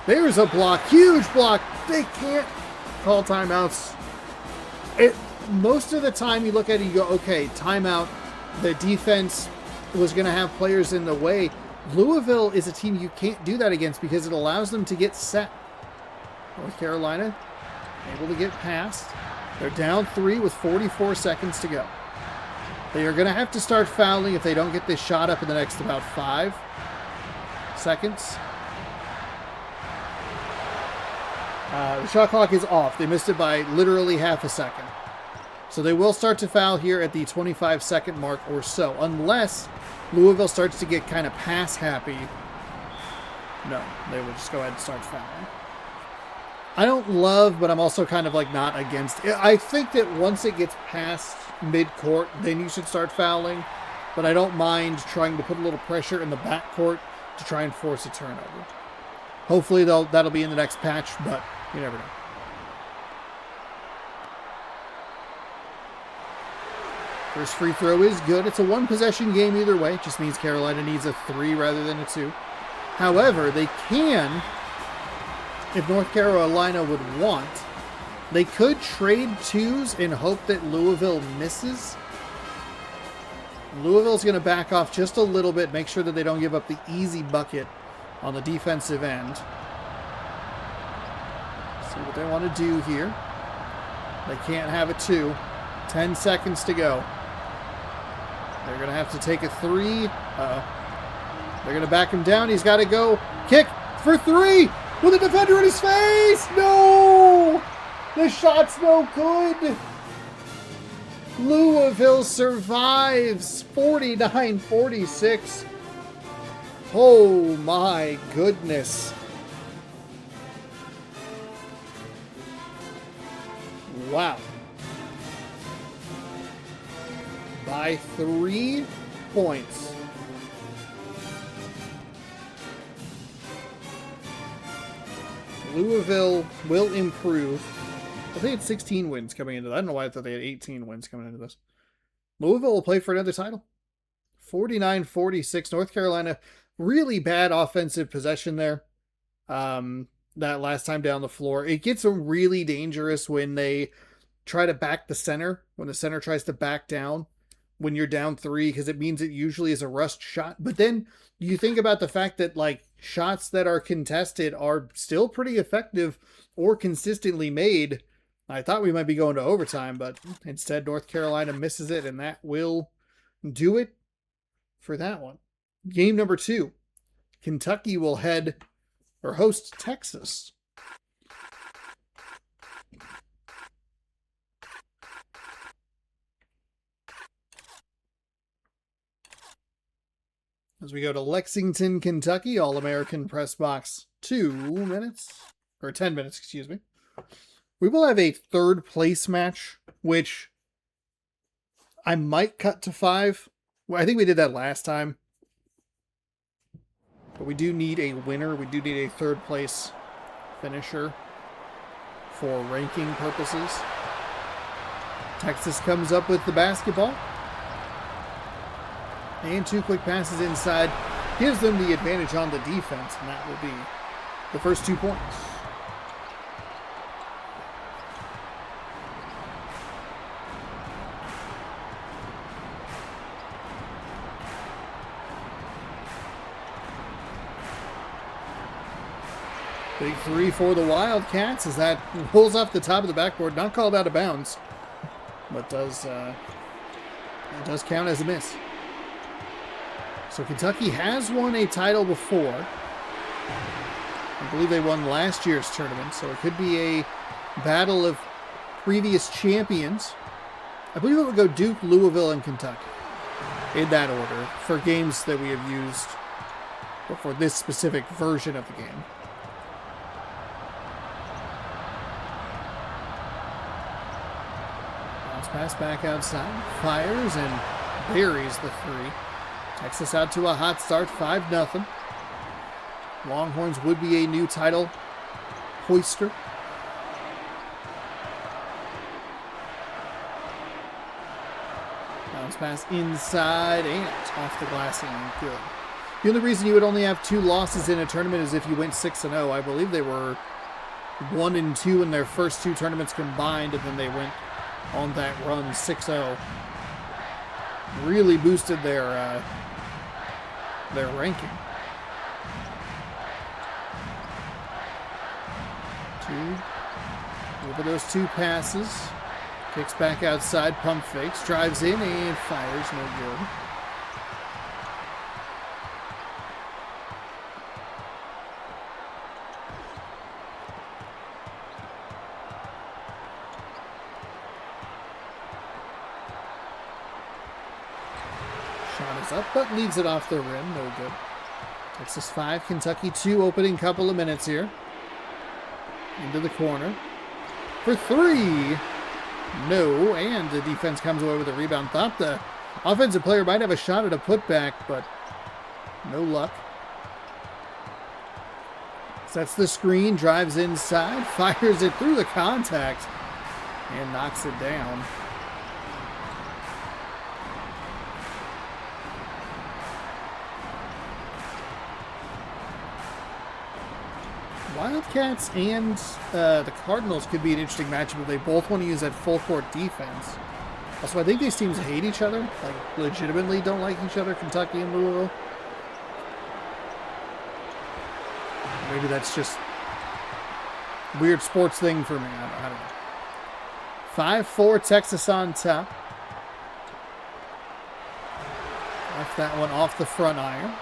There's a block, huge block. They can't call timeouts. Most of the time you look at it, you go, okay, timeout. The defense was going to have players in the way. Louisville is a team you can't do that against because it allows them to get set. North Carolina able to get past. They're down 3 with 44 seconds to go. They are going to have to start fouling if they don't get this shot up in the next about 5 seconds. The shot clock is off. They missed it by literally half a second. So they will start to foul here at the 25-second mark or so, unless Louisville starts to get kind of pass happy. No, they will just go ahead and start fouling. I don't love, but I'm also kind of like not against it. I think that once it gets past mid-court, then you should start fouling. But I don't mind trying to put a little pressure in the backcourt to try and force a turnover. Hopefully that'll be in the next patch, but you never know. First free throw is good. It's a 1-possession game either way. It just means Carolina needs a 3 rather than a 2. However, they can, if North Carolina would want, they could trade 2s and hope that Louisville misses. Louisville's going to back off just a little bit, make sure that they don't give up the easy bucket on the defensive end. See what they want to do here. They can't have a 2. 10 seconds to go. They're going to have to take a 3. They're going to back him down. He's got to go. Kick for 3 with a defender in his face. No! The shot's no good. Louisville survives 49-46. Oh my goodness. Wow. by 3 points. Louisville will improve. I think it's 16 wins coming into that. I don't know why I thought they had 18 wins coming into this. Louisville will play for another title. 49-46. North Carolina, really bad offensive possession there. That last time down the floor. It gets really dangerous when they try to back the center, when the center tries to back down when you're down 3, because it means it usually is a rushed shot. But then you think about the fact that like shots that are contested are still pretty effective or consistently made. I thought we might be going to overtime, but instead North Carolina misses it, and that will do it for that one. Game number 2. Kentucky will host Texas. As we go to Lexington, Kentucky, All-American Press Box, 2 minutes, or 10 minutes, excuse me. We will have a third place match, which I might cut to 5. Well, I think we did that last time. But we do need a winner. We do need a third place finisher for ranking purposes. Texas comes up with the basketball. And 2 quick passes inside gives them the advantage on the defense, and that will be the first 2 points. Big 3 for the Wildcats as that rolls off the top of the backboard. Not called out of bounds, but does count as a miss. So Kentucky has won a title before. I believe they won last year's tournament, so it could be a battle of previous champions. I believe it would go Duke, Louisville, and Kentucky in that order for games that we have used, or for this specific version of the game. Bounce pass back outside, fires and buries the 3. Texas out to a hot start, 5-0. Longhorns would be a new title hoister. Bounce pass inside and off the glass and good. The only reason you would only have 2 losses in a tournament is if you went 6-0. I believe they were 1-2 in their first 2 tournaments combined, and then they went on that run 6-0. Really boosted their ranking. 2 over those 2 passes. Kicks back outside, pump fakes, drives in and fires, no good. Shot is up, but leaves it off the rim, no good. Texas 5, Kentucky 2, opening couple of minutes here. Into the corner. For 3! No, and the defense comes away with a rebound. Thought the offensive player might have a shot at a putback, but no luck. Sets the screen, drives inside, fires it through the contact, and knocks it down. Wildcats and the Cardinals could be an interesting matchup if they both want to use that full court defense. Also, I think these teams hate each other, like legitimately don't like each other, Kentucky and Louisville. Maybe that's just a weird sports thing for me. I don't know. 5-4, Texas on top. Left that one off the front iron.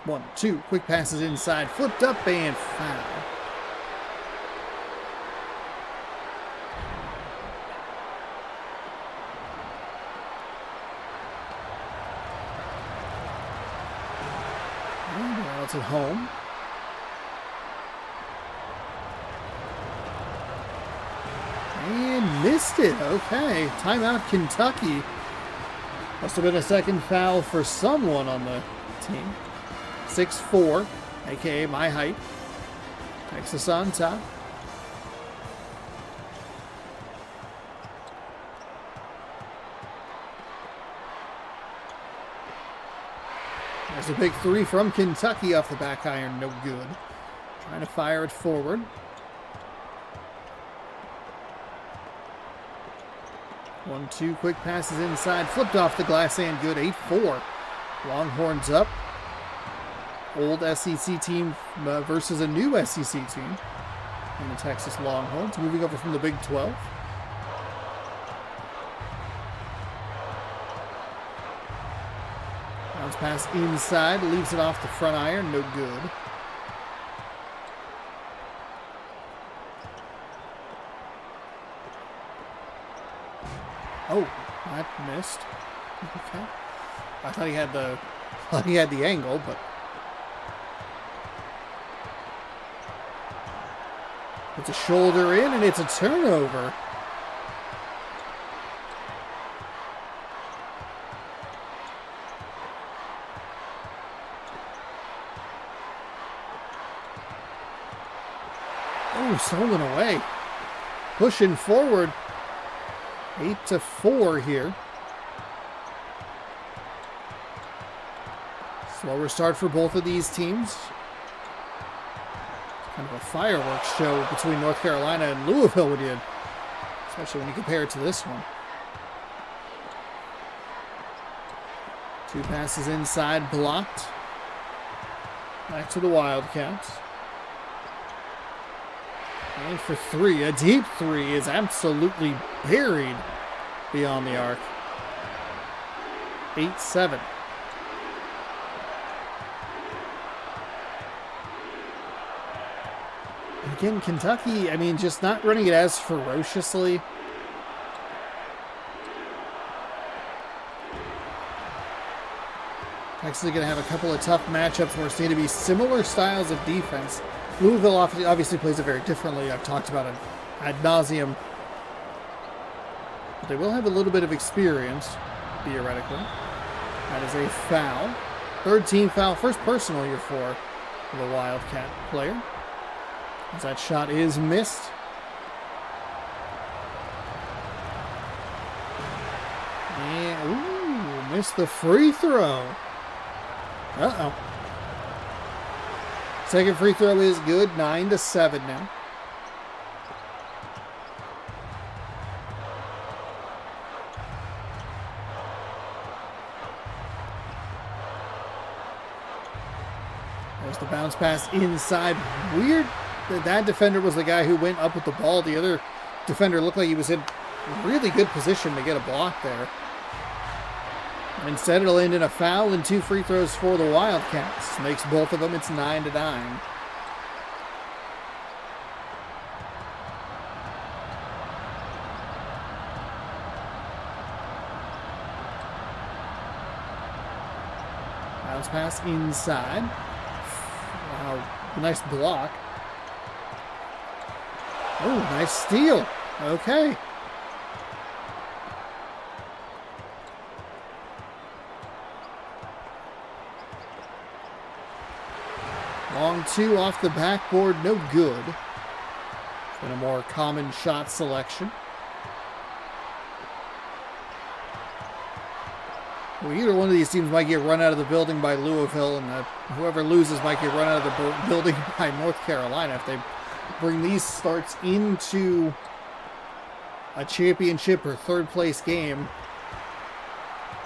One, 2, quick passes inside, flipped up and foul. And now it's at home. missed it. Okay. Timeout, Kentucky. Must have been a second foul for someone on the team. 6'4", a.k.a. my height. Texas on top. There's a big three from Kentucky off the back iron. No good. Trying to fire it forward. 1-2, quick passes inside. Flipped off the glass and good. 8-4. Longhorns up. Old SEC team versus a new SEC team. And the Texas Longhorns moving over from the Big 12. Bounce pass inside. Leaves it off the front iron. No good. Oh, that missed. Okay. I thought he had the angle, but it's a shoulder in and it's a turnover. Oh, stolen away. Pushing forward. 8-4 here. Slower start for both of these teams. Kind of a fireworks show between North Carolina and Louisville, especially when you compare it to this one. 2 passes inside, blocked. Back to the Wildcats. And for 3, a deep 3 is absolutely buried beyond the arc. 8-7. Again, Kentucky, I mean, just not running it as ferociously. Texas is going to have a couple of tough matchups where it's going to be similar styles of defense. Louisville obviously plays it very differently. I've talked about it ad nauseum. But they will have a little bit of experience, theoretically. That is a foul. 3rd team foul. First personal here for the Wildcat player. As that shot is missed. And, missed the free throw. Uh-oh. Second free throw is good. 9-7 now. There's the bounce pass inside. Weird that defender was the guy who went up with the ball. The other defender looked like he was in really good position to get a block there. Instead, it'll end in a foul and 2 free throws for the Wildcats. Makes both of them. It's 9-9. Bounce pass inside. Wow, nice block. Oh, nice steal. Okay. Long 2 off the backboard, no good. Been a more common shot selection. Well, either one of these teams might get run out of the building by Louisville, and whoever loses might get run out of the building by North Carolina if they bring these starts into a championship or 3rd place game.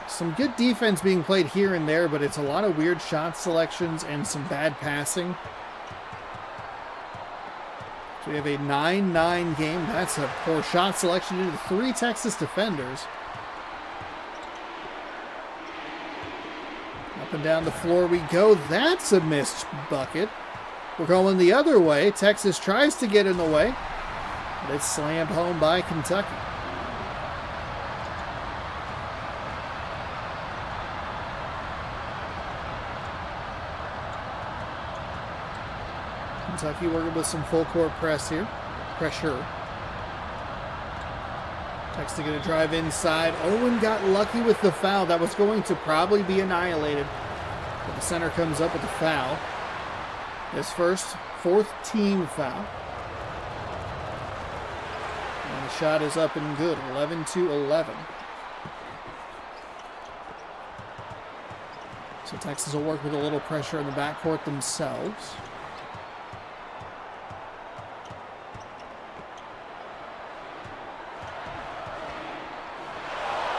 Some good defense being played here and there, but it's a lot of weird shot selections and some bad passing. So we have a 9-9 game. That's a poor shot selection into 3 Texas defenders. Up and down the floor we go. That's a missed bucket. We're going the other way. Texas tries to get in the way, but it's slammed home by Kentucky. Kentucky working with some full court press here. Pressure. Texas going to drive inside. Owen got lucky with the foul. That was going to probably be annihilated. But the center comes up with the foul. His fourth team foul. And the shot is up and good. 11-11. So Texas will work with a little pressure in the backcourt themselves.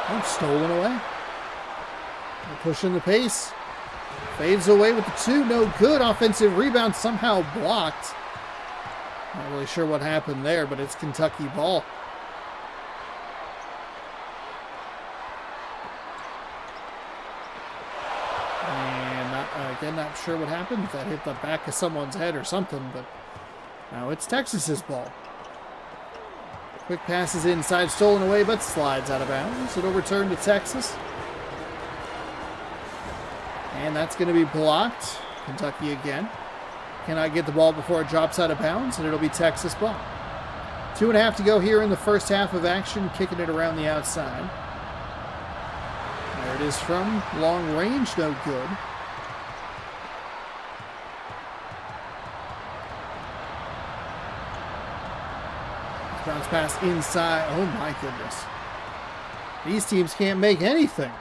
Oh, stolen away. They're pushing the pace. Fades away with the two. No good. Offensive rebound somehow blocked. Not really sure what happened there, but it's Kentucky ball. Again, not sure what happened. If that hit the back of someone's head or something, but now it's Texas's ball. Quick passes inside, stolen away, but slides out of bounds. It'll return to Texas. And that's going to be blocked. Kentucky again. Cannot get the ball before it drops out of bounds, and it'll be Texas ball. 2.5 to go here in the first half of action, kicking it around the outside. There it is from long range, no good. Bounce pass inside. Oh my goodness. These teams can't make anything.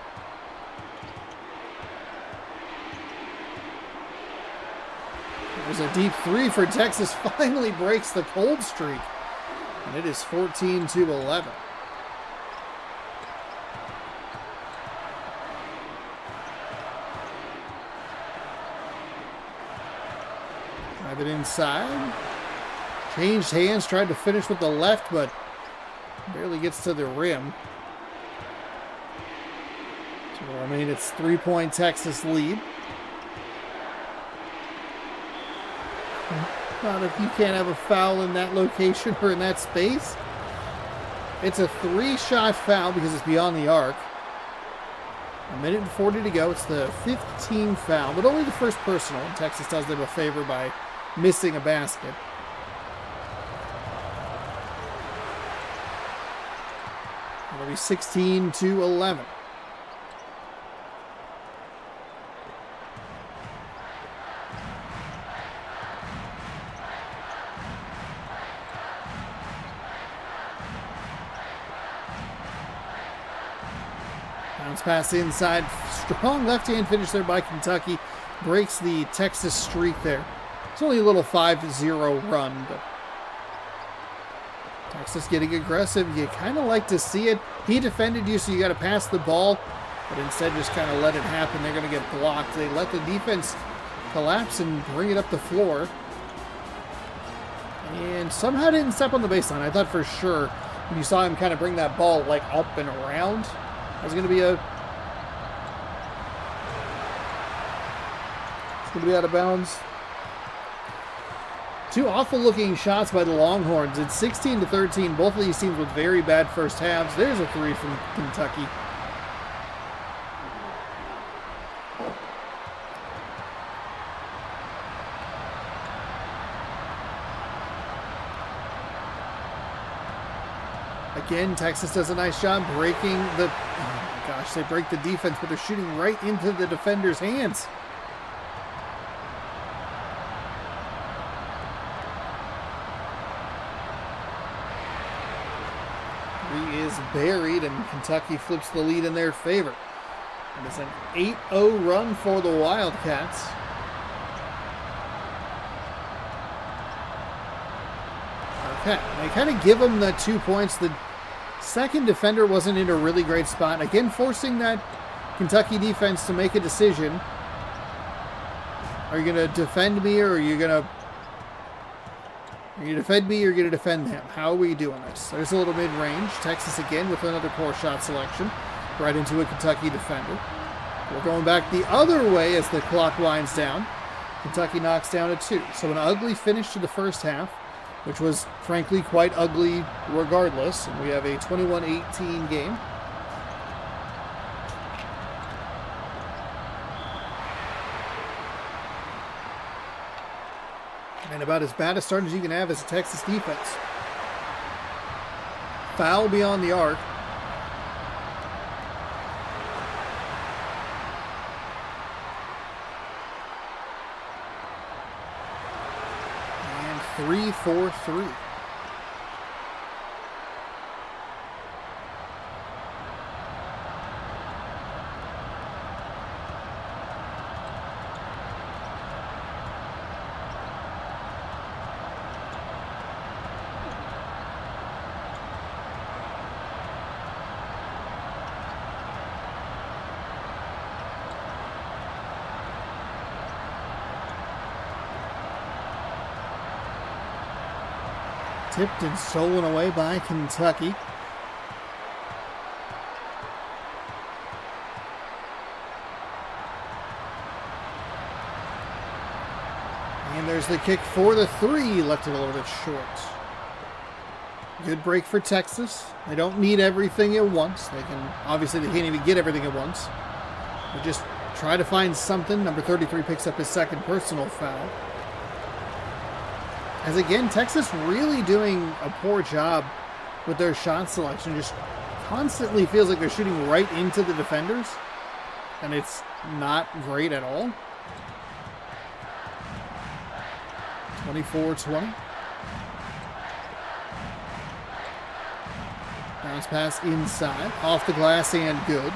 There's a deep three for Texas. Finally breaks the cold streak. And it is 14-11. Drive it inside. Changed hands, tried to finish with the left, but barely gets to the rim. So, I mean, it's 3-point Texas lead. Not if you can't have a foul in that location or in that space. It's a 3-shot foul because it's beyond the arc. 1:40 to go. It's the 15th foul, but only the first personal. And Texas does them a favor by missing a basket. It'll be 16-11. Bounce pass inside. Strong left-hand finish there by Kentucky. Breaks the Texas streak there. It's only a little 5-0 run, but Texas getting aggressive. You kind of like to see it. He defended you, so you got to pass the ball, but instead just kind of let it happen. They're going to get blocked. They let the defense collapse and bring it up the floor. And somehow didn't step on the baseline. I thought for sure when you saw him kind of bring that ball like up and around, it was going to be out of bounds. Two awful-looking shots by the Longhorns. It's 16-13. Both of these teams with very bad first halves. There's a three from Kentucky. Again, Texas does a nice job breaking the... Oh my gosh, they break the defense, but they're shooting right into the defender's hands. Is buried, and Kentucky flips the lead in their favor. And it's an 8-0 run for the Wildcats. Okay, they kind of give them the 2 points. The second defender wasn't in a really great spot. Again, forcing that Kentucky defense to make a decision. Are you going to defend me, or are you going to... Are you defend me or are you going to defend him? How are we doing this? There's a little mid-range. Texas again with another poor shot selection. Right into a Kentucky defender. We're going back the other way as the clock winds down. Kentucky knocks down a 2. So an ugly finish to the first half, which was frankly quite ugly regardless. And we have a 21-18 game. And about as bad a start as you can have as a Texas defense. Foul beyond the arc. And 3-4-3. Tipped and stolen away by Kentucky. And there's the kick for the three. Left it a little bit short. Good break for Texas. They don't need everything at once. They can't even get everything at once. They just try to find something. Number 33 picks up his second personal foul. As again, Texas really doing a poor job with their shot selection. Just constantly feels like they're shooting right into the defenders. And it's not great at all. 24-20. Bounce pass inside. Off the glass and good.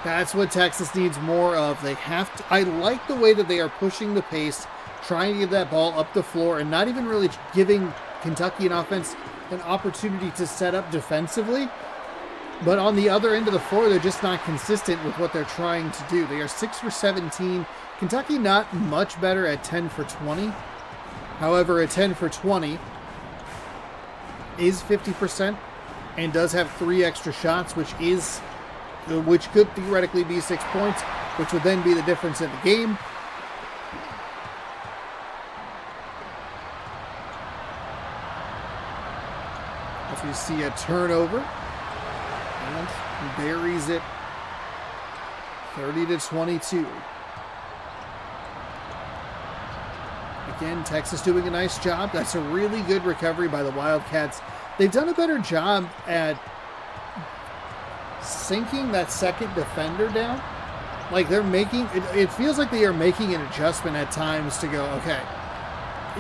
That's what Texas needs more of. They have to. I like the way that they are pushing the pace, trying to get that ball up the floor, and not even really giving Kentucky an offense an opportunity to set up defensively. But on the other end of the floor, they're just not consistent with what they're trying to do. They are 6 for 17. Kentucky not much better at 10 for 20. However, a 10 for 20 is 50%. And does have 3 extra shots, which could theoretically be 6 points, which would then be the difference in the game. As we see a turnover, and buries it 30-22. Again, Texas doing a nice job. That's a really good recovery by the Wildcats. They've done a better job at sinking that second defender down. Like they're making, it feels like they are making an adjustment at times to go, okay,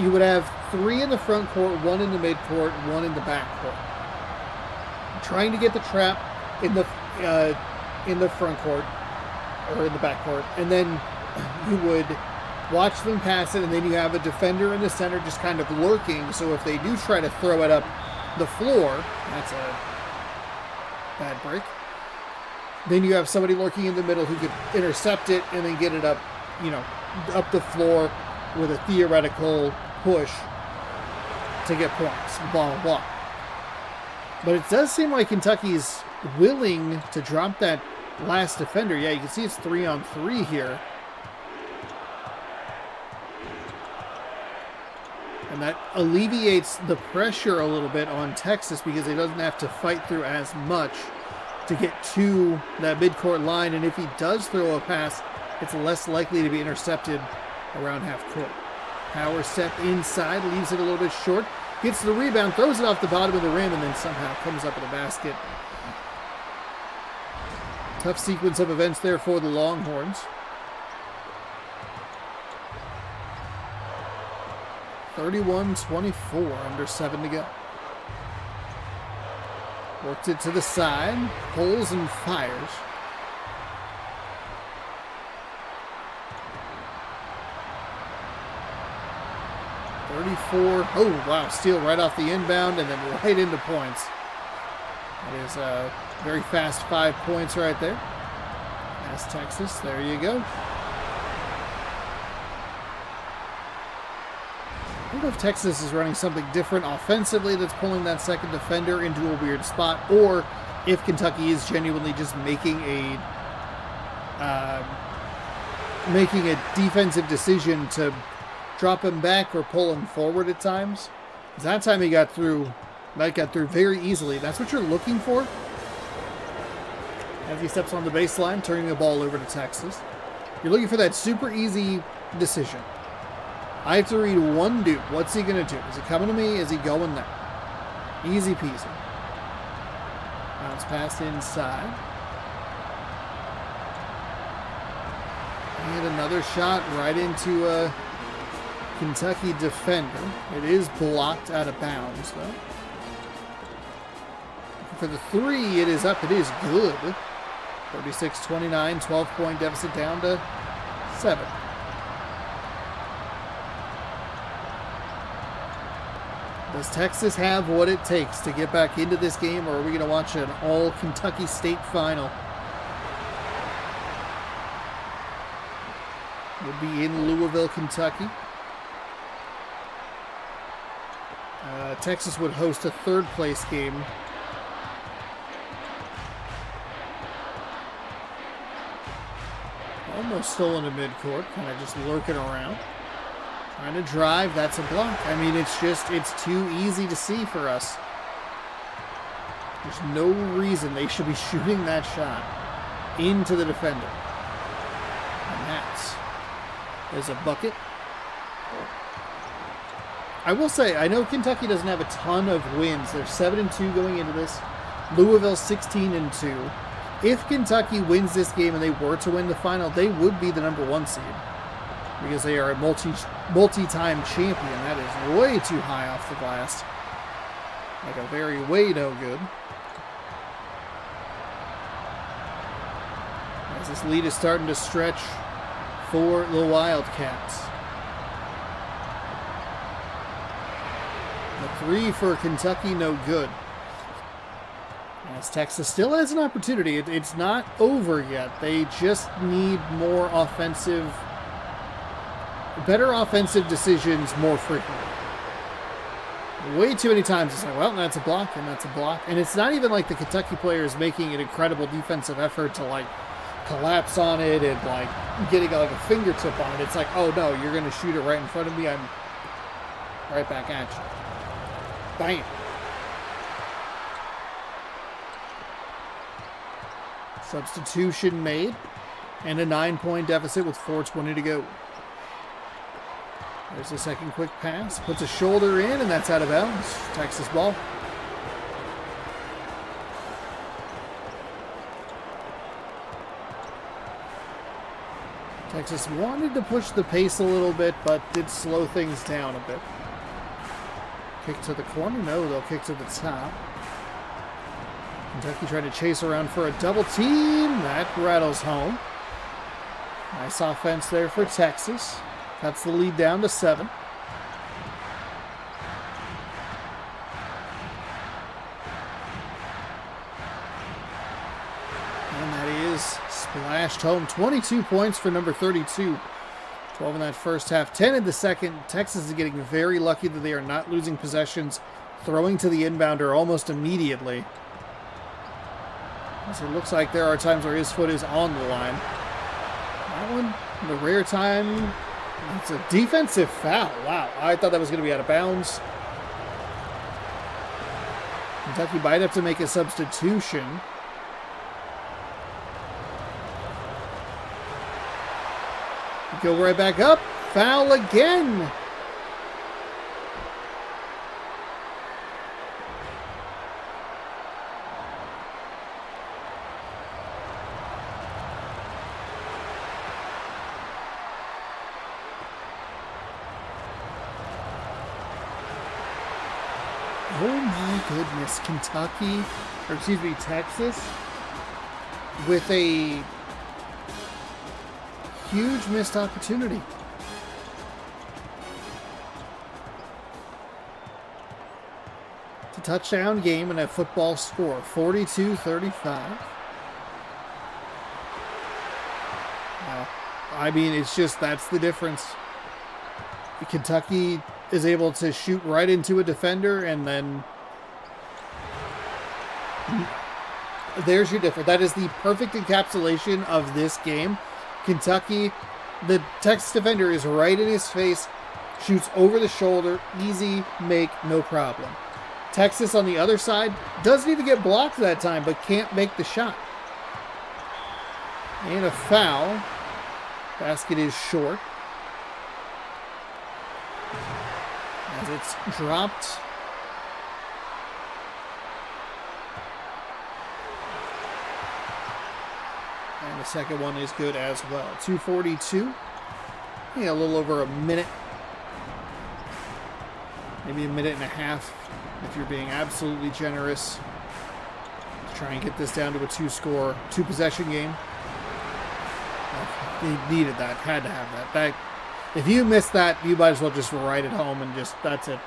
you would have 3 in the front court, 1 in the mid court, 1 in the back court. Trying to get the trap in the front court or in the back court. And then you would watch them pass it, and then you have a defender in the center just kind of lurking. So if they do try to throw it up the floor, that's a bad break. Then you have somebody lurking in the middle who could intercept it and then get it up, up the floor with a theoretical push to get points, blah, blah, blah. But it does seem like Kentucky's willing to drop that last defender. Yeah, you can see it's 3-on-3 here. And that alleviates the pressure a little bit on Texas because he doesn't have to fight through as much to get to that midcourt line. And if he does throw a pass, it's less likely to be intercepted around half court. Power step inside, leaves it a little bit short. Gets the rebound, throws it off the bottom of the rim, and then somehow comes up with a basket. Tough sequence of events there for the Longhorns. 31-24, under 7 to go. Worked it to the side, pulls and fires. Oh, wow, steal right off the inbound and then right into points. That is a very fast 5 points right there. That's Texas. There you go. I don't know if Texas is running something different offensively that's pulling that second defender into a weird spot, or if Kentucky is genuinely just making a defensive decision to drop him back or pull him forward at times. That time he got through very easily. That's what you're looking for. as he steps on the baseline, turning the ball over to Texas. You're looking for that super easy decision. I have to read one dude. What's he going to do? Is he coming to me? Is he going there? Easy peasy. Bounce pass inside. And another shot right into a Kentucky defender. It is blocked out of bounds, though. For the three, it is up. It is good. 36-29, 12-point deficit down to 7. Does Texas have what it takes to get back into this game, or are we going to watch an all-Kentucky State final? We'll be in Louisville, Kentucky. Texas would host a third-place game. Almost stolen to midcourt, kind of just lurking around. Trying to drive, that's a block. I mean, it's too easy to see for us. There's no reason they should be shooting that shot into the defender. And there's a bucket. I will say, I know Kentucky doesn't have a ton of wins. They're 7-2 going into this. Louisville 16-2. If Kentucky wins this game and they were to win the final, they would be the #1 seed. Because they are a multi-time champion. That is way too high off the glass. Like a very way no good. As this lead is starting to stretch for the Wildcats. The 3 for Kentucky, no good. As Texas still has an opportunity. It's not over yet. They just need more better offensive decisions more frequently. Way too many times it's like, well, that's a block, and that's a block. And it's not even like the Kentucky player is making an incredible defensive effort to, like, collapse on it and, like, getting, like, a fingertip on it. It's like, oh, no, you're going to shoot it right in front of me. I'm right back at you. Bam. Substitution made. And a 9-point deficit with 4:20 to go. There's a second quick pass. Puts a shoulder in, and that's out of bounds. Texas ball. Texas wanted to push the pace a little bit, but did slow things down a bit. Kick to the corner. No, they'll kick to the top. Kentucky trying to chase around for a double team. That rattles home. Nice offense there for Texas. Cuts the lead down to 7. And that is splashed home. 22 points for number 32. 12 in that first half, 10 in the second. Texas is getting very lucky that they are not losing possessions, throwing to the inbounder almost immediately. So it looks like there are times where his foot is on the line. That one, the rare time, it's a defensive foul. Wow, I thought that was going to be out of bounds. Kentucky might have to make a substitution. Go right back up. Foul again. Oh my goodness, Texas with a huge missed opportunity. It's a touchdown game and a football score, 42-35. I mean, it's just, that's the difference. Kentucky is able to shoot right into a defender, and then there's your difference. That is the perfect encapsulation of this game. Kentucky, the Texas defender is right in his face, shoots over the shoulder, easy make, no problem. Texas on the other side doesn't even get blocked that time, but can't make the shot. And a foul. Basket is short. As it's dropped. And the second one is good as well. 2:42. Yeah, a little over a minute. Maybe a minute and a half if you're being absolutely generous. Let's try and get this down to a two-possession game. They needed that. Had to have that. If you missed that, you might as well just write it home and just, that's it.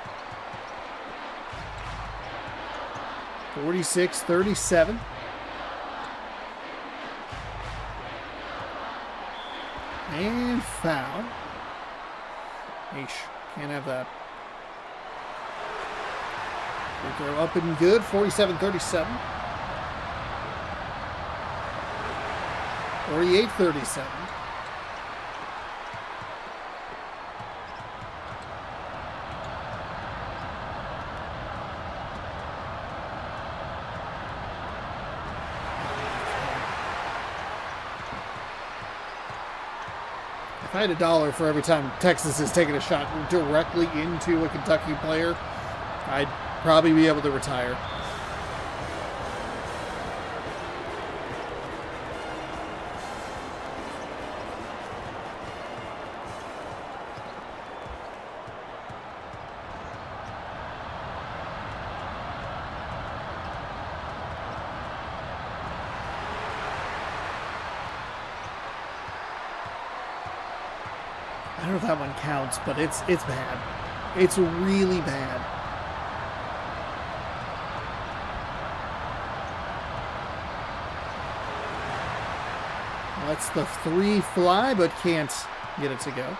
46-37. And foul. Eesh, can't have that. Free throw up and good. 47-37. 48-37. If I had $1 for every time Texas has taken a shot directly into a Kentucky player, I'd probably be able to retire. I don't know if that one counts, but it's bad. It's really bad. Lets the three fly, but can't get it to go.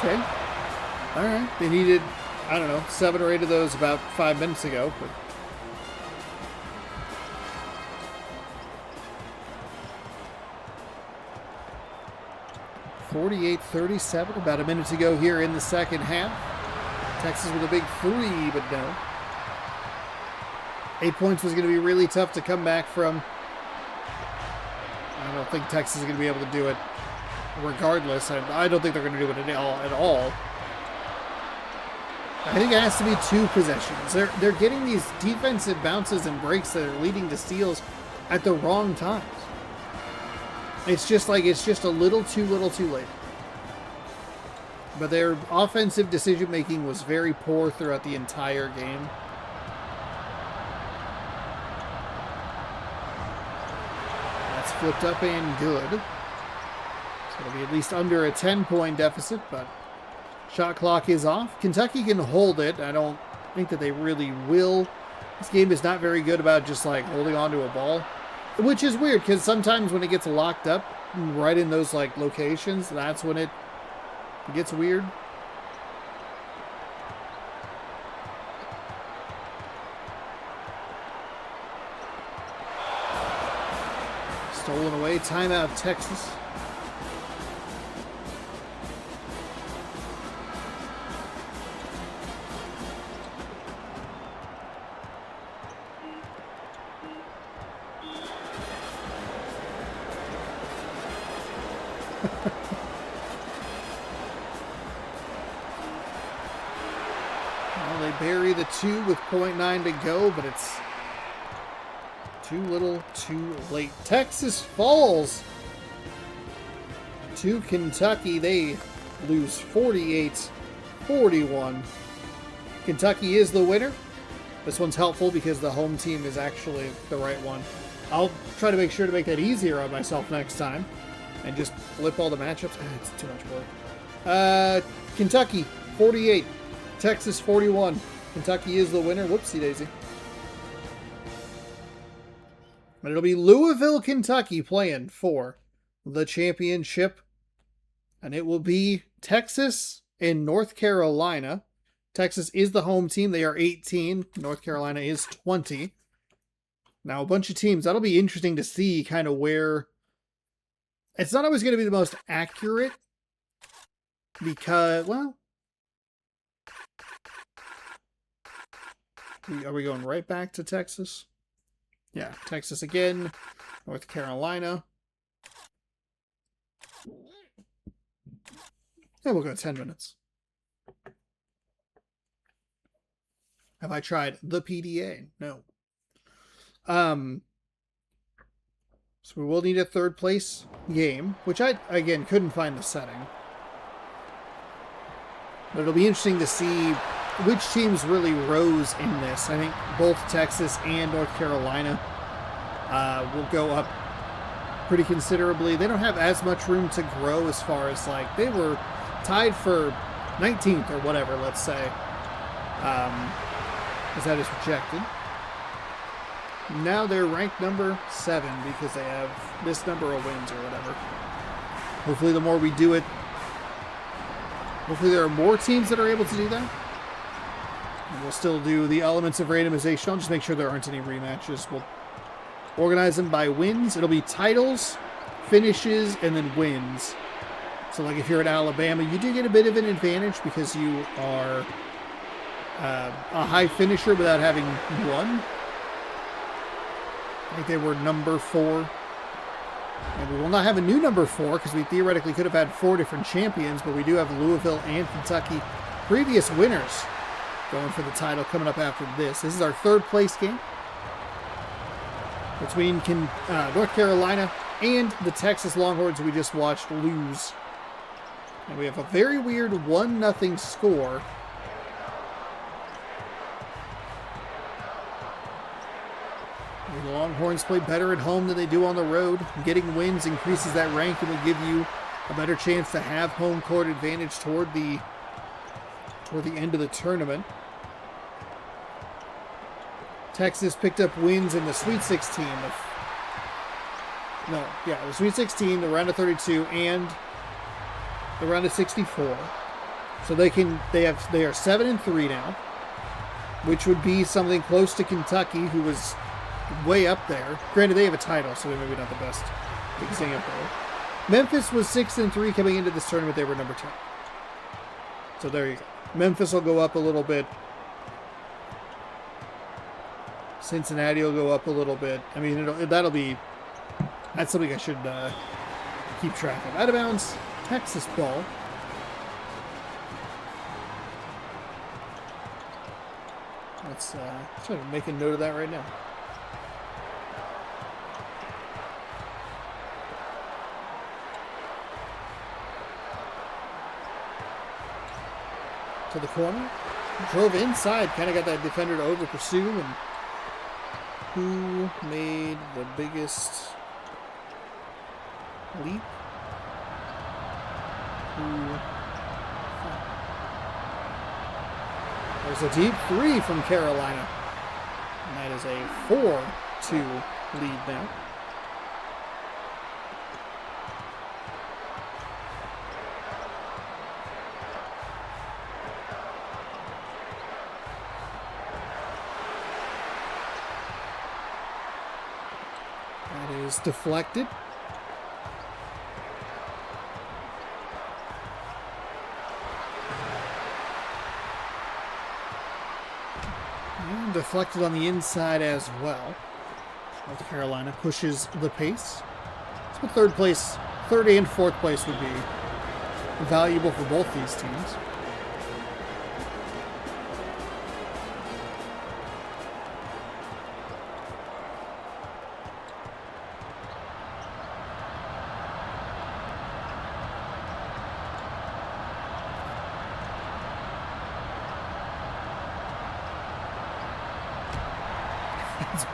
Okay. All right. They needed, I don't know, 7 or 8 of those about 5 minutes ago. But (48-37), about a minute to go here in the second half. Texas with a big 3, but no. 8 points was going to be really tough to come back from. I don't think Texas is going to be able to do it regardless. I don't think they're going to do it at all. I think it has to be 2 possessions. They're getting these defensive bounces and breaks that are leading to steals at the wrong times. It's just a little too late. But their offensive decision making was very poor throughout the entire game. That's flipped up and good. So it'll be at least under a 10-point deficit, but shot clock is off. Kentucky can hold it. I don't think that they really will. This game is not very good about just like holding on to a ball, which is weird because sometimes when it gets locked up right in those like locations, that's when it gets weird. Stolen away. Timeout, Texas. Well, they bury the 2 with .9 to go, but it's too little, too late. Texas falls to Kentucky. They lose 48-41. Kentucky is the winner. This one's helpful because the home team is actually the right one. I'll try to make sure to make that easier on myself next time and just flip all the matchups. It's too much work. Kentucky 48, Texas 41. Kentucky is the winner. Whoopsie daisy. But it'll be Louisville, Kentucky playing for the championship. And it will be Texas and North Carolina. Texas is the home team. They are 18. North Carolina is 20. Now, a bunch of teams. That'll be interesting to see kind of where It's not always going to be the most accurate because, well, are we going right back to Texas? Yeah, Texas again, North Carolina. Yeah, we'll go 10 minutes. Have I tried the PDA? No. So we will need a third place game, which I, again, couldn't find the setting. But it'll be interesting to see which teams really rose in this. I think both Texas and North Carolina will go up pretty considerably. They don't have as much room to grow as far as, like, they were tied for 19th or whatever, let's say. Because that is rejected. Now they're ranked number 7 because they have this number of wins or whatever. Hopefully the more we do it, hopefully there are more teams that are able to do that. And we'll still do the elements of randomization. I'll just make sure there aren't any rematches. We'll organize them by wins. It'll be titles, finishes, and then wins. So like if you're at Alabama, you do get a bit of an advantage because you are a high finisher without having won. I think they were number 4. And we will not have a new number 4 because we theoretically could have had 4 different champions, but we do have Louisville and Kentucky, previous winners, going for the title coming up after this. This is our third place game between North Carolina and the Texas Longhorns we just watched lose. And we have a very weird 1-0 score. The Longhorns play better at home than they do on the road. Getting wins increases that rank and will give you a better chance to have home court advantage toward the end of the tournament. Texas picked up wins in the Sweet 16. The Sweet 16, the round of 32, and the round of 64. So they are 7-3 now, which would be something close to Kentucky, who was way up there. Granted, they have a title, so they're maybe not the best example. Memphis was 6-3 coming into this tournament. They were number 10. So there you go. Memphis will go up a little bit. Cincinnati will go up a little bit. I mean, that's something I should keep track of. Out of bounds, Texas ball. Let's try to make a note of that right now. To the corner, drove inside, kind of got that defender to over pursue, and who made the biggest leap? There's a deep 3 from Carolina, and that is a 4-2 lead now. Deflected. And deflected on the inside as well. North Carolina pushes the pace. So third and fourth place would be valuable for both these teams.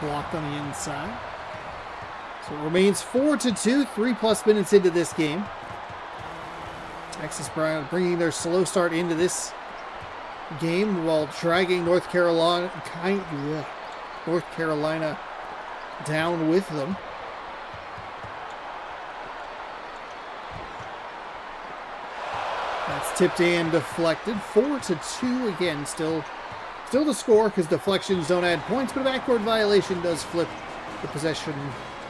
Blocked on the inside. So it remains 4-2, 3+ minutes into this game. Texas bringing their slow start into this game while dragging North Carolina down with them. That's tipped and deflected. 4-2 again, still the score because deflections don't add points, but a backcourt violation does flip the possession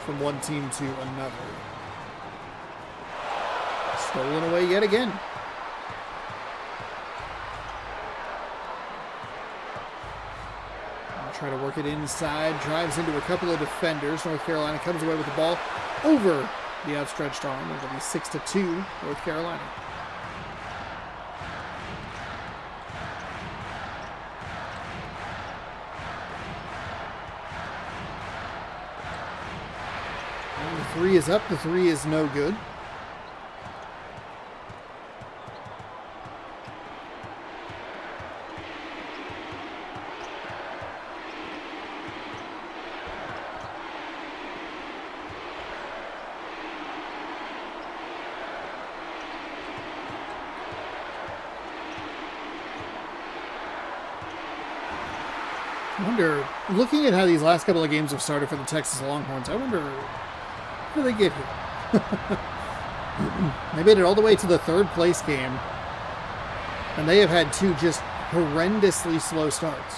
from one team to another. Stolen away yet again. Try to work it inside, drives into a couple of defenders. North Carolina comes away with the ball over the outstretched arm. It'll be 6-2, North Carolina. And the three is up, the three is no good. I wonder, looking at how these last couple of games have started for the Texas Longhorns, I wonder, how did they get here? They made it all the way to the third place game, and they have had two just horrendously slow starts.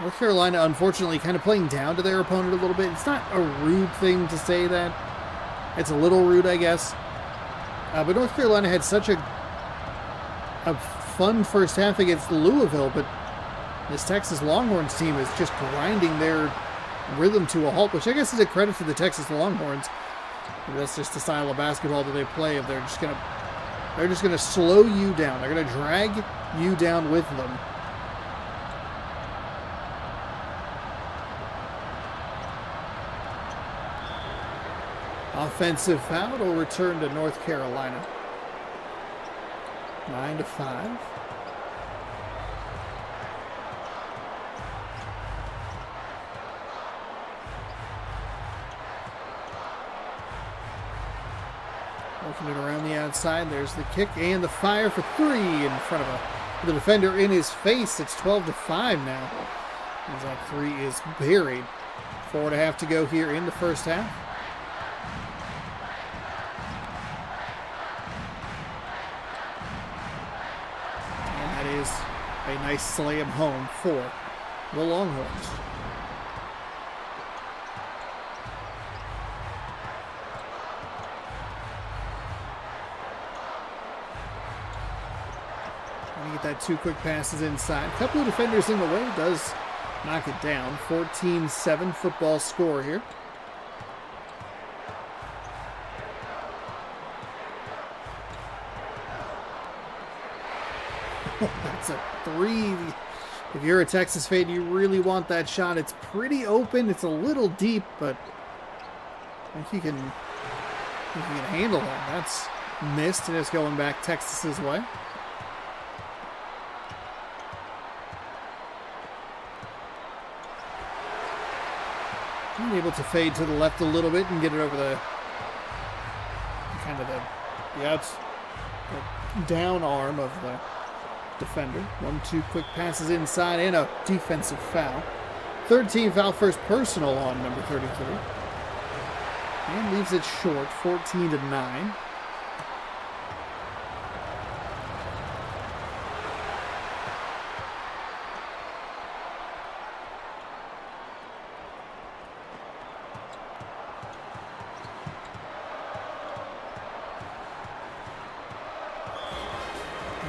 North Carolina, unfortunately, kind of playing down to their opponent a little bit. It's not a rude thing to say that. It's a little rude, I guess. But North Carolina had such a fun first half against Louisville, but this Texas Longhorns team is just grinding their rhythm to a halt, which I guess is a credit to the Texas Longhorns. That's just the style of basketball that they play. They're just gonna slow you down. They're gonna drag you down with them. Offensive foul will return to North Carolina. 9-5. Working it around the outside. There's the kick and the fire for three in front of the defender in his face. It's 12-5 now. As that three is buried. 4.5 to go here in the first half. And that is a nice slam home for the Longhorns. Get that two quick passes inside. A couple of defenders in the way. Does knock it down. 14-7 football score here. That's a three. If you're a Texas fan, you really want that shot. It's pretty open. It's a little deep, but I think you can handle that. That's missed, and it's going back Texas's way. Able to fade to the left a little bit and get it over the kind of the down arm of the defender. 1-2 quick passes inside and a defensive foul. Third team foul, first personal on number 33. And leaves it short, 14-9.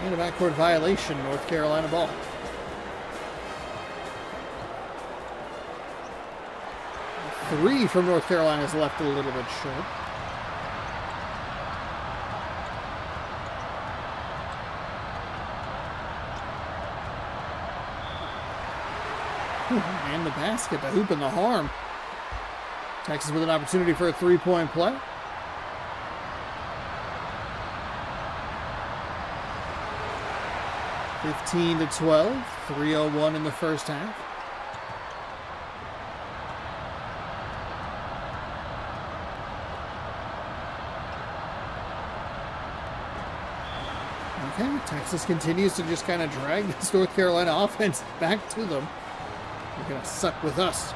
And a backcourt violation, North Carolina ball. Three from North Carolina is left a little bit short. And the basket, the hoop and the harm. Texas with an opportunity for a three-point play. (15-12), 3:01 in the first half. Okay, Texas continues to just kind of drag this North Carolina offense back to them. They're going to suck with us.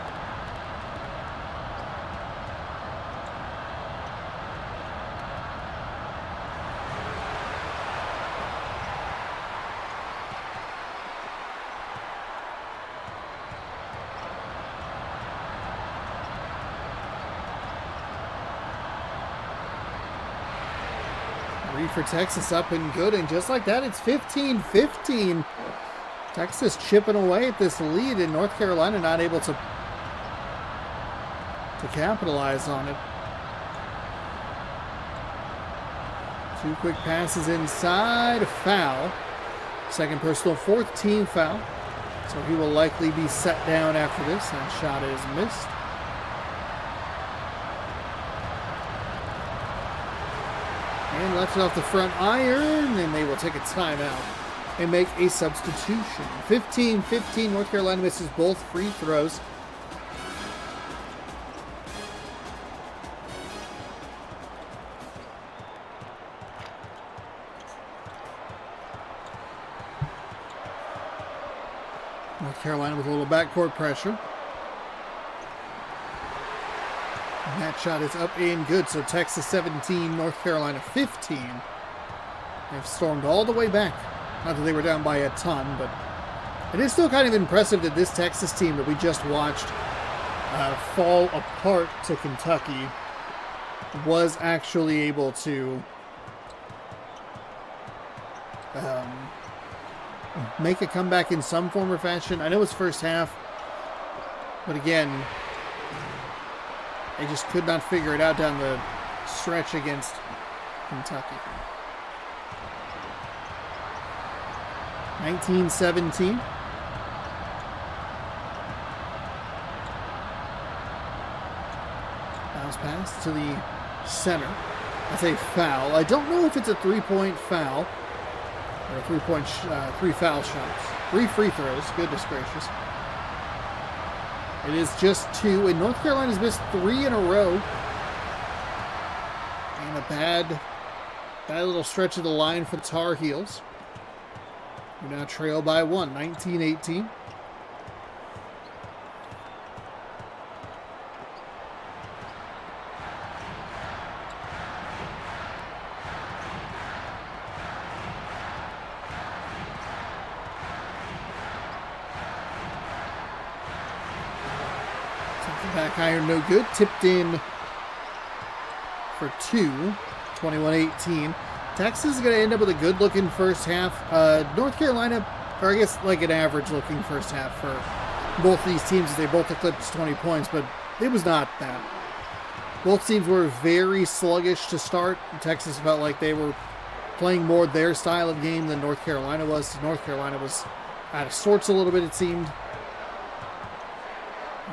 Three for Texas, up and good, and just like that, it's 15-15. Texas chipping away at this lead, and North Carolina not able to capitalize on it. Two quick passes inside, foul. Second personal, fourth team foul. So he will likely be set down after this. That shot is missed. And left it off the front iron, and they will take a timeout and make a substitution. 15-15, North Carolina misses both free throws. North Carolina with a little backcourt pressure. And that shot is up and good. So Texas 17, North Carolina 15. They've stormed all the way back. Not that they were down by a ton, but it is still kind of impressive that this Texas team that we just watched fall apart to Kentucky was actually able to make a comeback in some form or fashion. I know it's first half, but again, they just could not figure it out down the stretch against Kentucky. 19-17. Bounce pass to the center. That's a foul. I don't know if it's a three-point foul. Or three foul shots. 3 free throws. Goodness gracious. It is just 2. And North Carolina's missed 3 in a row. And a bad little stretch of the line for the Tar Heels. We're now trailed by 1, 19-18. Back iron, no good. Tipped in for 2, 21-18. Texas is going to end up with a good-looking first half. North Carolina, or I guess like an average-looking first half for both these teams, as they both eclipsed 20 points, but it was not that. Both teams were very sluggish to start. Texas felt like they were playing more their style of game than North Carolina was. North Carolina was out of sorts a little bit, it seemed.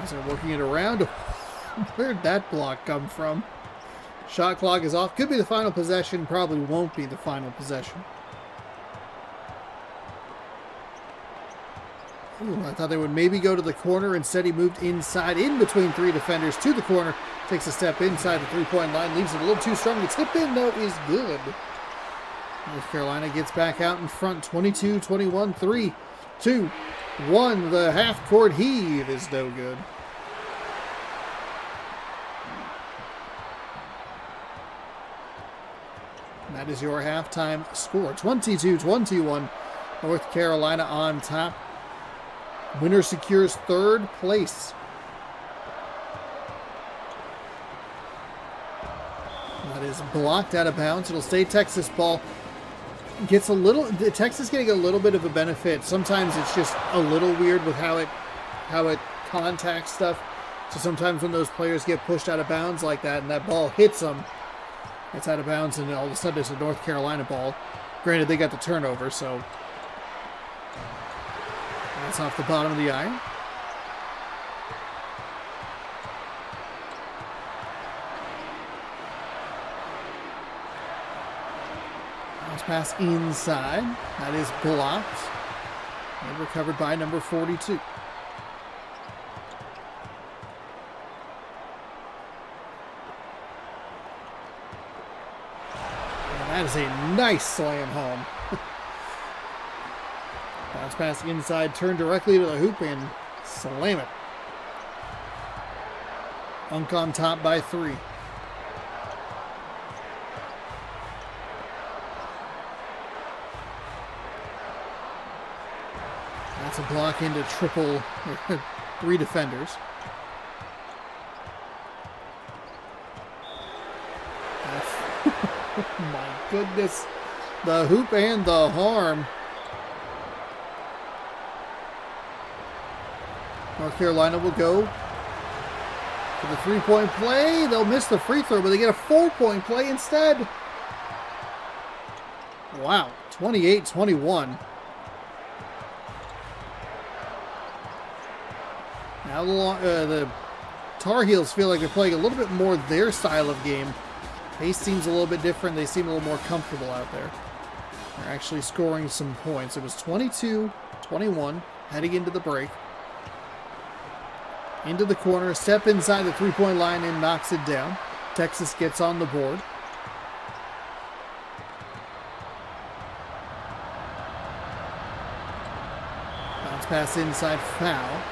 As they're working it around. Where'd that block come from? Shot clock is off. Could be the final possession. Probably won't be the final possession. Ooh, I thought they would maybe go to the corner. Instead, he moved inside, in between 3 defenders to the corner. Takes a step inside the three-point line. Leaves it a little too strong. The tip in, though, is good. North Carolina gets back out in front. 22-21. 3, 2, 1. The half-court heave is no good. And that is your halftime score. 22-21. North Carolina on top. Winner secures 3rd place. That is blocked out of bounds. It'll stay Texas ball. Gets a little, Texas getting a little bit of a benefit. Sometimes it's just a little weird with how it contacts stuff. So sometimes when those players get pushed out of bounds like that and that ball hits them, it's out of bounds and all of a sudden it's a North Carolina ball. Granted, they got the turnover, so that's off the bottom of the iron. Pass inside. That is blocked. And recovered by number 42. And that is a nice slam home. Bounce pass inside, turn directly to the hoop and slam it. Unk on top by 3. That's a block into 3 defenders. My goodness. The hoop and the harm. North Carolina will go for the three-point play. They'll miss the free throw, but they get a four-point play instead. Wow, 28-21. Now the Tar Heels feel like they're playing a little bit more their style of game. Pace seems a little bit different. They seem a little more comfortable out there. They're actually scoring some points. It was 22-21 heading into the break. Into the corner, step inside the three-point line and knocks it down. Texas gets on the board. Bounce pass inside, foul.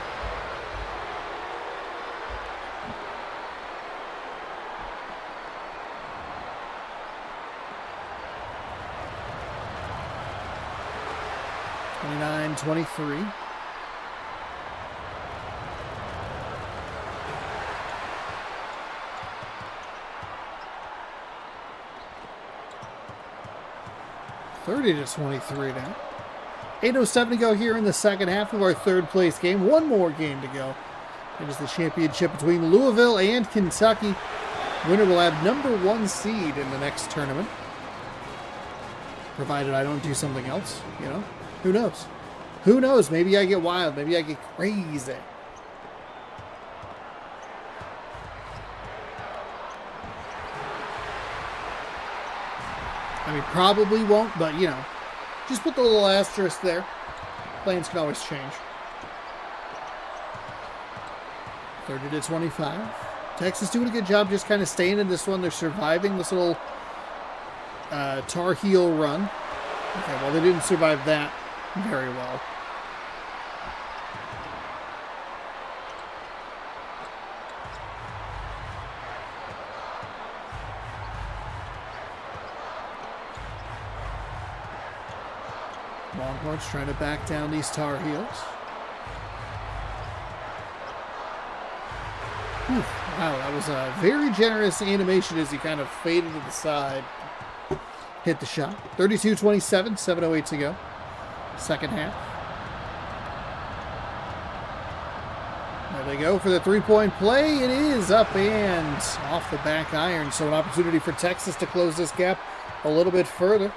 (29-23). (30-23) now. 8:07 to go here in the second half of our third place game. One more game to go. It is the championship between Louisville and Kentucky. Winner will have #1 seed in the next tournament. Provided I don't do something else, you know? Who knows? Who knows? Maybe I get wild. Maybe I get crazy. I mean, probably won't, but, you know, just put the little asterisk there. Plans can always change. 30-25. Texas doing a good job just kind of staying in this one. They're surviving this little Tar Heel run. Okay, well, they didn't survive that very well. Longhorns trying to back down these Tar Heels. Whew, wow, that was a very generous animation as he kind of faded to the side. Hit the shot. 32-27, 7:08 to go. Second half. There they go for the three-point play. It is up and off the back iron. So an opportunity for Texas to close this gap a little bit further.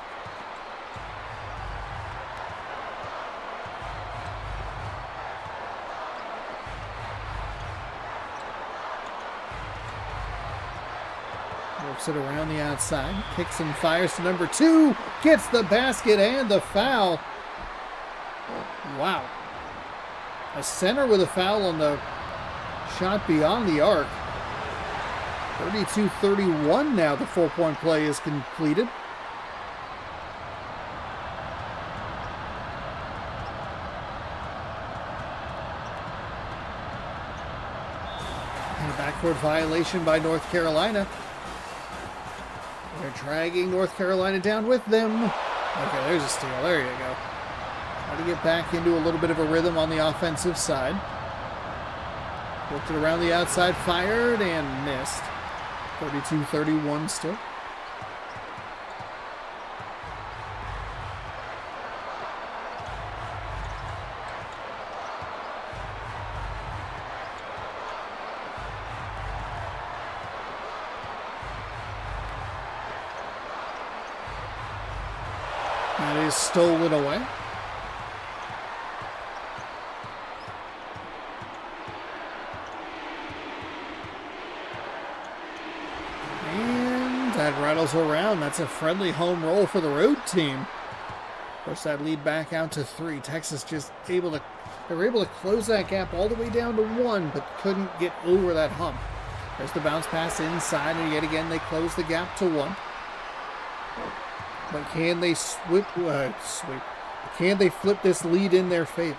Works it around the outside. Kicks and fires to #2. Gets the basket and the foul. Wow. A center with a foul on the shot beyond the arc. 32-31 now. The four-point play is completed. And a backcourt violation by North Carolina. They're dragging North Carolina down with them. Okay, there's a steal. There you go. Try to get back into a little bit of a rhythm on the offensive side. Worked it around the outside, fired, and missed. 32-31 still. That is stolen away. And that rattles around. That's a friendly home roll for the road team. Push that lead back out to 3. Texas just they were able to close that gap all the way down to 1, but couldn't get over that hump. There's the bounce pass inside, and yet again they close the gap to 1. But can they Can they flip this lead in their favor?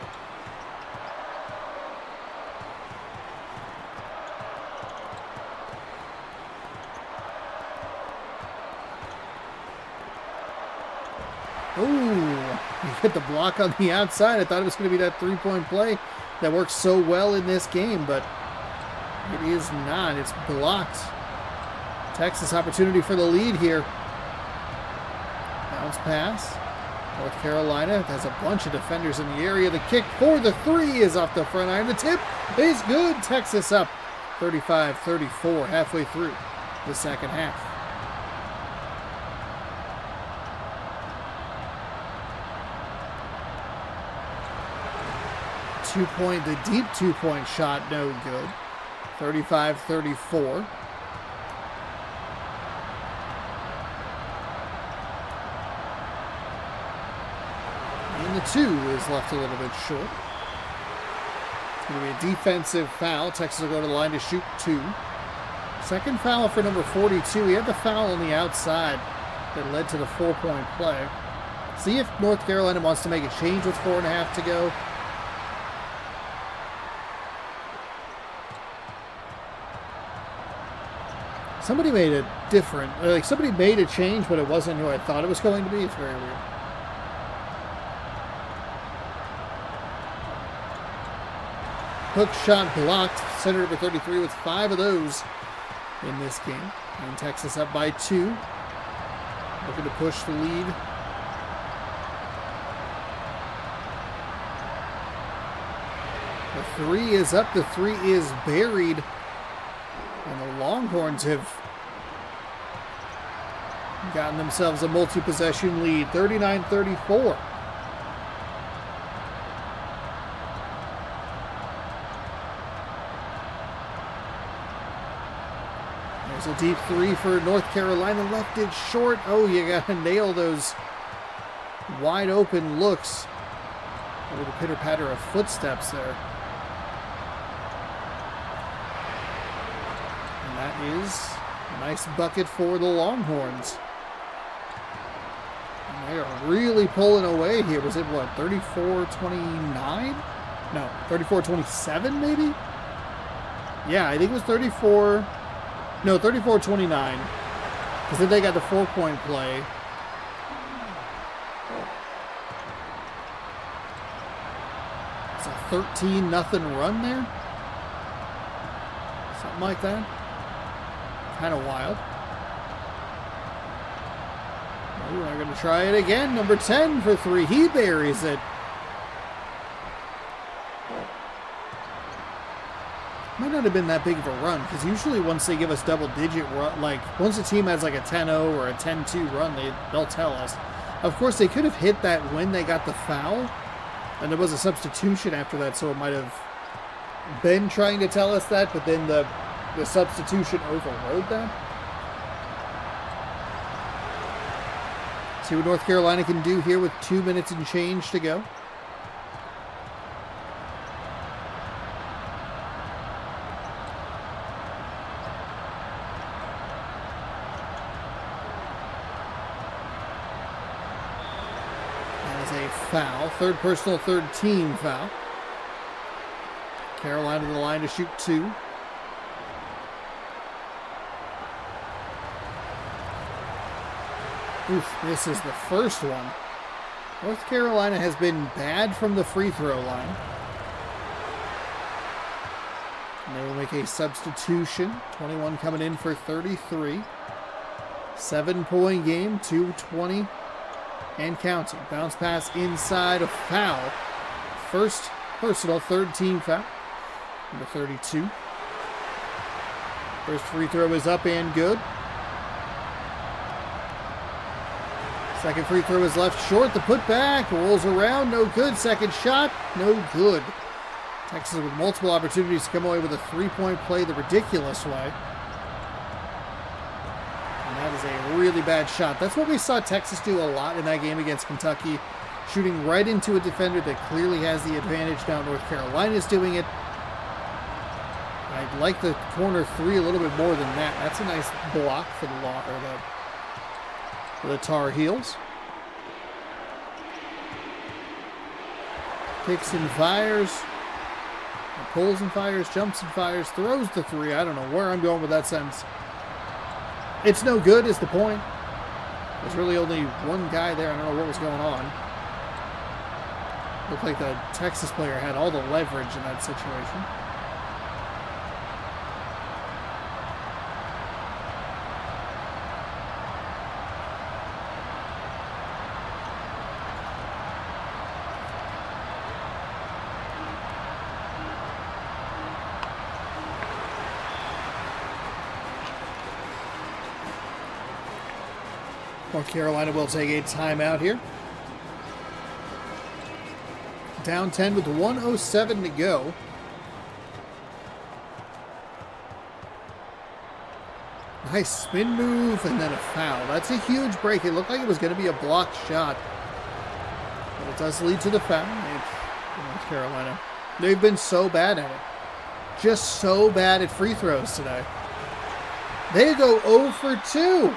Ooh, he hit the block on the outside. I thought it was going to be that three-point play that works so well in this game, but it is not. It's blocked. Texas opportunity for the lead here. Bounce pass. North Carolina has a bunch of defenders in the area. The kick for the three is off the front iron. The tip is good. Texas up 35-34 halfway through the second half. The deep two-point shot, no good. 35-34. And the two is left a little bit short. It's going to be a defensive foul. Texas will go to the line to shoot two. Second foul for number 42. He had the foul on the outside that led to the 4-point play. See if North Carolina wants to make a change with 4.5 to go. Somebody made a somebody made a change, but it wasn't who I thought it was going to be. It's very weird. Hook shot blocked. Center number 33 with 5 of those in this game. And Texas up by 2. Looking to push the lead. The 3 is up. The 3 is buried. And the Longhorns have gotten themselves a multi-possession lead, 39-34. There's a deep 3 for North Carolina. Left it short. Oh, you got to nail those wide open looks. With a pitter-patter of footsteps there. That is a nice bucket for the Longhorns. And they are really pulling away here. Was it, what, 34-29? No, 34-27 maybe? Yeah, I think it was 34... No, 34-29. Because then they got the 4-point play. It's a 13-0 run there? Something like that. Kind of wild. Oh, we're going to try it again. Number 10 for 3. He buries it. Might not have been that big of a run, because usually once they give us double-digit run, like once a team has like a 10-0 or a 10-2 run, they'll tell us. Of course, they could have hit that when they got the foul, and there was a substitution after that, so it might have been trying to tell us that, but then the substitution overrode that. See what North Carolina can do here with 2 minutes and change to go. That is a foul. Third personal, third team foul. Carolina to the line to shoot 2. Oof, this is the first one. North Carolina has been bad from the free throw line. And they will make a substitution. 21 coming in for 33. 7-point game, 2:20 and counting. Bounce pass inside, a foul. First personal, third team foul. Number 32. First free throw is up and good. Second free throw is left short. The putback rolls around. No good. Second shot. No good. Texas with multiple opportunities to come away with a 3-point play the ridiculous way. And that is a really bad shot. That's what we saw Texas do a lot in that game against Kentucky. Shooting right into a defender that clearly has the advantage. Now North Carolina is doing it. I like the corner 3 a little bit more than that. That's a nice block for the Tar Heels. Kicks and fires. Pulls and fires, jumps and fires, throws the 3. I don't know where I'm going with that sentence. It's no good is the point. There's really only one guy there. I don't know what was going on. Looked like the Texas player had all the leverage in that situation. North Carolina will take a timeout here. Down 10 with 1:07 to go. Nice spin move and then a foul. That's a huge break. It looked like it was going to be a blocked shot. But it does lead to the foul. North Carolina. They've been so bad at it. Just so bad at free throws today. They go 0 for 2.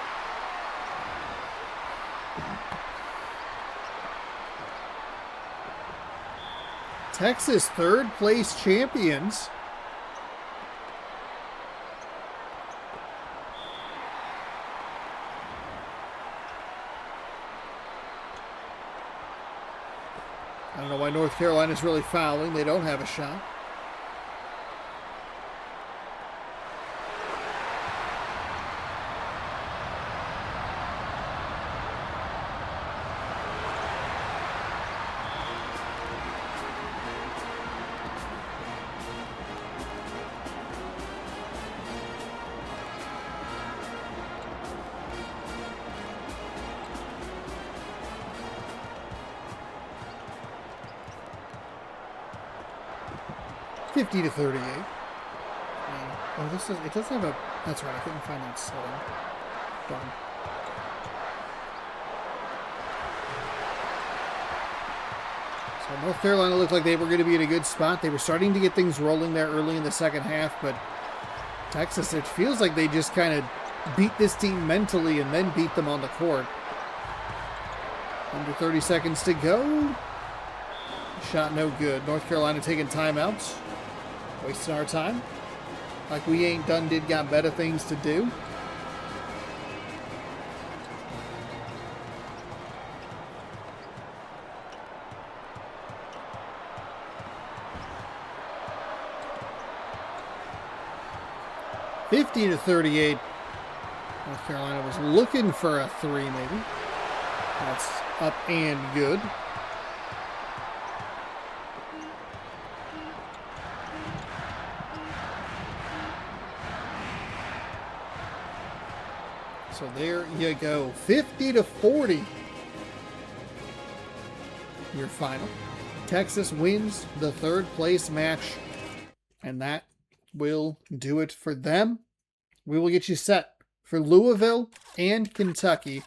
Texas third place champions. I don't know why North Carolina's really fouling. They don't have a shot. $50 to 38. Oh, this is, it doesn't have a, that's right, I couldn't find that setting. Darn. So North Carolina looked like they were going to be in a good spot. They were starting to get things rolling there early in the second half, but Texas, it feels like they just kind of beat this team mentally and then beat them on the court. Under 30 seconds to go. Shot no good. North Carolina taking timeouts. Wasting our time. Like we ain't done did got better things to do. $50 to 38. North Carolina was looking for a three maybe. That's up and good. So there you go. 50 to 40. Your final. Texas wins the third place match. And that will do it for them. We will get you set for Louisville and Kentucky.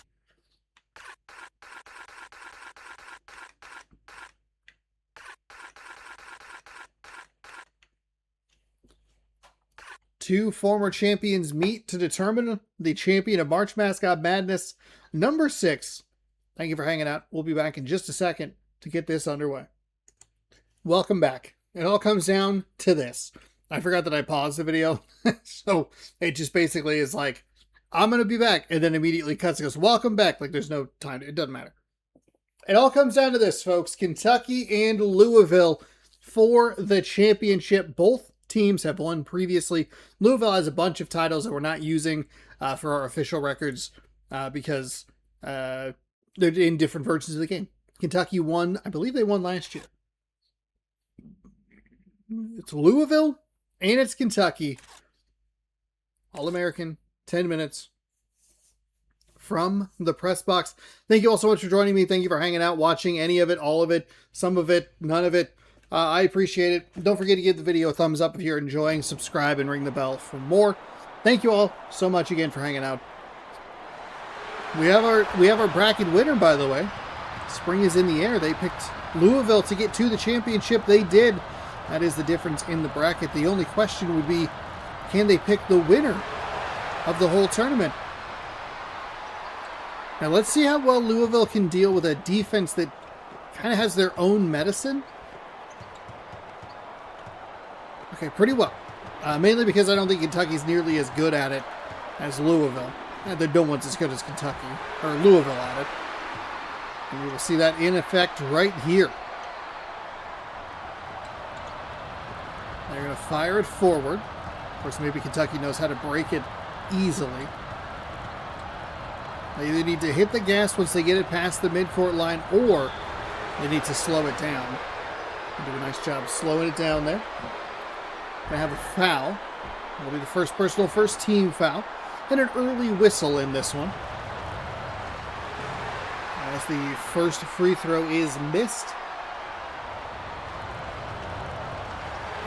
Two former champions meet to determine the champion of March Mascot Madness, number 6. Thank you for hanging out. We'll be back in just a second to get this underway. Welcome back. It all comes down to this. I forgot that I paused the video, so it just basically is like, I'm going to be back, and then immediately cuts and goes, welcome back. Like there's no time. It doesn't matter. It all comes down to this, folks. Kentucky and Louisville for the championship. Both teams have won previously. Louisville has a bunch of titles that we're not using for our official records because they're in different versions of the game. Kentucky won, I believe they won last year. It's Louisville and it's Kentucky. All-American, 10 minutes from the press box. Thank you all so much for joining me. Thank you for hanging out, watching any of it, all of it, some of it, none of it. I appreciate it. Don't forget to give the video a thumbs up if you're enjoying. Subscribe and ring the bell for more. Thank you all so much again for hanging out. We have our bracket winner, by the way. Spring is in the air. They picked Louisville to get to the championship. They did. That is the difference in the bracket. The only question would be, can they pick the winner of the whole tournament? Now let's see how well Louisville can deal with a defense that kind of has their own medicine. Okay, pretty well. Mainly because I don't think Kentucky's nearly as good at it as Louisville. No one's as good as Kentucky, or Louisville at it. And we will see that in effect right here. They're going to fire it forward. Of course, maybe Kentucky knows how to break it easily. They either need to hit the gas once they get it past the midcourt line, or they need to slow it down. They do a nice job slowing it down there. Going to have a foul. It'll be the first personal, first team foul. And an early whistle in this one. as the first free throw is missed.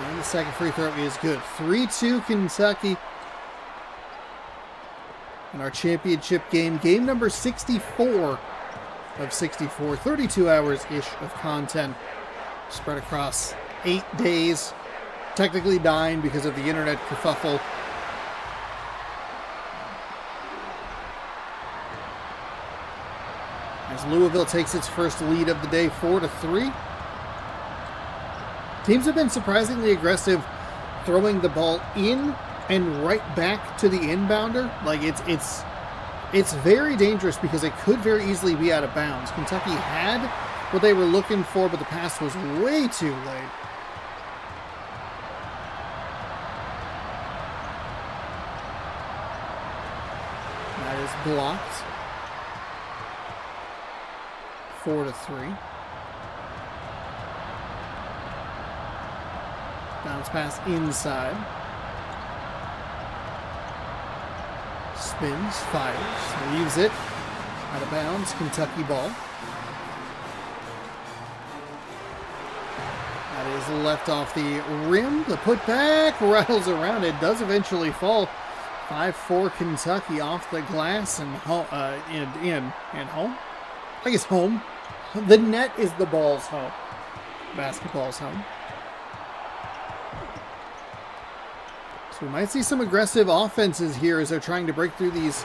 And the second free throw is good. 3-2 Kentucky. In our championship game, game number 64 of 64. 32 hours-ish of content spread across 8 days. Technically 9 because of the internet kerfuffle. As Louisville takes its first lead of the day, 4-3. Teams have been surprisingly aggressive throwing the ball in and right back to the inbounder. Like it's very dangerous because it could very easily be out of bounds. Kentucky had what they were looking for, but the pass was way too late. That is blocked. 4-3. Bounce pass inside. Spins, fires, leaves it. Out of bounds, Kentucky ball. That is left off the rim. The putback rattles around. It does eventually fall. 5-4 Kentucky off the glass and home. Home? I guess home. The net is the ball's home. Basketball's home. So we might see some aggressive offenses here as they're trying to break through these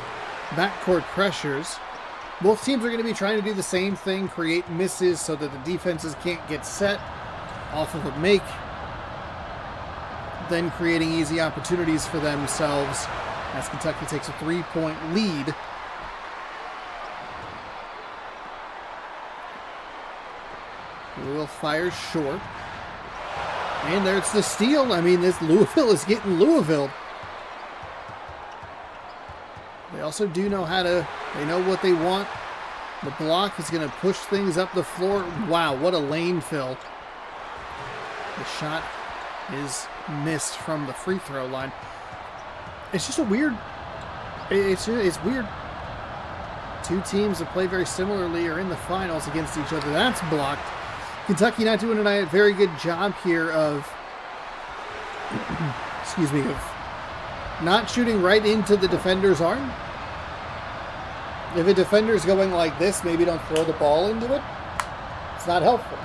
backcourt pressures. Both teams are going to be trying to do the same thing, create misses so that the defenses can't get set off of a make, then creating easy opportunities for themselves as Kentucky takes a 3-point lead. Louisville fires short. And there's the steal. I mean, this Louisville is getting Louisville. They also do know they know what they want. The block is going to push things up the floor. Wow, what a lane fill. The shot is missed from the free throw line. It's just a weird, it's weird. Two teams that play very similarly are in the finals against each other. That's blocked. Kentucky not doing a very good job here of, of not shooting right into the defender's arm. If a defender's going like this, maybe don't throw the ball into it. It's not helpful.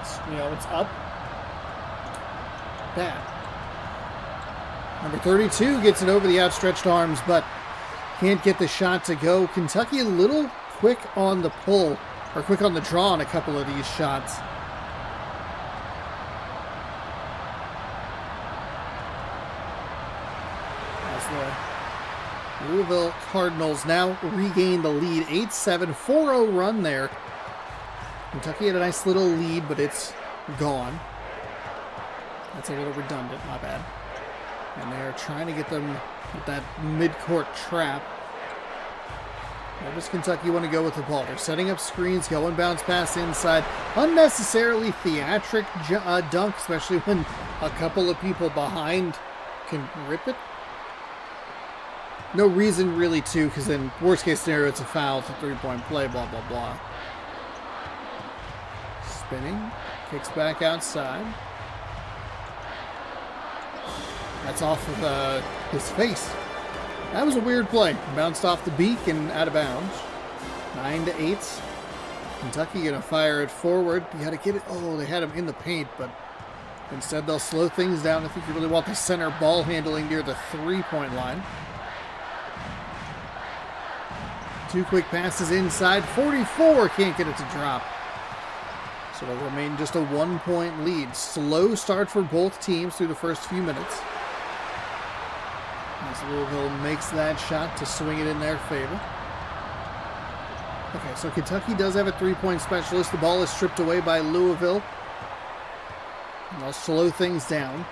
It's up. Bad. Number 32 gets it over the outstretched arms, but can't get the shot to go. Kentucky a little quick on the pull. Or quick on the draw on a couple of these shots. As the Louisville Cardinals now regain the lead. 8-7, 4-0 run there. Kentucky had a nice little lead, but it's gone. That's a little redundant, my bad. And they're trying to get them with that mid-court trap. Where does Kentucky want to go with the ball? They're setting up screens, going bounce pass inside. Unnecessarily theatric dunk, especially when a couple of people behind can rip it. No reason really to, because in worst case scenario, it's a foul, it's a 3-point play, blah, blah, blah. Spinning, kicks back outside. That's off of his face. That was a weird play. Bounced off the beak and out of bounds. 9-8. Kentucky going to fire it forward. You got to get it. Oh, they had him in the paint, but instead they'll slow things down. I think you really want the center ball handling near the 3-point line. 2 quick passes inside. 44 can't get it to drop. So it'll remain just a 1-point lead. Slow start for both teams through the first few minutes. As Louisville makes that shot to swing it in their favor. Okay, so Kentucky does have a 3-point specialist. The ball is stripped away by Louisville. And they'll slow things down.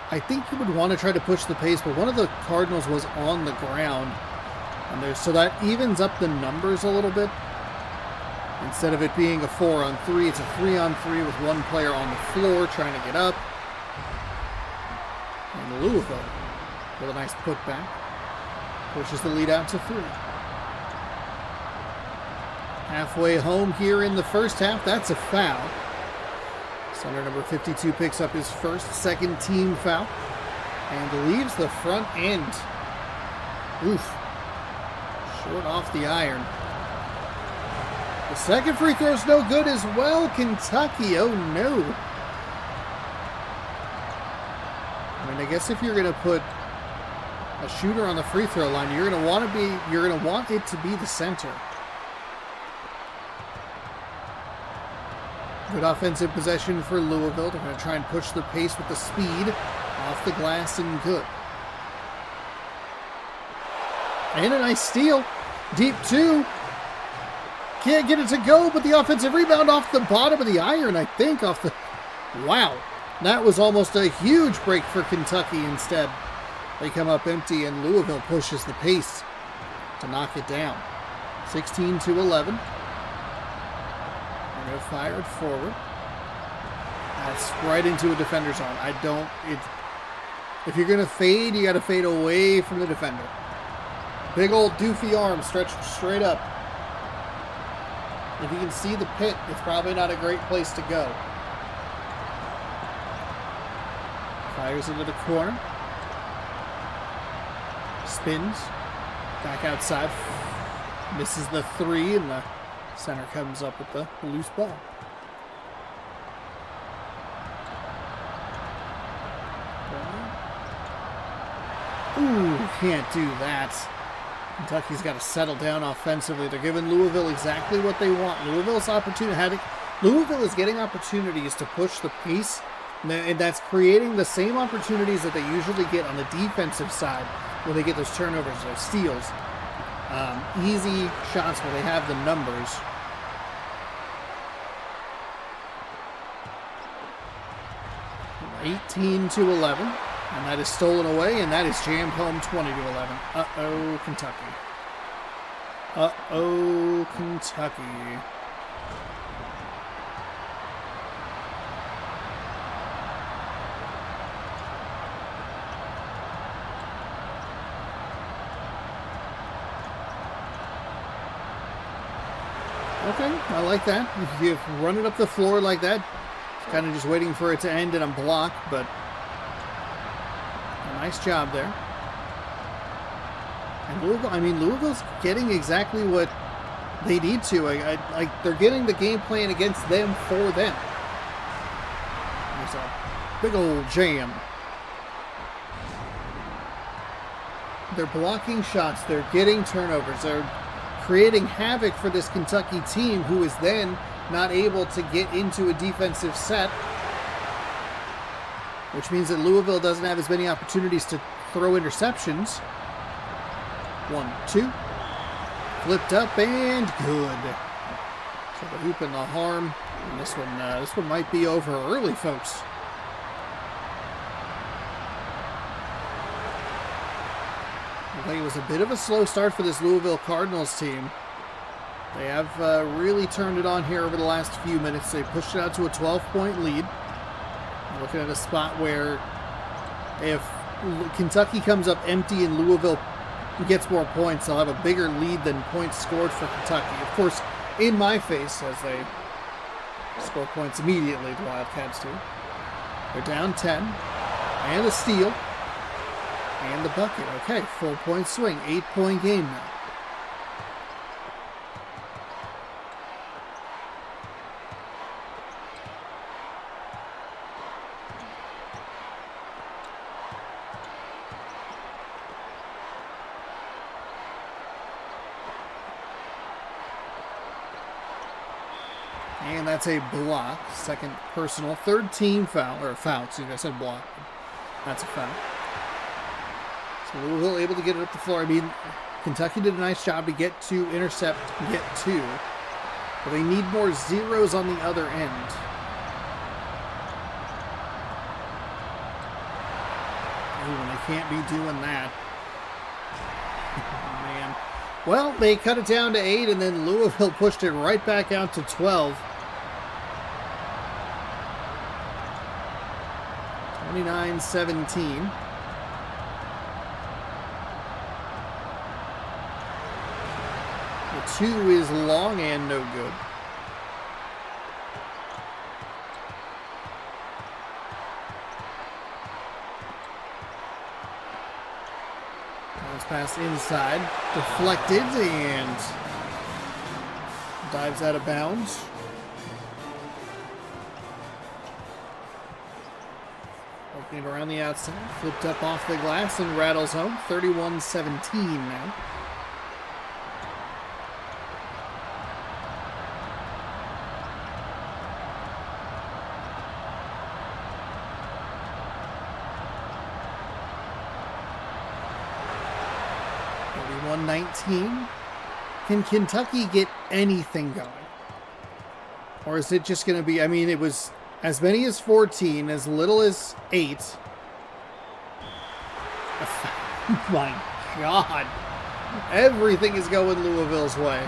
I think you would want to try to push the pace, but one of the Cardinals was on the ground. And so that evens up the numbers a little bit. Instead of it being a 4-on-3, it's a 3-on-3 with one player on the floor trying to get up. And Louisville, with a nice putback, pushes the lead out to 3. Halfway home here in the first half. That's a foul. Center number 52 picks up his first, second team foul. And leaves the front end. Oof. Short off the iron. The second free throw's no good as well. Kentucky, oh no. I mean, I guess if you're going to put a shooter on the free throw line, you're going to want it to be the center. Good offensive possession for Louisville. They're going to try and push the pace with the speed. Off the glass and good. And a nice steal. Deep two. Can't get it to go, but the offensive rebound off the bottom of the iron, I think. Wow. That was almost a huge break for Kentucky instead. They come up empty and Louisville pushes the pace to knock it down. 16-11. They're going to fire it forward. That's right into a defender's arm. If you're going to fade, you got to fade away from the defender. Big old doofy arm stretched straight up. If you can see the pit, it's probably not a great place to go. Fires into the corner. Spins. Back outside. Misses the three, and the center comes up with the loose ball. Ooh, can't do that. Kentucky's got to settle down offensively. They're giving Louisville exactly what they want. Louisville is getting opportunities to push the pace, and that's creating the same opportunities that they usually get on the defensive side when they get those turnovers, those steals. Easy shots where they have the numbers. (18-11). And that is stolen away, and that is jammed home 20-11. Uh-oh, Kentucky. Uh-oh, Kentucky. Okay, I like that. If you run it up the floor like that, it's kind of just waiting for it to end in a block, but nice job there. And Louisville's getting exactly what they need to. They're getting the game plan against them for them. There's a big old jam. They're blocking shots. They're getting turnovers. They're creating havoc for this Kentucky team, who is then not able to get into a defensive set, which means that Louisville doesn't have as many opportunities to throw interceptions. 1-2. Flipped up and good. So the hoop and the harm. And this one might be over early, folks. I think it was a bit of a slow start for this Louisville Cardinals team. They have really turned it on here over the last few minutes. They pushed it out to a 12-point lead. Looking at a spot where if Kentucky comes up empty and Louisville gets more points, they'll have a bigger lead than points scored for Kentucky. Of course, in my face as they score points immediately, the Wildcats do. They're down 10. And a steal. And the bucket. Okay, 4-point swing. 8-point game now. And that's a block. Second personal. Third team foul. Or foul, excuse me. I said block. That's a foul. So Louisville able to get it up the floor. I mean, Kentucky did a nice job to get to intercept, get to. But they need more zeros on the other end. Ooh, and they can't be doing that. Oh, man. Well, they cut it down to 8, and then Louisville pushed it right back out to 12. 29-17. The 2 is long and no good. Bounce pass inside, deflected, and dives out of bounds. Opening around the outside, flipped up off the glass and rattles home. 31-17 now. Can Kentucky get anything going? Or is it just going to be, I mean, it was as many as 14, as little as 8. My God. Everything is going Louisville's way.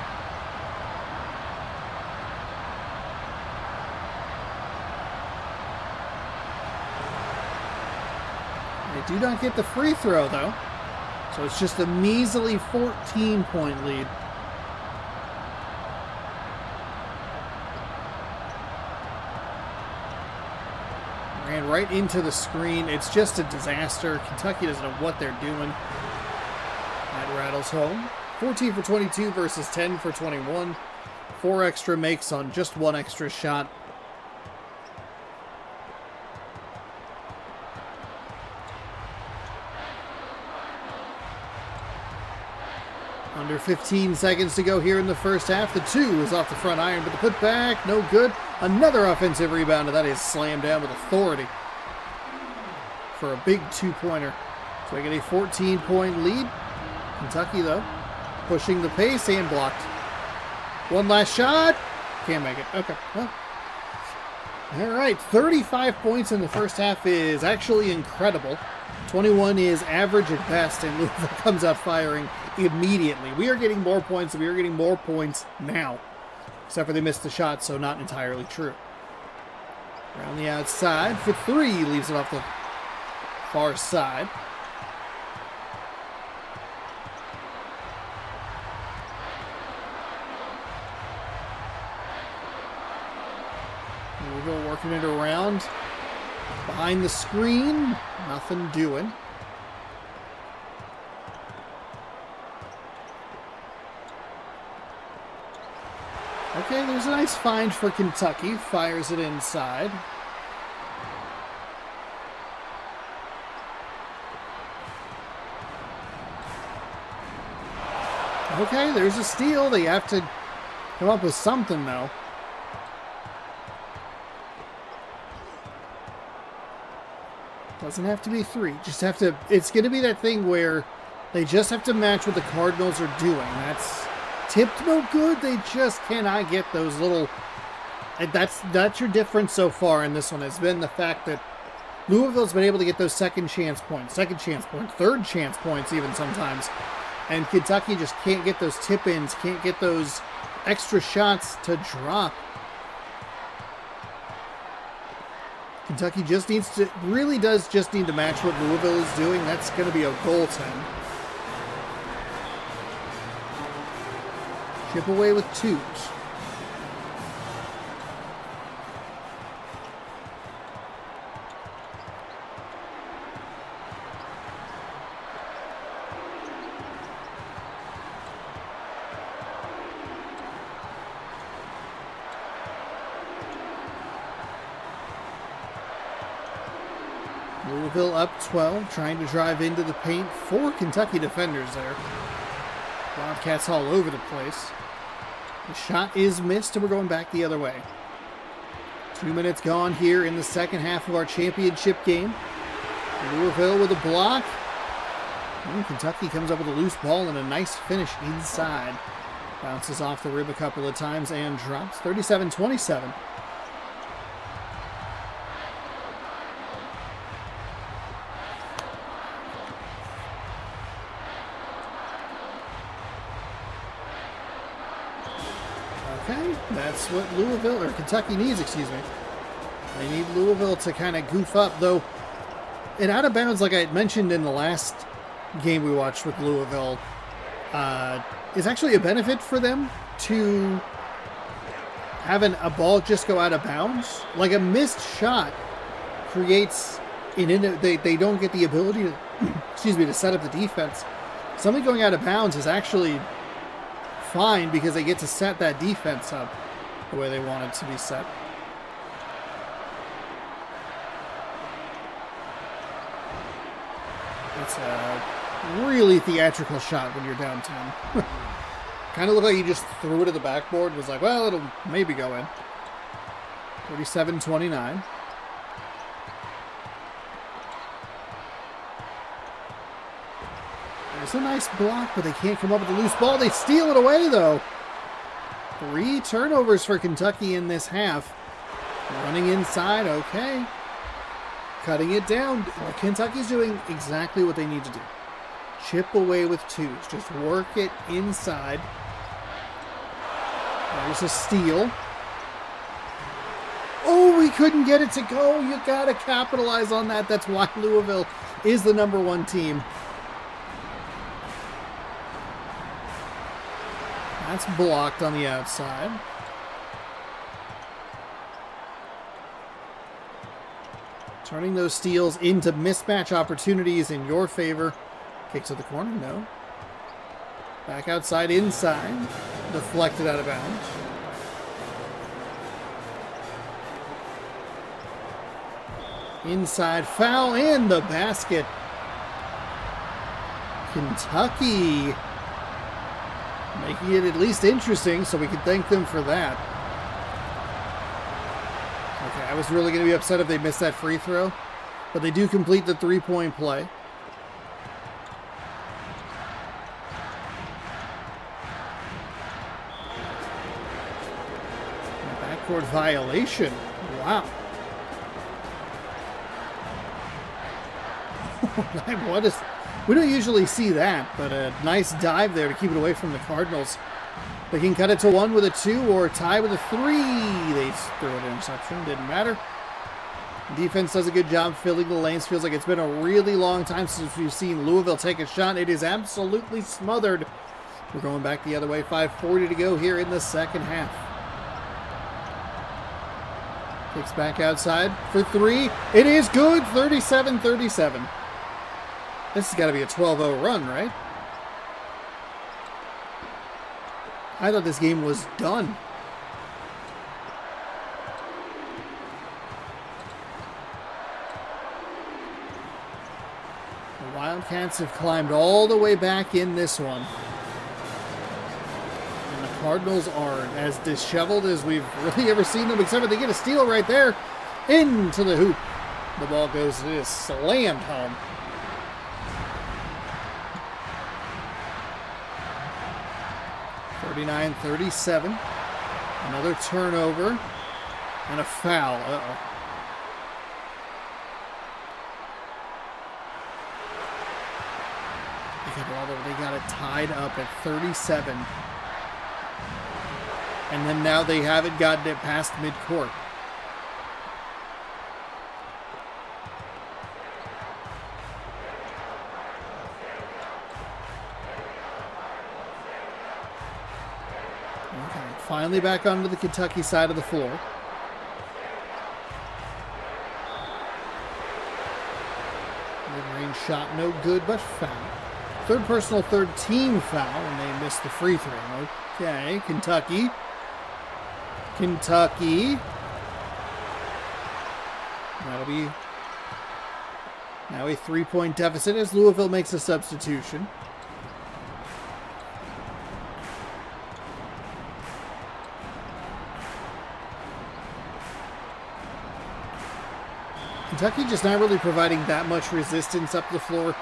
They do not get the free throw, though. So it's just a measly 14-point lead. Ran right into the screen. It's just a disaster. Kentucky doesn't know what they're doing. That rattles home. 14 for 22 versus 10 for 21. 4 extra makes on just 1 extra shot. Under 15 seconds to go here in the first half. The 2 is off the front iron, but the putback, no good. Another offensive rebound, and that is slammed down with authority for a big 2-pointer. So we get a 14-point lead. Kentucky, though, pushing the pace and blocked. One last shot. Can't make it. Okay. Well. All right. 35 points in the first half is actually incredible. 21 is average at best, and Louisville comes out firing immediately. We are getting more points, and we are getting more points now. Except for they missed the shot, so not entirely true. Around the outside for 3, leaves it off the far side. Louisville working it around. Behind the screen, nothing doing. Okay, there's a nice find for Kentucky. Fires it inside. Okay, there's a steal. They have to come up with something, though. Doesn't have to be 3. Just have to. It's going to be that thing where they just have to match what the Cardinals are doing. That's tipped no good. They just cannot get those little. That's your difference so far in this one has been the fact that Louisville's been able to get those second chance points, third chance points even sometimes, and Kentucky just can't get those tip-ins, can't get those extra shots to drop. Kentucky just really does just need to match what Louisville is doing. That's going to be a goaltend. Chip away with 2s. Louisville up 12, trying to drive into the paint. 4 Kentucky defenders there. Wildcats all over the place. The shot is missed, and we're going back the other way. 2 minutes gone here in the second half of our championship game. Louisville with a block. And Kentucky comes up with a loose ball and a nice finish inside. Bounces off the rib a couple of times and drops. 37-27. Okay, that's what Louisville, or Kentucky needs, excuse me. They need Louisville to kind of goof up, though. And out of bounds, like I had mentioned in the last game we watched with Louisville, is actually a benefit for them to having a ball just go out of bounds. Like a missed shot creates they don't get the ability to excuse me, to set up the defense. Something going out of bounds is actually fine because they get to set that defense up the way they want it to be set. It's a really theatrical shot when you're down 10. Kind of looked like you just threw it at the backboard and was like, well, it'll maybe go in. 37-29. There's a nice block, but they can't come up with the loose ball. They steal it away, though. 3 turnovers for Kentucky in this half. Running inside, okay. Cutting it down. Kentucky's doing exactly what they need to do. Chip away with 2s. Just work it inside. There's a steal. Oh, we couldn't get it to go. You got to capitalize on that. That's why Louisville is the #1 team. That's blocked on the outside. Turning those steals into mismatch opportunities in your favor. Kick to the corner, no. Back outside, inside. Deflected out of bounds. Inside foul in the basket. Kentucky making it at least interesting, so we can thank them for that. Okay, I was really going to be upset if they missed that free throw, but they do complete the 3-point play. Backcourt violation. Wow. What is... We don't usually see that, but a nice dive there to keep it away from the Cardinals. They can cut it to 1 with a 2 or tie with a 3. They threw an interception. Didn't matter. Defense does a good job filling the lanes. Feels like it's been a really long time since we've seen Louisville take a shot. It is absolutely smothered. We're going back the other way. 5:40 to go here in the second half. Kicks back outside for 3. It is good. 37-37. This has got to be a 12-0 run, right? I thought this game was done. The Wildcats have climbed all the way back in this one. And the Cardinals are as disheveled as we've really ever seen them, except for they get a steal right there into the hoop. The ball goes, it is slammed home. (39-37). Another turnover and a foul. Uh-oh. They got it tied up at 37. And then now they haven't gotten it past midcourt. Finally back onto the Kentucky side of the floor. Mid-range shot, no good, but foul. Third personal, third team foul, and they missed the free throw. Okay, Kentucky. That'll be now a 3-point deficit as Louisville makes a substitution. Kentucky just not really providing that much resistance up the floor.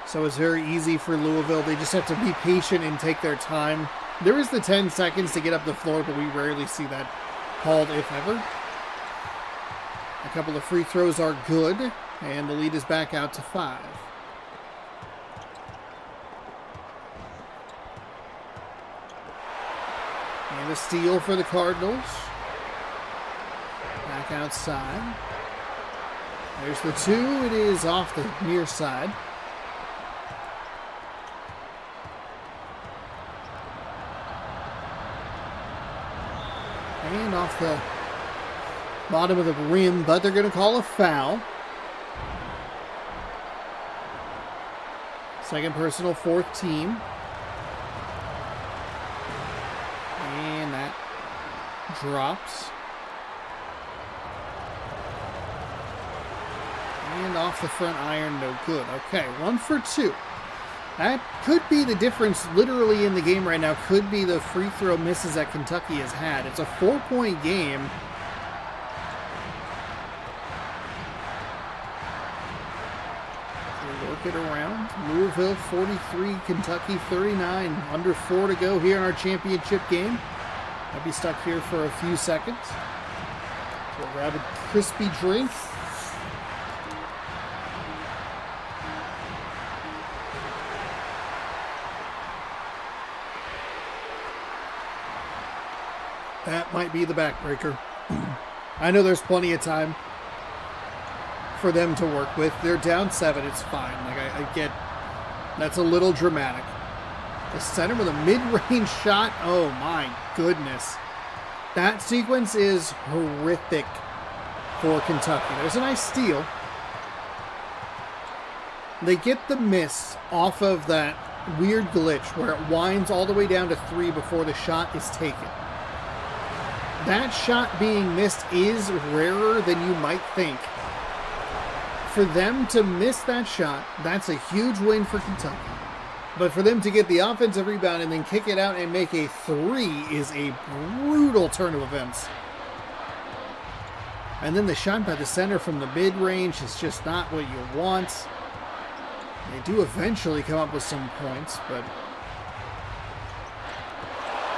So it's very easy for Louisville. They just have to be patient and take their time. There is the 10 seconds to get up the floor, but we rarely see that called, if ever. A couple of free throws are good, and the lead is back out to 5. And a steal for the Cardinals. Back outside. There's the 2. It is off the near side. And off the bottom of the rim, but they're going to call a foul. Second personal, fourth team. And that drops. And off the front iron, no good. Okay, 1 for 2. That could be the difference literally in the game right now. Could be the free throw misses that Kentucky has had. It's a 4-point game. They work it around. Louisville 43, Kentucky 39. Under 4 to go here in our championship game. I'll be stuck here for a few seconds. So grab a crispy drink. That might be the backbreaker. I know there's plenty of time for them to work with. They're down 7. It's fine. Like I get that's a little dramatic. The center with a mid-range shot. Oh my goodness. That sequence is horrific for Kentucky. There's a nice steal. They get the miss off of that weird glitch where it winds all the way down to 3 before the shot is taken. That shot being missed is rarer than you might think. For them to miss that shot, that's a huge win for Kentucky. But for them to get the offensive rebound and then kick it out and make a 3 is a brutal turn of events. And then the shot by the center from the mid-range is just not what you want. They do eventually come up with some points, but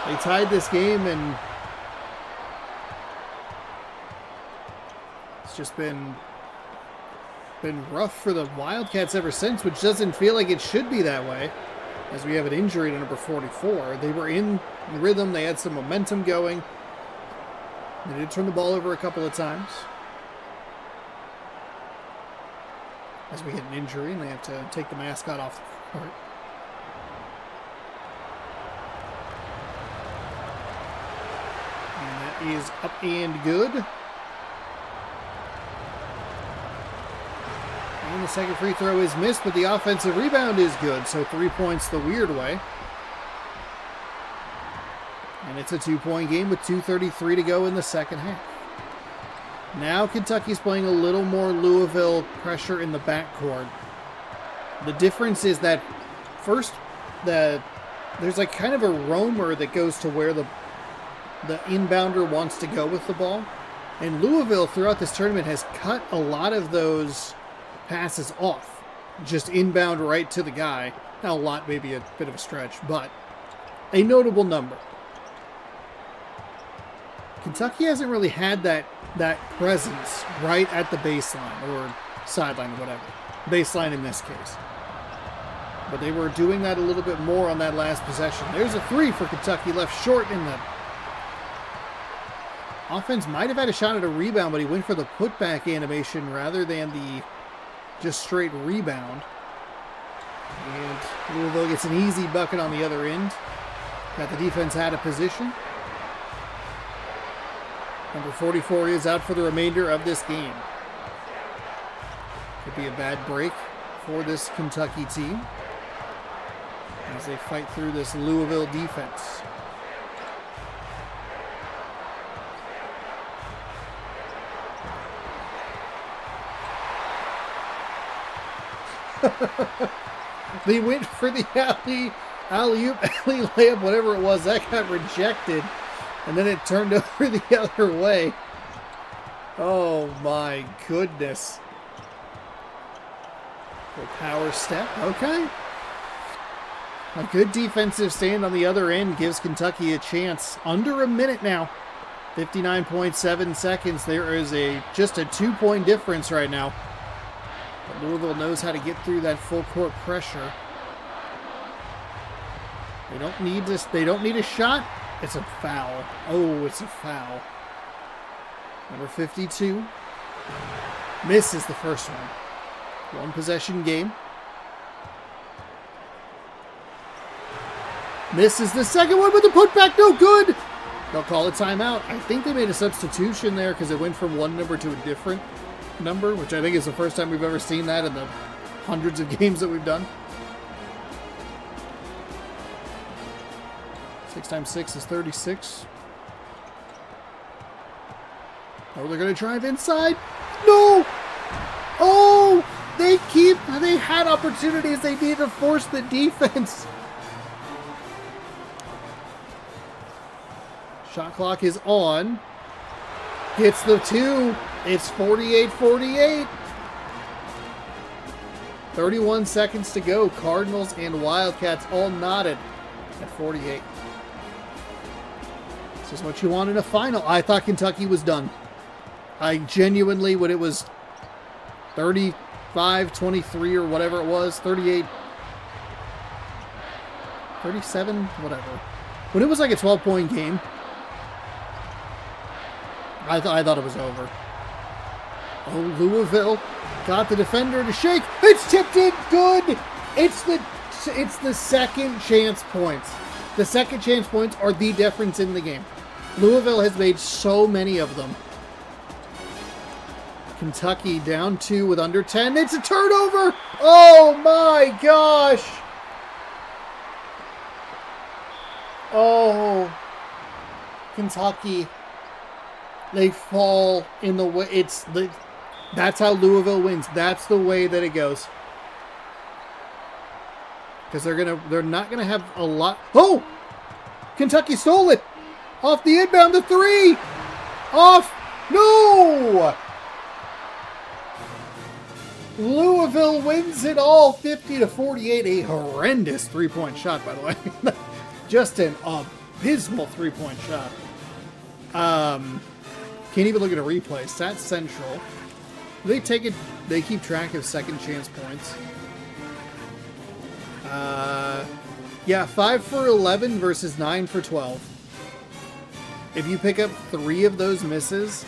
they tied this game, and it's just been rough for the Wildcats ever since, which doesn't feel like it should be that way, as we have an injury to number 44. They were in rhythm. They had some momentum going. They did turn the ball over a couple of times, as we get an injury and they have to take the mascot off the court. And that is up and good. And the second free throw is missed, but the offensive rebound is good. So 3 points the weird way. And it's a 2-point game with 2:33 to go in the second half. Now Kentucky's playing a little more Louisville pressure in the backcourt. The difference is that first, there's like kind of a roamer that goes to where the inbounder wants to go with the ball. And Louisville throughout this tournament has cut a lot of those passes off. Just inbound right to the guy. Now a lot, maybe a bit of a stretch, but a notable number. Kentucky hasn't really had that presence right at the baseline or sideline or whatever. Baseline in this case. But they were doing that a little bit more on that last possession. There's a 3 for Kentucky, left short in the offense. Might have had a shot at a rebound, but he went for the putback animation rather than the just straight rebound. And Louisville gets an easy bucket on the other end. Got the defense out of position. Number 44 is out for the remainder of this game. Could be a bad break for this Kentucky team as they fight through this Louisville defense. They went for the alley-oop, alley layup, whatever it was. That got rejected. And then it turned over the other way. Oh my goodness. A power step. Okay. A good defensive stand on the other end gives Kentucky a chance. Under a minute now. 59.7 seconds. There is just a 2-point difference right now. But Louisville knows how to get through that full court pressure. They don't need a shot. It's a foul. Oh, it's a foul. Number 52 misses the first one. 1 possession game. Misses the second one with the putback. No good. They'll call a timeout. I think they made a substitution there because it went from one number to a different number, which I think is the first time we've ever seen that in the hundreds of games that we've done. 6 times 6 is 36. Oh, they're going to drive inside. No! Oh! They had opportunities. They need to force the defense. Shot clock is on. Gets the 2. It's 48-48. 31 seconds to go. Cardinals and Wildcats all knotted at 48. This is what you want in a final. I thought Kentucky was done. I genuinely, when it was 35-23 or whatever it was, 38, 37, whatever. When it was like a 12-point game, I thought it was over. Oh, Louisville got the defender to shake. It's tipped in. Good. It's the second chance points. The second chance points are the difference in the game. Louisville has made so many of them. Kentucky down 2 with under 10. It's a turnover. Oh my gosh. Oh, Kentucky. They fall in the way. That's how Louisville wins. That's the way that it goes. Because they're not gonna have a lot. Oh, Kentucky stole it off the inbound. The 3 off. No. Louisville wins it all, 50-48. A horrendous 3-point shot, by the way. Just an abysmal 3-point shot. Can't even look at a replay. Stat Central. They keep track of second chance points. Yeah, 5 for 11 versus 9 for 12. If you pick up 3 of those misses,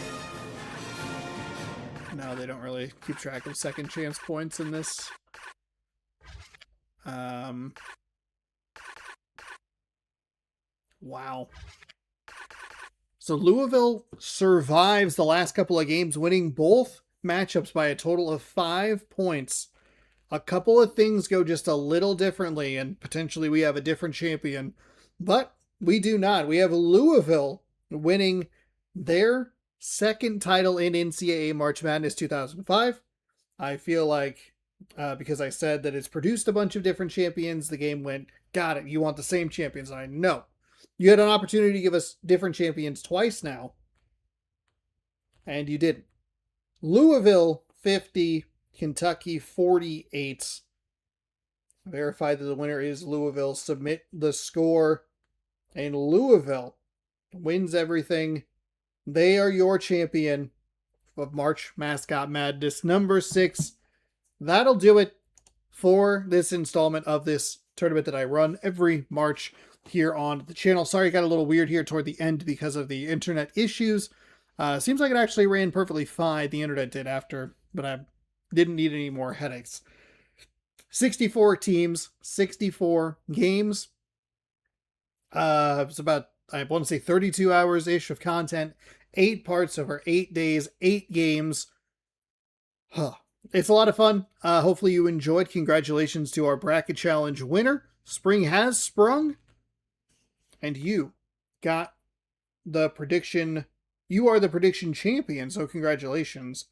no, they don't really keep track of second chance points in this. Wow. So Louisville survives the last couple of games, winning both matchups by a total of 5 points. A couple of things go just a little differently, and potentially we have a different champion. But we do not. We have Louisville winning their second title in NCAA March Madness 2005. I feel like, because I said that it's produced a bunch of different champions, the game went, got it, you want the same champions. And I know. You had an opportunity to give us different champions twice now. And you didn't. Louisville 50, Kentucky 48. Verify that the winner is Louisville. Submit the score. And Louisville wins everything. They are your champion of March Mascot Madness number 6. That'll do it for this installment of this tournament that I run every March here on the channel. Sorry, it got a little weird here toward the end because of the internet issues. Seems like it actually ran perfectly fine. The internet did after, but I didn't need any more headaches. 64 teams, 64 games. It's about, I want to say 32 hours-ish of content. 8 parts over 8 days, 8 games. It's a lot of fun. Hopefully you enjoyed. Congratulations to our bracket challenge winner. Spring has sprung. And you got the prediction. You are the prediction champion, so congratulations.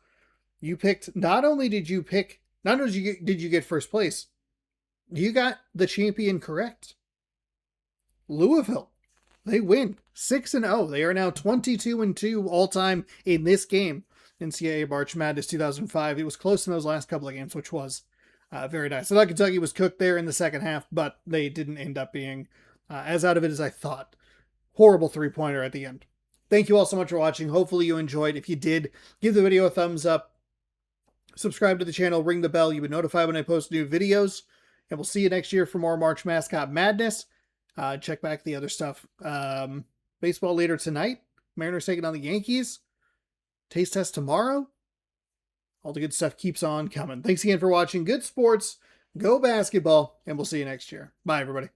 You picked, not only did you get first place, you got the champion correct. Louisville. They win 6-0. They are now 22-2 all-time in this game. NCAA March Madness 2005. It was close in those last couple of games, which was very nice. I thought Kentucky was cooked there in the second half, but they didn't end up being as out of it as I thought. Horrible 3-pointer at the end. Thank you all so much for watching. Hopefully you enjoyed. If you did, give the video a thumbs up. Subscribe to the channel. Ring the bell. You'll be notified when I post new videos. And we'll see you next year for more March Mascot Madness. Check back the other stuff. Baseball later tonight. Mariners taking on the Yankees. Taste test tomorrow. All the good stuff keeps on coming. Thanks again for watching. Good sports. Go basketball. And we'll see you next year. Bye, everybody.